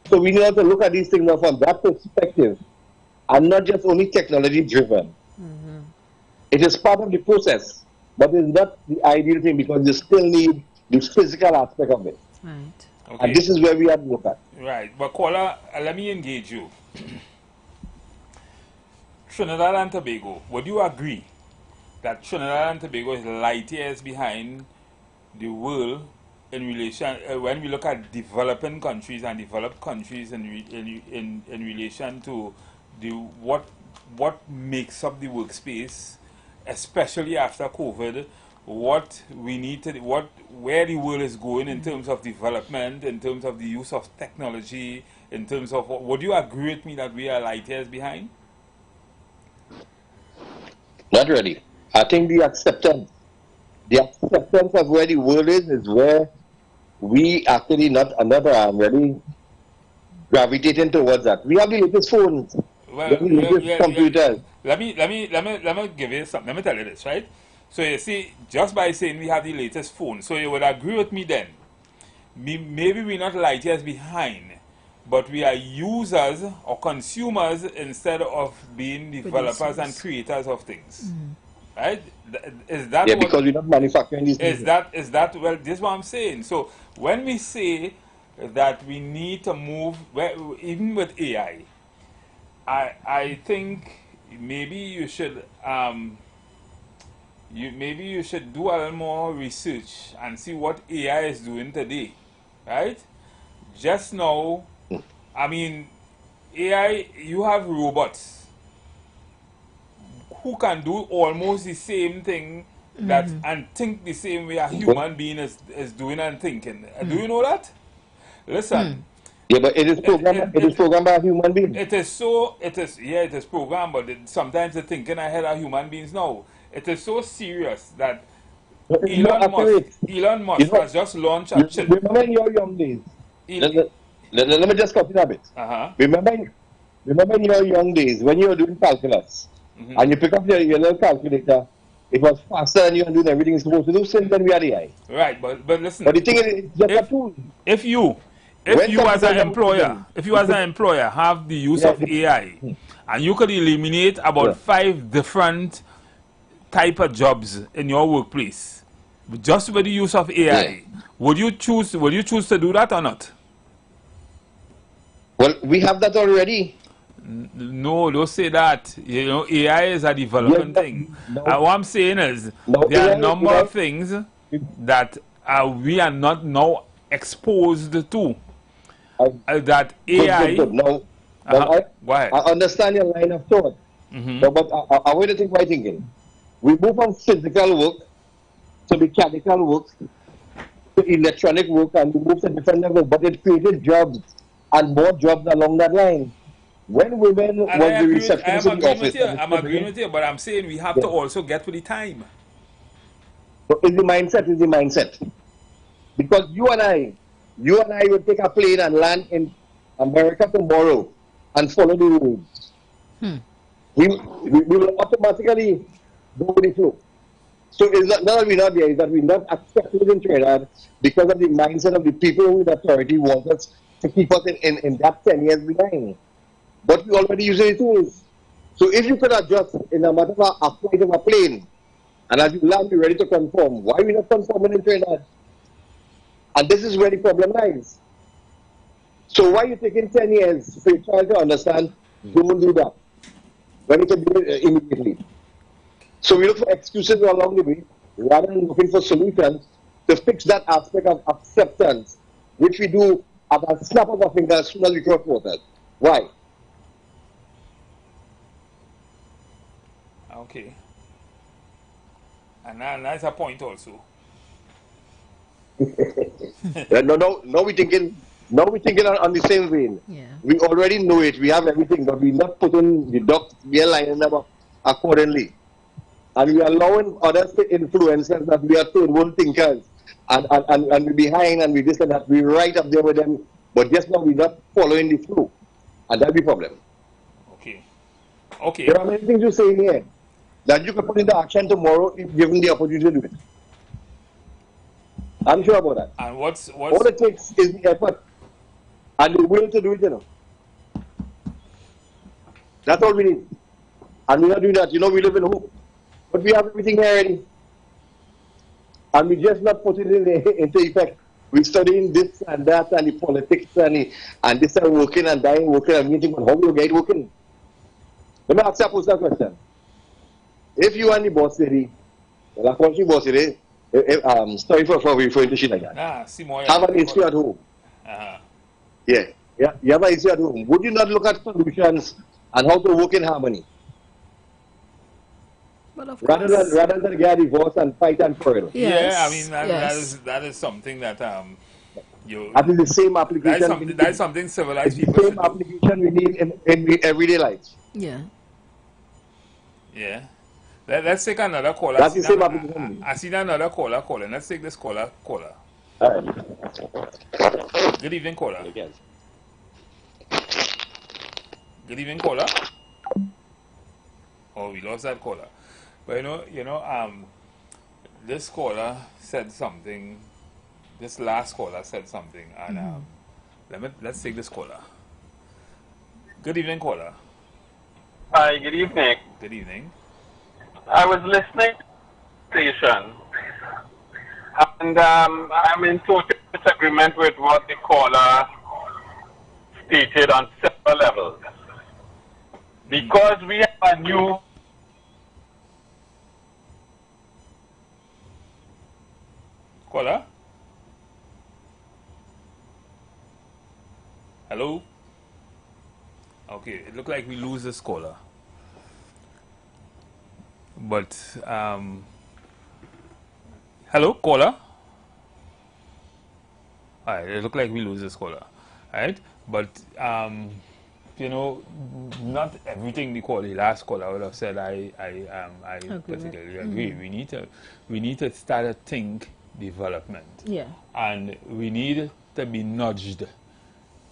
So we need to look at these things now from that perspective, and not just only technology driven. It is part of the process, but it's not the ideal thing because you still need the physical aspect of it. Right. Okay. And this is where we have to look at. Right. But caller, let me engage you. Trinidad and Tobago, would you agree that Trinidad and Tobago is light years behind the world in relation, when we look at developing countries and developed countries in relation to what makes up the workspace, especially after COVID, what we need to, where the world is going in terms of development, in terms of the use of technology, in terms of, would you agree with me that we are light years behind? Not really. I think the acceptance of where the world is where we actually not really gravitating towards that. We have the latest phones, the latest computers. Let me give you something. Let me tell you this, right? So you see, just by saying we have the latest phone, so you would agree with me then. Maybe we're not light years behind, but we are users or consumers instead of being developers and creators of things. Right? Is that because we're not manufacturing these things. Is that well, this is what I'm saying. So when we say that we need to move, even with AI, I think maybe you should maybe you should do a little more research and see what AI is doing today, right? Just now, I mean, AI, you have robots who can do almost the same thing that and think the same way a human being is doing and thinking. Do you know that? Listen. Yeah, but it is programmed. It is programmed by a human being. It is programmed, but sometimes the thinking ahead of human beings now. It is so serious that Elon Musk has just launched a chip. Remember in your young days. Let me just cut it a bit. Remember in your young days when you were doing calculus and you pick up your little calculator, it was faster than you and doing everything you're supposed to do since then we had AI. Right, but listen. But the thing is, it's just a tool. If you as an employer have the use of AI and you could eliminate about 5 different type of jobs in your workplace just with the use of AI, would you choose to do that or not? Well, we have that already. No, don't say that. You know, AI is a development thing. What I'm saying is there are a number of things that we are not now exposed to. That AI. Go ahead. I understand your line of thought, But I want to think by thinking. We move from physical work to mechanical work to electronic work, and we move to different levels. But it created jobs and more jobs along that line. When women was the receptionist in the office, I'm agreeing with you, but I'm saying we have to also get with the time. So is the mindset. Because you and I would take a plane and land in America tomorrow and follow the rules. We will automatically go with the flow. So it's not that we're not there, it's that we're not accepted in Trinidad because of the mindset of the people with authority want us to keep us in that 10 years behind. But we already using the tools. So if you could adjust in a matter of a flight of a plane, and as you land, you're ready to conform, why are we not conforming in Trinidad? And this is where the problem lies. So why are you taking 10 years for your child to understand? Don't do that. When you can do it immediately. So we look for excuses along the way, rather than looking for solutions to fix that aspect of acceptance, which we do at a snap of a finger as soon as we cross waters. Why? Okay. And that's a point also. No, we're thinking on the same vein. Yeah. We already know it. We have everything, but we're not putting the ducks, we are lining them up accordingly. And we are allowing others to influence us that we are third world thinkers. And we're behind and we this and that. We're right up there with them, but just now we're not following the flow. And that's the problem. Okay. There are many things you say here that you can put into action tomorrow if given the opportunity to do it. I'm sure about that. And what's all it takes is the effort and the will to do it, That's all we need. And we're not doing that. We live in hope. But we have everything here already. And we just not put it into effect. We're studying this and that and the politics and this and working and dying working and meeting, but how do you get working? Let me ask you a personal question. If you and the boss lady, the country boss lady, sorry for referring to shit like that. Have an issue at home. Yeah. You have an issue at home. Would you not look at solutions and how to work in harmony? Rather than get divorced and fight and quarrel. Yes. Yeah, I mean that is something that that is the same application. That's something civilized people should do. The same application we need in everyday life. Yeah. Yeah. Let's take another caller. That's the same application. I see another caller. Let's take this caller. All right. Good evening, caller. Good evening, caller. Oh, we lost that caller. But this caller said something. This last caller said something, and let's take this caller. Good evening, caller. Hi. Good evening. Good evening. I was listening to the station, and I'm in total disagreement with what the caller stated on several levels. Because we have a new caller. Hello. Okay, it looked like we lose this caller. But hello, caller. Alright, it looked like we lose this caller. Alright, but not everything the last caller would have said. I particularly agree. We need to start to think development. Yeah. And we need to be nudged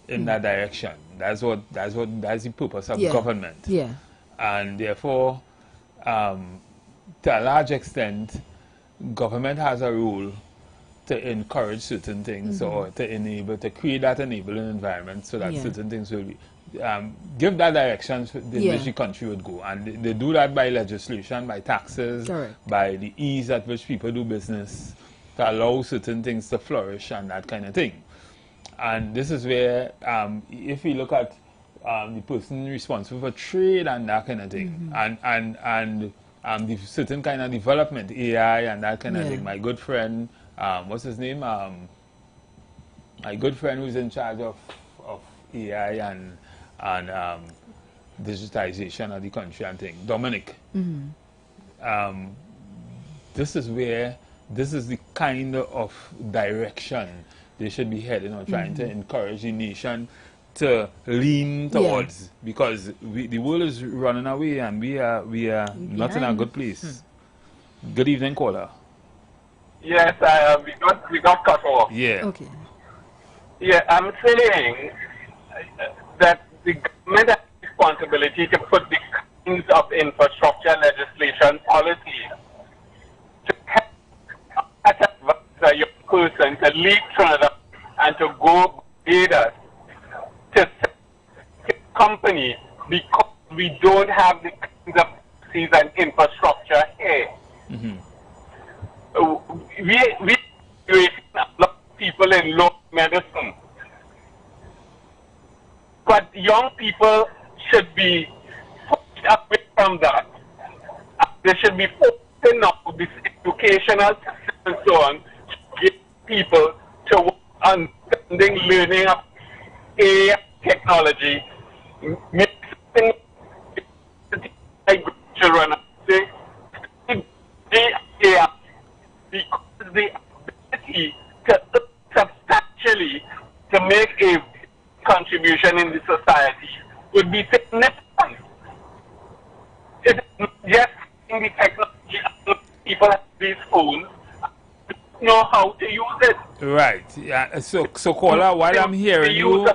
in that direction. That's the purpose of government. Yeah. And therefore, to a large extent, government has a role to encourage certain things or to create that enabling environment so that certain things will be give that direction in which the country would go. And they do that by legislation, by taxes, by the ease at which people do business, to allow certain things to flourish and that kind of thing. And this is where, if we look at the person responsible for trade and that kind of thing, and the certain kind of development, AI and that kind of thing, my good friend, what's his name? My good friend who's in charge of AI and digitization of the country and thing. Dominic, this is the kind of direction they should be heading on, trying to encourage the nation to lean towards, because the world is running away and we are not in a good place. Good evening, caller. Yes, we got cut off. Yeah. Okay. Yeah, I'm saying that the government has responsibility to put the kinds of infrastructure legislation policy to help a young person to leave Trinidad and to go Barbados to set a company, because we don't have the kinds of policies and infrastructure here. We a lot of people in law medicine, but young people should be pushed away from that. They should be focusing on this educational system and so on to get people to understanding, learning of AI technology, mixing children, AI, because the ability to substantially to make a contribution in the society would be significant. It is not just in the technology, people have these phones, know how to use it. Right. Yeah. So caller, while I'm hearing you,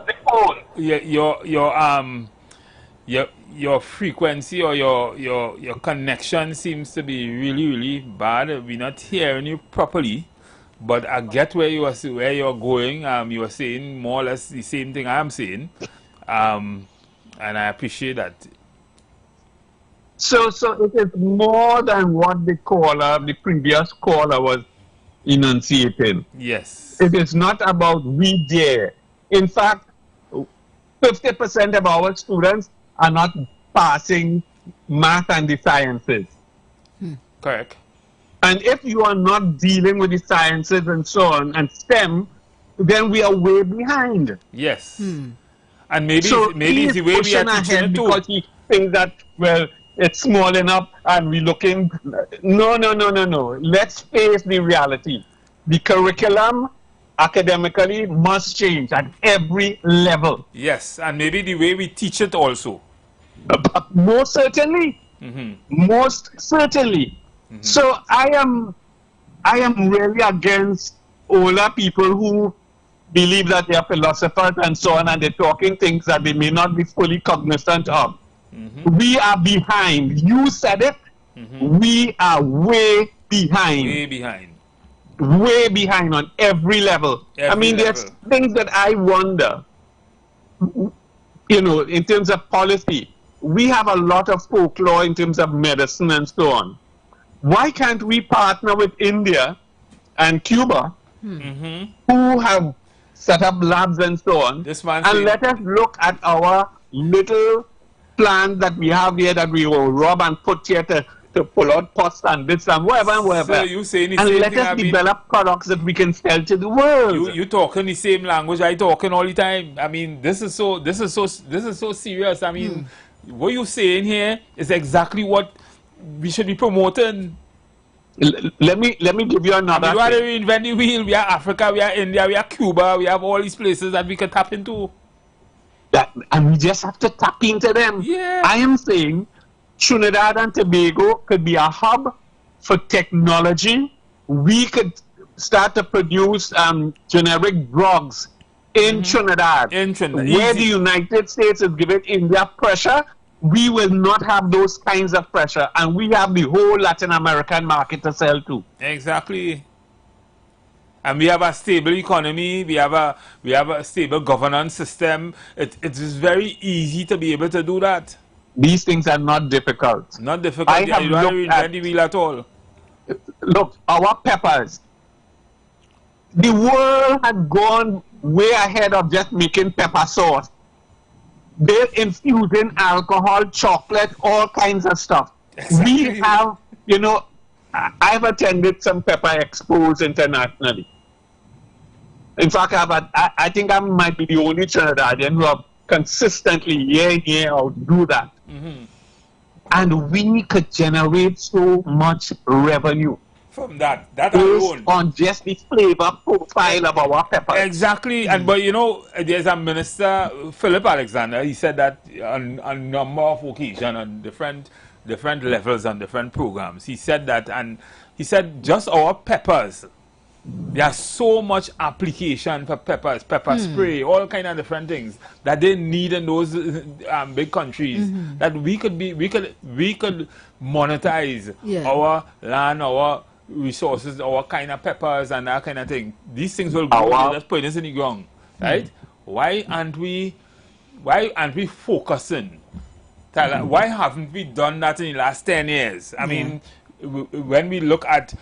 your frequency or your connection seems to be really bad. We're not hearing you properly. But I get where you're going. You are saying more or less the same thing I'm saying, and I appreciate that. So it is more than what the previous caller was enunciating. Yes. It is not about we there. In fact, 50% of our students are not passing math and the sciences. Correct. And if you are not dealing with the sciences and so on and STEM, then we are way behind. Yes. And maybe so it's the way we are teaching it too. Because he thinks that, well, it's small enough and we're looking... No. Let's face the reality. The curriculum academically must change at every level. Yes, and maybe the way we teach it also. Most certainly. Most certainly. So I am really against older people who believe that they are philosophers and so on, and they're talking things that they may not be fully cognizant of. We are behind. You said it. We are way behind. Way behind. Way behind on every level. There's things that I wonder, in terms of policy. We have a lot of folklore in terms of medicine and so on. Why can't we partner with India and Cuba, who have set up labs and so on, and let us look at our little plant that we have here that we will rub and put here to pull out pus and this and whatever. So you saying the and same let thing us develop products that we can sell to the world. You talking the same language I talking all the time. This is so serious. What you saying here is exactly what we should be promoting. Let me give you another. We want to reinvent the wheel. We are Africa, we are India, we are Cuba, we have all these places that we can tap into. And we just have to tap into them. Yeah. I am saying Trinidad and Tobago could be a hub for technology. We could start to produce generic drugs in Trinidad. Where the United States is giving India pressure, we will not have those kinds of pressure, and we have the whole Latin American market to sell to. Exactly. And we have a stable economy, we have a stable governance system. It is very easy to be able to do that. These things are not difficult. Not difficult. You don't have to reinvent the wheel at all. Look, our peppers. The world had gone way ahead of just making pepper sauce. They're infusing alcohol, chocolate, all kinds of stuff. Exactly. We have, I've attended some pepper expos internationally. In fact, I think I might be the only Trinidadian who have consistently, year in, year out, do that. And we could generate so much revenue from that based alone on just the flavor profile of our peppers. Exactly. And but you know, there's a minister, Philip Alexander, he said that on a number of occasions, on different levels, on different programs, he said that, and he said just our peppers, there's so much application for peppers, pepper spray, all kind of different things that they need in those big countries, that we could monetize our land, our resources, our kind of peppers and that kind of thing. These things will grow, just put this in the ground, right? Why aren't we focusing? Why haven't we done that in the last 10 years? I mean, when we look at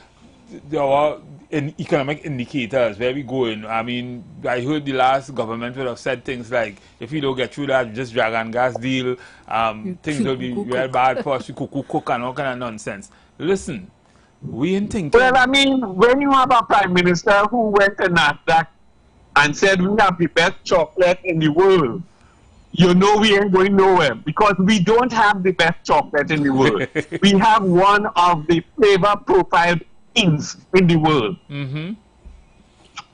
our economic indicators, where we going, I mean, I heard the last government would have said things like, if we don't get through that, just drag and gas deal, things will be real bad for us to cook and all kind of nonsense. Listen, we ain't thinking. Well, I mean, when you have a prime minister who went to NASDAQ and said we have the best chocolate in the world, you know we ain't going nowhere, because we don't have the best chocolate in the world. We have one of the flavor profile beans in the world.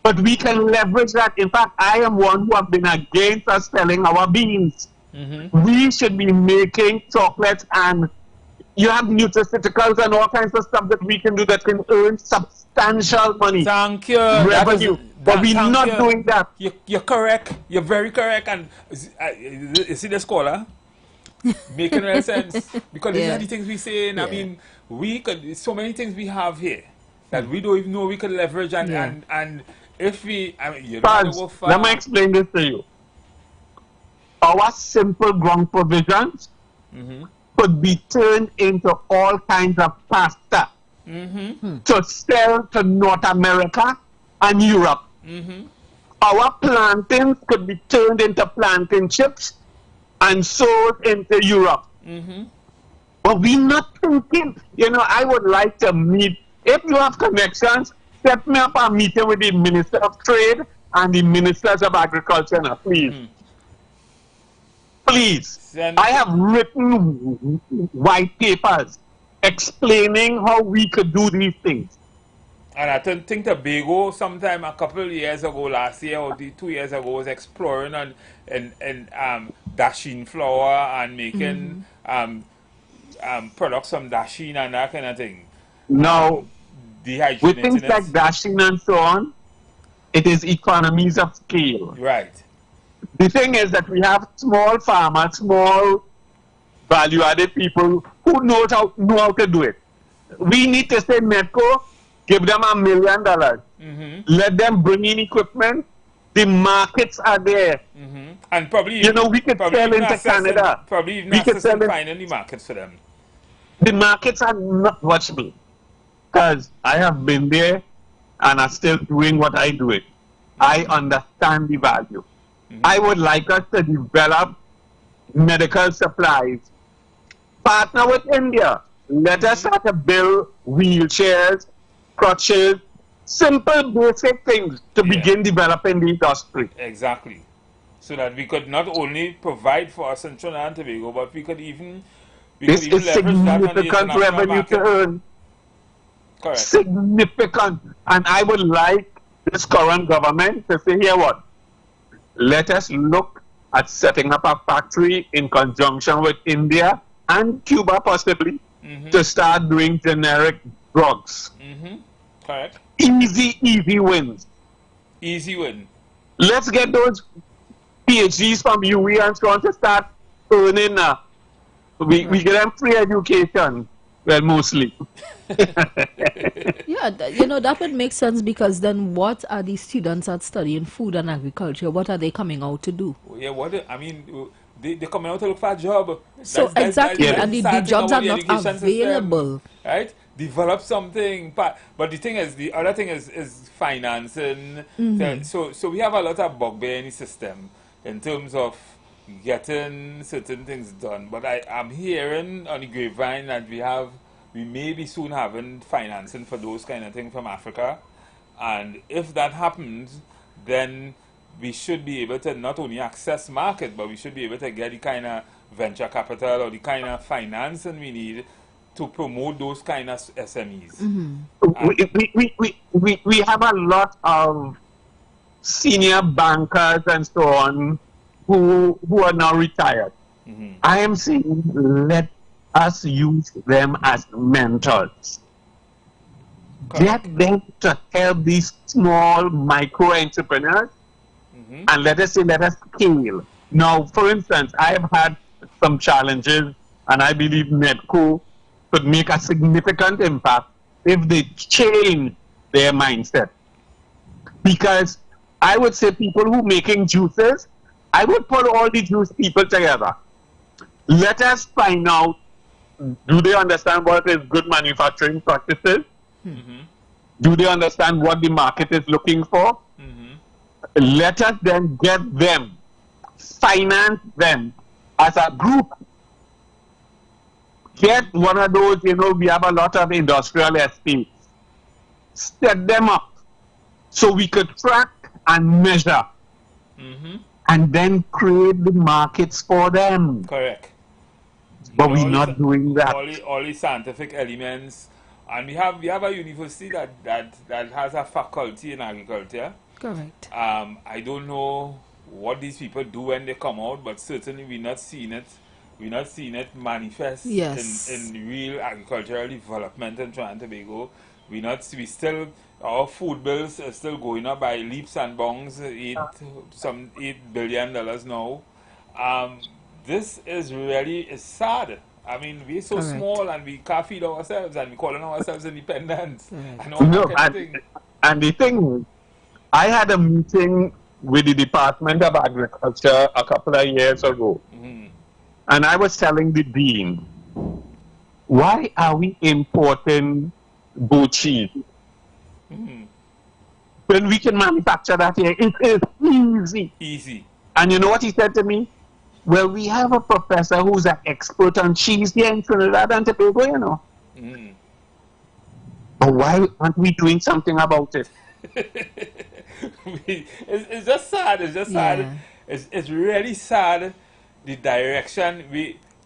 But we can leverage that. In fact, I am one who have been against us selling our beans. We should be making chocolates, and you have nutraceuticals and all kinds of stuff that we can do that can earn substantial money. Thank you. Revenue. But we're not doing that. You're correct. You're very correct. And you see the scholar? Making real sense. Because these are the things we say. I mean, we could, so many things we have here that we don't even know we could leverage. And if we, I mean, you don't want to go far. Let me explain this to you. Our simple ground provisions could be turned into all kinds of pasta to sell to North America and Europe. Our plantains could be turned into plantain chips and sold into Europe. But we're not thinking, you know, I would like to meet, if you have connections, set me up a meeting with the Minister of Trade and the Ministers of Agriculture now, please. Please. I have written white papers explaining how we could do these things. And I think Tobago sometime a couple of years ago, last year or 2 years ago, was exploring and dasheen flour and making products from dasheen and that kind of thing. Now, with things like dasheen and so on, it is economies of scale. Right. The thing is that we have small farmers, small value-added people who know how to do it. We need to say, Medco, give them $1 million. Let them bring in equipment. The markets are there. And probably, you know, we could sell into Canada. Probably even assisting finding the markets for them. The markets are not watchable. Because I have been there and are still doing what I do it. I understand the value. I would like us to develop medical supplies. Partner with India. Let us start to build wheelchairs, crutches, simple basic things to begin developing the industry. Exactly. So that we could not only provide for us in Trinidad and Tobago, but we could even This is significant revenue to earn. Correct. Significant. And I would like this current government to say, here what? Let us look at setting up a factory in conjunction with India and Cuba possibly to start doing generic drugs. Correct. Easy wins. Easy win. Let's get those PhDs from IWER and so on to start earning. We get them free education. Well, mostly. Yeah, you know, that would make sense, because then what are these students that studying food and agriculture, what are they coming out to do? Yeah, I mean, they're coming out to look for a job. So exactly, and the jobs are not available. System, right? Develop something. But the thing is, the other thing is financing. So we have a lot of bugbear in the system in terms of getting certain things done. But I'm hearing on the grapevine that we may be soon having financing for those kind of things from Africa. And if that happens, then we should be able to not only access market, but we should be able to get the kind of venture capital or the kind of financing we need to promote those kind of SMEs. We have a lot of senior bankers and so on who are now retired. I am saying let us use them as mentors. Get them to help these small micro entrepreneurs and let us scale. Now, for instance, I have had some challenges and I believe Medco could make a significant impact if they change their mindset. Because I would say people who making juices, I would put all the juice people together. Let us find out, do they understand what is good manufacturing practices? Do they understand what the market is looking for? Let us then get them, finance them as a group. Get one of those, we have a lot of industrial estates. Set them up so we could track and measure and then create the markets for them. Correct. But we're not doing that. All the scientific elements. And we have a university that has a faculty in agriculture. Correct. I don't know what these people do when they come out, but certainly we're not seeing it. We're not seeing it manifest in real agricultural development in Trinidad and Tobago. We still, our food bills are still going up by leaps and bounds, $8 billion now. This is really sad. I mean, we're so small and we can't feed ourselves and we're calling ourselves independent. And all that kind of thing. And the thing is, I had a meeting with the Department of Agriculture a couple of years ago. And I was telling the dean, why are we importing goat cheese? When we can manufacture that here, it is easy. And you know what he said to me? Well, we have a professor who's an expert on cheese here in Trinidad and Tobago, But why aren't we doing something about it? It's just sad. It's just sad. It's really sad. The direction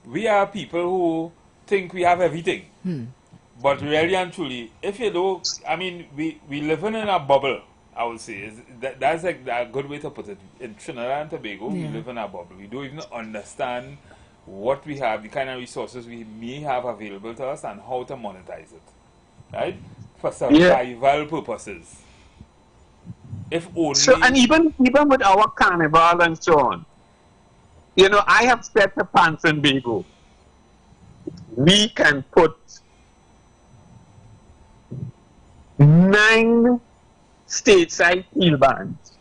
we are people who think we have everything, but really and truly, if you don't, I mean, we living in a bubble. I would say that's like a good way to put it. In Trinidad and Tobago, we live in a bubble. We don't even understand what we have, the kind of resources we may have available to us, and how to monetize it, right? For survival purposes. If only. So, and even with our carnival and so on, I have said to Pants and Bago, we can put 9 stateside field bands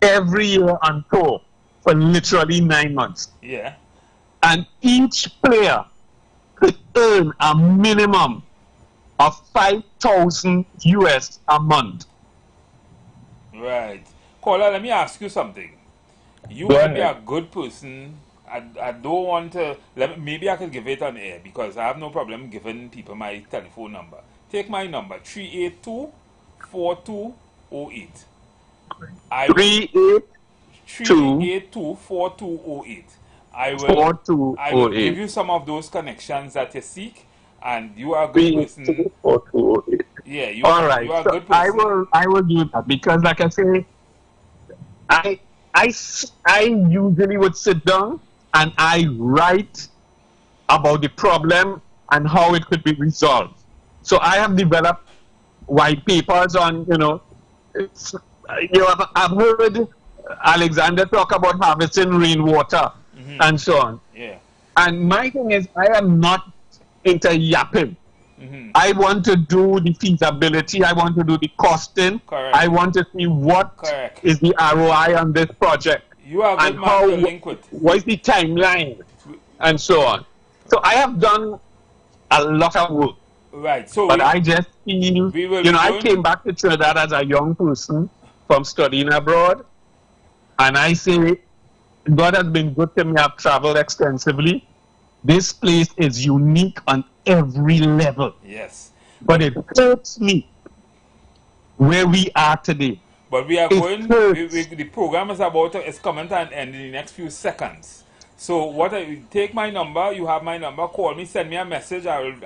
every year on tour for literally 9 months. Yeah. And each player could earn a minimum of $5,000 US a month. Right. Caller, let me ask you something. You want to be a good person. I don't want to... maybe I could give it on air because I have no problem giving people my telephone number. Take my number, 382-4208. 382-4208. I will give you some of those connections that you seek, and you are a good person. 4208. Yeah, you All are right. a good person. I will do that because, like I say, I usually would sit down and I write about the problem and how it could be resolved. So I have developed white papers on, I've heard Alexander talk about harvesting rainwater and so on. Yeah. And my thing is, I am not into yapping. I want to do the feasibility. I want to do the costing. Correct. I want to see what is the ROI on this project. You are a good man to link with. What is the timeline and so on. So I have done a lot of work. Right. So but I just feel, I came back to Trinidad as a young person from studying abroad. And I say, God has been good to me. I've traveled extensively. This place is unique on every level. Yes. But it hurts me where we are today. But we are going, the program is it's coming to an end in the next few seconds. So take my number, you have my number, call me, send me a message, and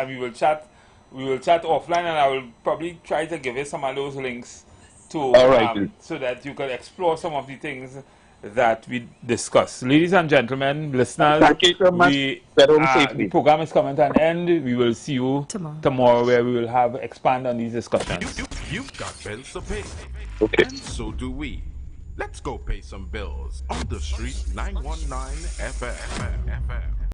we will chat offline, and I will probably try to give you some of those links to, so that you can explore some of the things that we discuss. Ladies and gentlemen, listeners, thank you so much. The program is coming to an end. We will see you tomorrow where we will expand on these discussions. You've got bills to pay, and so do we. Let's go pay some bills on the street 919 FM.